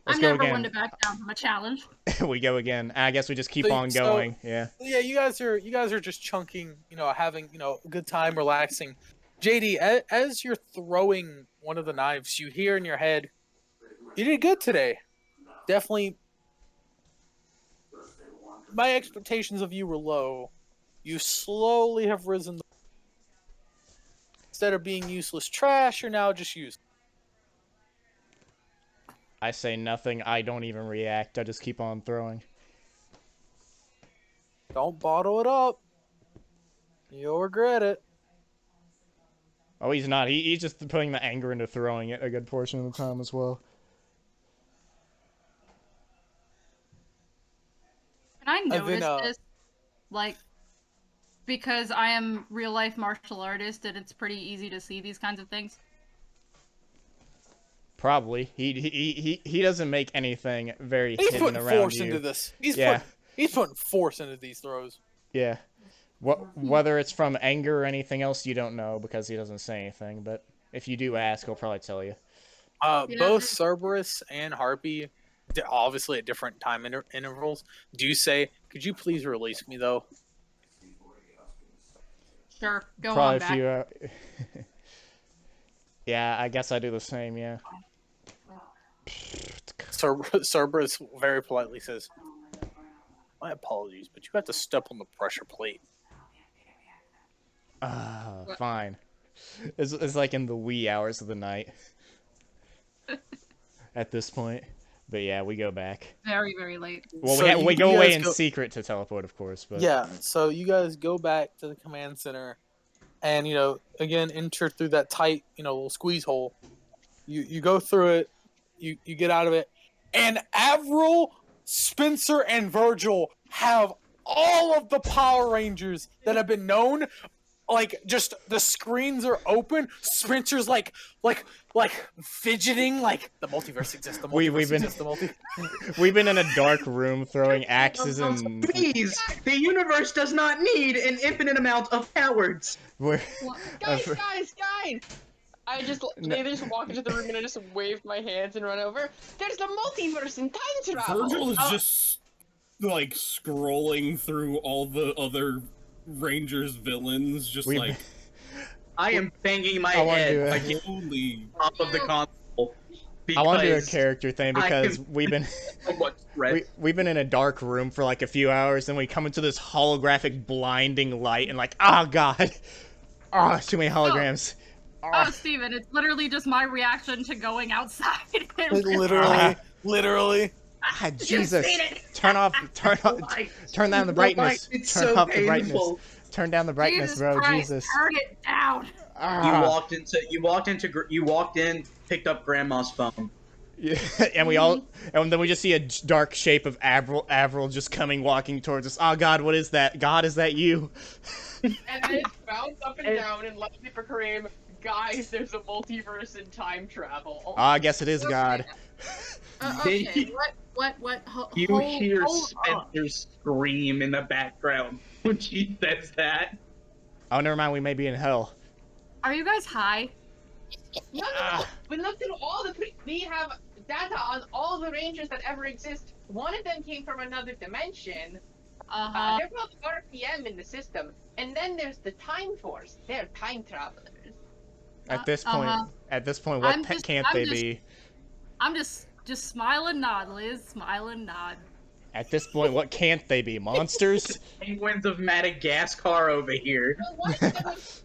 S1: Let's
S3: I'm
S1: go
S3: never
S1: again.
S3: one to back down from a challenge.
S1: We go again. I guess we just keep
S2: So-
S1: on going. Yeah.
S2: Yeah, you guys are just chunking, having, a good time, relaxing. JD, as you're throwing one of the knives, you hear in your head, you did good today. Definitely, my expectations of you were low. You slowly have risen. Instead of being useless trash, you're now just useless.
S1: I say nothing. I don't even react. I just keep on throwing.
S2: Don't bottle it up. You'll regret it.
S1: Oh, he's not. He's just putting the anger into throwing it a good portion of the time as well.
S3: Can I
S2: I've been,
S3: notice this? Like, because I am real life martial artist and it's pretty easy to see these kinds of things.
S1: Probably. He doesn't make anything very
S2: He's
S1: hidden
S2: putting
S1: around
S2: force
S1: you.
S2: into this. He's putting force into these throws.
S1: Yeah. Whether it's from anger or anything else, you don't know because he doesn't say anything. But if you do ask, he'll probably tell you.
S2: Both Cerberus and Harpy, obviously at different time intervals, do say, "Could you please release me, though?"
S3: Sure, go
S1: Probably
S3: on
S1: if
S3: back.
S1: you. Yeah, I guess I do the same. Yeah.
S2: Cerberus very politely says, "My apologies, but you have to step on the pressure plate."
S1: Fine. It's like in the wee hours of the night. At this point. But yeah, we go back.
S3: Very, very late.
S1: Well,
S2: So
S1: we
S2: you
S1: go away
S2: guys
S1: in
S2: go-
S1: secret to teleport, of course. But
S2: Yeah, so you guys go back to the command center, and again enter through that tight, little squeeze hole. You go through it, you get out of it, and Avril, Spencer, and Vergil have all of the Power Rangers that have been known. Like, just the screens are open. Spencer's like fidgeting, like the multiverse exists. The multiverse
S1: We've been-
S2: exists. The multi.
S1: we've been in a dark room throwing axes and
S5: Please, the universe does not need an infinite amount of cowards.
S1: we're.
S4: Guys! They just walk into the room and I just wave my hands and run over. There's the multiverse and time travel.
S6: Vergil is just like scrolling through all the other Rangers villains, just
S1: We've
S6: like
S5: I am banging my
S1: I wanna do
S5: head
S1: it.
S5: against
S6: holy.
S5: the top of the console.
S1: I want to do a
S5: because
S1: character thing because we've been
S5: so much stress.
S1: we've been in a dark room for like a few hours, and we come into this holographic blinding light, and like, oh god, oh, it's too many holograms.
S3: Oh, Steven, it's literally just my reaction to going outside.
S2: Literally.
S1: Ah, Jesus! Turn down the brightness.
S5: It's
S1: Turn
S5: so
S1: off the
S5: painful.
S1: brightness. Turn down the brightness,
S3: Jesus
S1: bro.
S3: Christ,
S1: Jesus.
S3: turn it down.
S1: Ah.
S5: You walked in, picked up Grandma's phone.
S1: Yeah, and then we just see a dark shape of Avril just walking towards us. Oh God, what is that? God, is that you?
S4: And then it bounced up and down and left me for Kareem. Guys, there's a multiverse and time travel.
S1: Oh, I guess it is God.
S3: Okay, what?
S5: You hear
S3: hold up.
S5: Spencer scream in the background when she says that.
S1: Oh, never mind. We may be in hell.
S3: Are you guys high?
S4: No. We looked at we have data on all the Rangers that ever exist. One of them came from another dimension. They're called RPM in the system. And then there's the Time Force. They're time travelers.
S1: At this point, what can't they be?
S3: I'm just smile and nod, Liz. Smile and nod.
S1: At this point, what can't they be? Monsters?
S5: Penguins of Madagascar over here.
S4: Well, one of them was,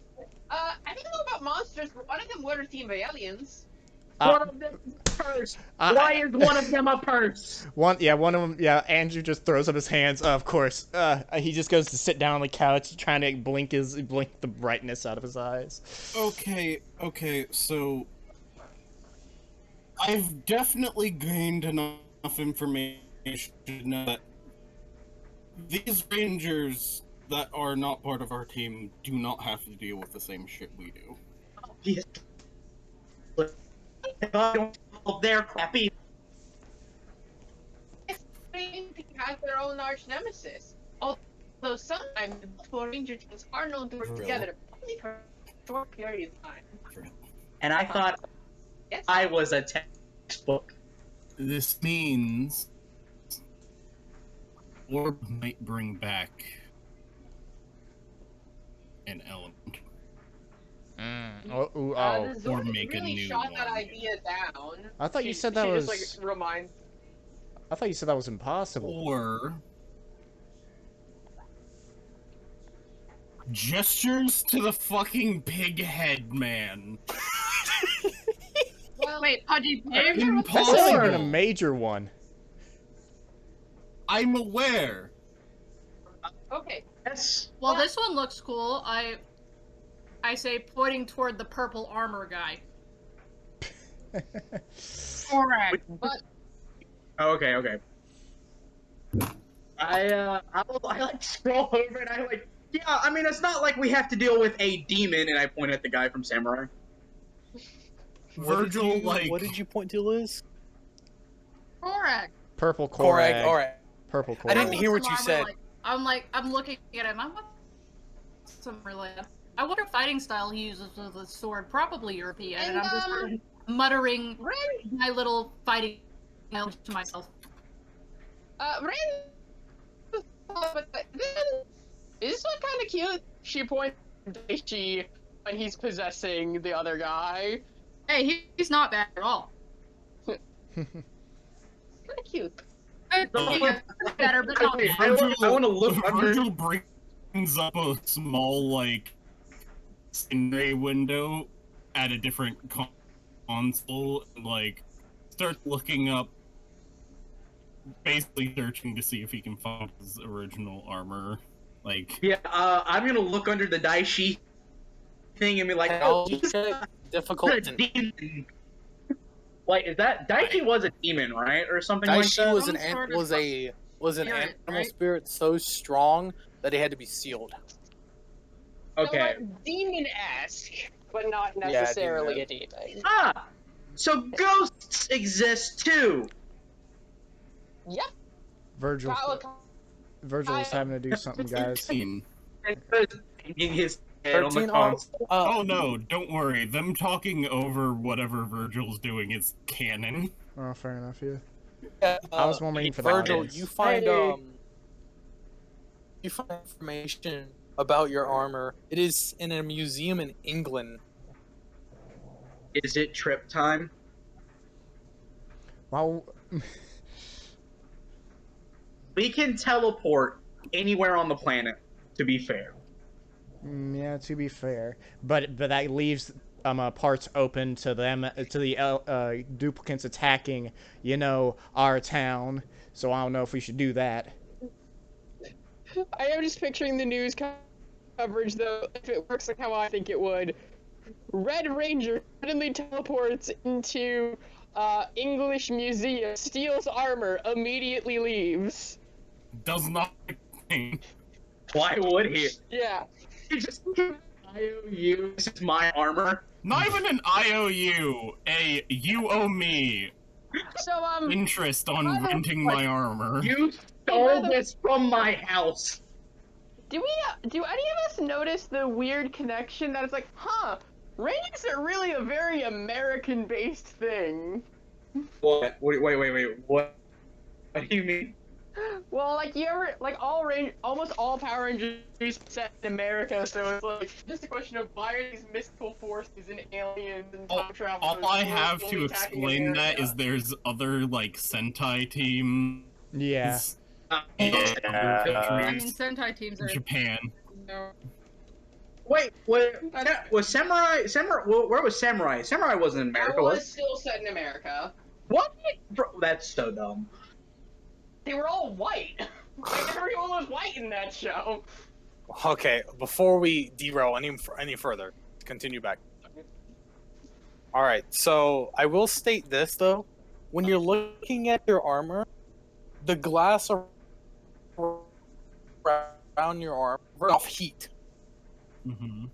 S4: I don't know about monsters, but one of them were a team of aliens.
S5: One of them is a purse. Why is one of them a purse?
S1: One of them. Yeah, Andrew just throws up his hands. Of course. He just goes to sit down on the couch, trying to blink the brightness out of his eyes.
S6: Okay, so I've definitely gained enough information to know that these Rangers that are not part of our team do not have to deal with the same shit we do.
S5: Yes. They're crappy.
S4: They have their own arch nemesis. Although sometimes the four Ranger teams are known to work together only for a short period of time.
S5: And I thought
S4: Yes.
S5: I was a textbook.
S6: This means Orb might bring back an element.
S1: Oh.
S4: The Zord
S6: Or make a
S4: really
S6: new
S4: shot that
S6: one.
S4: idea down.
S1: I thought you said that was.
S4: Just, like, reminds.
S1: I thought you said that was impossible.
S6: Or gestures to the fucking pig head man.
S4: Well,
S3: Wait, Pudgy Pig?
S1: That's not even a
S6: Impossible.
S1: major one.
S6: I'm aware.
S4: okay.
S5: Yes.
S3: Well, this one looks cool. I say pointing toward the purple armor guy. Correct.
S4: But
S5: Okay. I like scroll over and I like, yeah, I mean, it's not like we have to deal with a demon, and I point at the guy from Samurai.
S6: Vergil,
S2: What did you point to, Liz?
S3: Correct.
S1: Purple
S2: Correct.
S1: Korag.
S2: All right.
S1: Purple Korag.
S2: I didn't hear what you
S3: Armor,
S2: said.
S3: I'm looking at him. I wonder what fighting style he uses with a sword. Probably European. And I'm just sort of muttering my little fighting to myself.
S4: But this one kind of cute. She points at Daichi when he's possessing the other guy.
S3: Hey, he's not bad at all.
S4: Kind of cute.
S3: Better, but not bad.
S5: I want to look under.
S6: Vergil brings up a small, like, stingray window at a different console and, like, starts looking up, basically searching to see if he can find his original armor. Like,
S5: Yeah, I'm gonna look under the Daichi thing and be like, oh, he's
S2: Difficult.
S5: a demon. Like, is that Daichi was a demon, right, or something like
S2: Daichi
S5: that?
S2: was
S3: Some
S2: an
S3: sort
S2: was
S3: of
S2: a was an
S3: spirit,
S2: animal
S3: right?
S2: spirit so strong that it had to be sealed.
S5: Okay.
S4: Somewhat demon-esque, but not necessarily a demon.
S5: Ah, so ghosts exist too.
S4: Yep.
S1: Virgil is having to do something, guys.
S6: 13.
S5: Banging his head on the
S2: 13
S5: console.
S6: Oh no, don't worry. Them talking over whatever Virgil's doing is canon.
S1: Oh, fair enough. Yeah.
S2: Yeah,
S1: I was more waiting for that.
S2: Virgil,
S1: Yes.
S2: you find
S5: Hey.
S2: you find information about your armor. It is in a museum in England.
S5: Is it trip time?
S1: Well,
S5: We can teleport anywhere on the planet, to be fair.
S1: yeah, to be fair, but that leaves parts open to them to the duplicates attacking, our town. So I don't know if we should do that.
S4: I am just picturing the news coverage, though, if it works like how I think it would. Red Ranger suddenly teleports into English museum, steals armor, immediately leaves.
S6: Does not.
S5: Why would he?
S4: Yeah.
S5: He just IOU. This is my armor.
S6: Not even an IOU. You owe me
S4: So,
S6: interest on renting my armor.
S5: You stole this from my house.
S4: do any of us notice the weird connection that it's like, Rangers are really a very American-based thing?
S5: What? Wait. What do you mean?
S4: Well, like, you ever, like, almost all Power Rangers set in America, so it's like, just a question of why are these mystical forces and aliens and time travelers...
S6: All I have to
S4: forcefully attacking
S6: explain that
S4: America?
S6: is there's other, like, Sentai teams.
S1: Yeah.
S3: I mean, Sentai teams are.
S6: Japan.
S3: No.
S5: Wait, was Samurai? Where was Samurai? Samurai wasn't in America,
S4: That was
S5: was?
S4: still set in America.
S5: What? Bro, that's so dumb.
S4: They were all white. Like, everyone was white in that show.
S2: Okay, before we derail any further, continue back. Alright, so I will state this though. When you're looking at your armor, the glass around your arm off heat.
S6: Mm-hmm.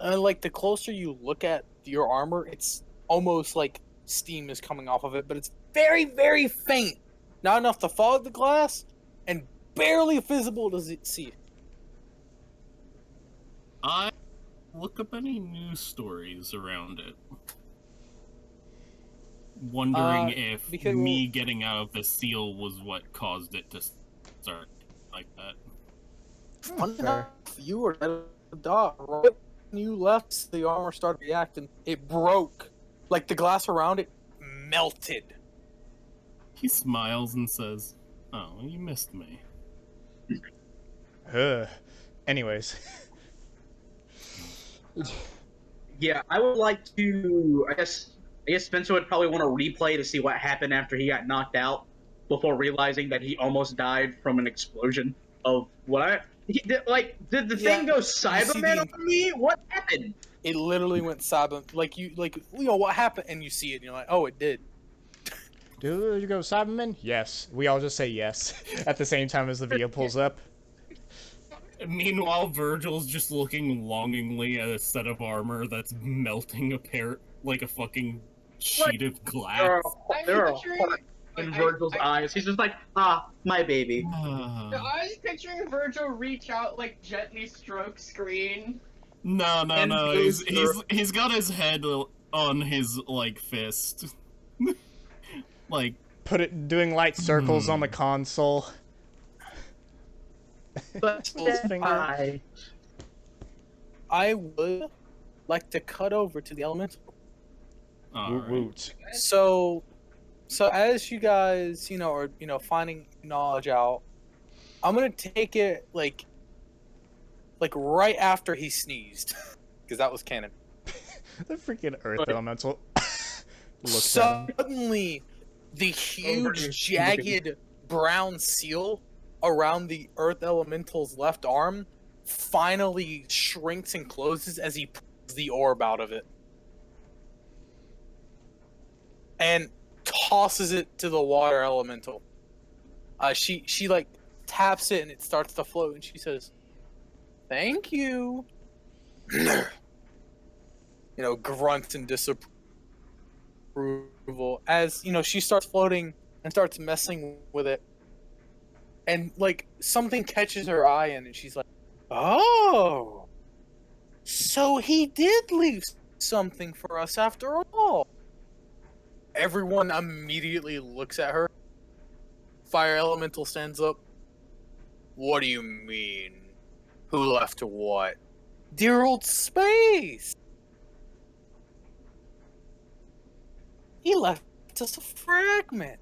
S2: And like the closer you look at your armor, it's almost like steam is coming off of it, but it's very, very faint. Not enough to fog the glass, and barely visible to see.
S6: I look up any news stories around it. Wondering if
S2: because-
S6: me getting out of the seal was what caused it to start like that.
S2: Fun
S1: fair.
S2: enough, you were at a dot. Right when you left, the armor started reacting. It broke. Like the glass around it melted.
S6: He smiles and says, "Oh, you missed me."
S1: Anyways.
S5: Yeah, I would like to. I guess Spencer would probably want to replay to see what happened after he got knocked out, before realizing that he almost died from an explosion of what did the thing go Cyberman on me? What happened?
S2: It literally went cyber. What happened? And you see it, and you're like, oh, it did.
S1: Do you go Cyberman? Yes. We all just say yes at the same time as the video pulls up.
S6: Meanwhile, Vergil's just looking longingly at a set of armor that's melting like a fucking sheet of glass.
S5: There are heart in Virgil's eyes. He's just like, my baby.
S4: I was picturing Vergil reach out, like, gently stroke screen.
S6: No.
S5: And
S6: He's got his head on his fist. Like
S1: doing light circles on the console.
S5: But
S1: Finger.
S2: I would like to cut over to the elemental.
S1: Woot.
S2: So as you guys, are finding knowledge out, I'm gonna take it like right after he sneezed, because that was canon.
S1: The freaking Earth Elemental looks at him.
S2: Suddenly, the huge, jagged brown seal around the Earth Elemental's left arm finally shrinks and closes as he pulls the orb out of it. And tosses it to the water elemental. She taps it and it starts to float, and she says, "Thank you." Grunts in disapproval as she starts floating and starts messing with it, and something catches her eye, and she's like, "Oh, so he did leave something for us after all." Everyone immediately looks at her. Fire elemental stands up. What do you mean? Who left what? Dear old space! He left us a fragment.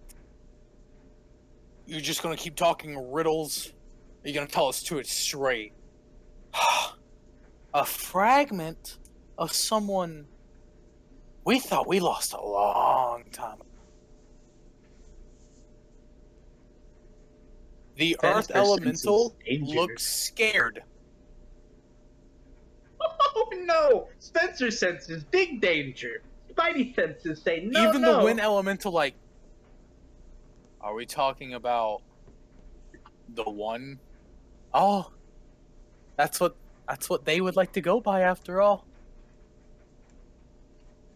S2: You're just gonna keep talking riddles? Are you gonna tell us to it straight? A fragment of someone we thought we lost a long time ago. The Earth Elemental looks scared.
S5: Oh no! Spencer senses big danger. Spidey senses say no.
S2: Even the Wind Elemental, like, are we talking about the one? Oh, that's what they would like to go by after all.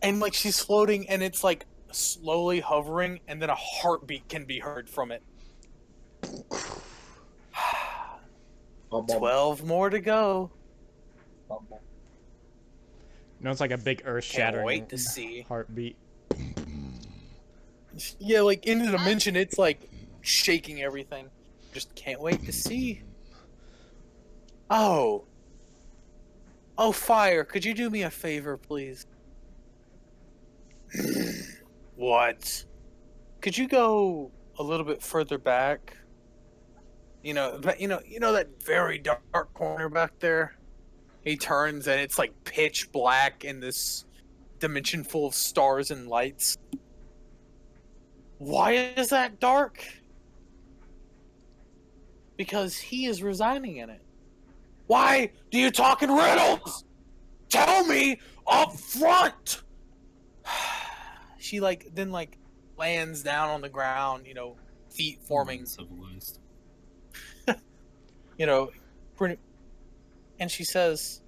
S2: And like she's floating, and it's like slowly hovering, and then a heartbeat can be heard from it. 12 more to go.
S1: No, it's like a big earth-shattering
S2: Can't wait to see.
S1: heartbeat.
S2: Yeah, like in the dimension, it's like shaking everything. Just can't wait to see. Oh, Fire, could you do me a favor, please? What? Could you go a little bit further back? You know that very dark corner back there? He turns and it's like pitch black in this dimension full of stars and lights. Why is that dark? Because he is resigning in it. Why do you talk in riddles? Tell me up front! She then lands down on the ground, feet forming.
S6: Civilized.
S2: And she says,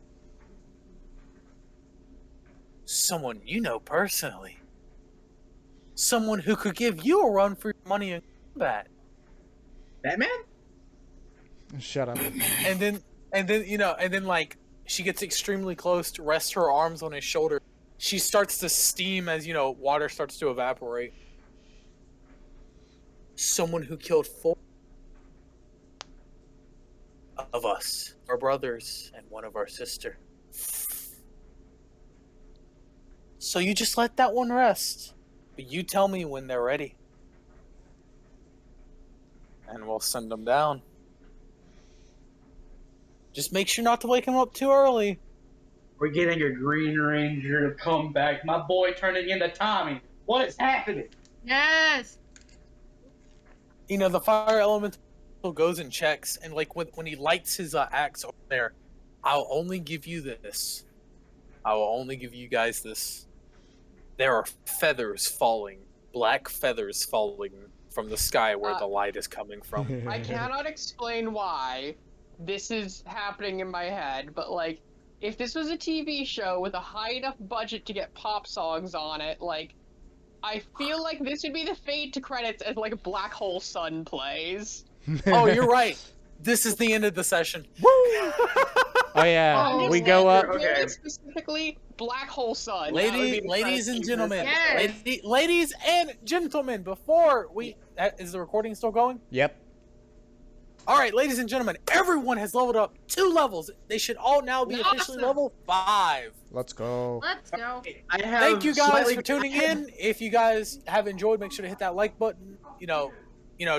S2: someone you know personally. Someone who could give you a run for your money in combat.
S5: Batman?
S1: Shut up.
S2: And then she gets extremely close to rest her arms on his shoulder. She starts to steam as, water starts to evaporate. Someone who killed 4 of us, our brothers, and one of our sister. So you just let that one rest. But you tell me when they're ready. And we'll send them down. Just make sure not to wake him up too early.
S5: We're getting a Green Ranger to come back. My boy turning into Tommy. What is happening?
S3: Yes.
S2: The fire elemental goes and checks, and when he lights his axe over there, I'll only give you this. I will only give you guys this. There are feathers falling, black feathers falling from the sky where the light is coming from.
S4: I cannot explain why this is happening in my head, but if this was a TV show with a high enough budget to get pop songs on it, I feel like this would be the fade to credits as Black Hole Sun plays.
S2: Oh, you're right. This is the end of the session.
S1: Woo! Oh yeah, we go up.
S5: Okay.
S4: Specifically, Black Hole Sun.
S2: Ladies and gentlemen,
S3: Yes.
S2: ladies and gentlemen, before we is the recording still going?
S1: Yep.
S2: All right, ladies and gentlemen, everyone has leveled up 2 levels. They should all now be officially level 5.
S1: Let's go.
S3: Let's go.
S2: Thank you guys for tuning in. If you guys have enjoyed, make sure to hit that like button.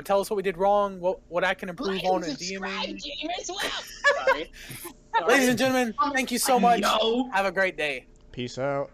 S2: Tell us what we did wrong, what I can improve on in DMing.
S4: Sorry.
S2: Ladies and gentlemen, thank you so much.
S5: No.
S2: Have a great day.
S1: Peace out.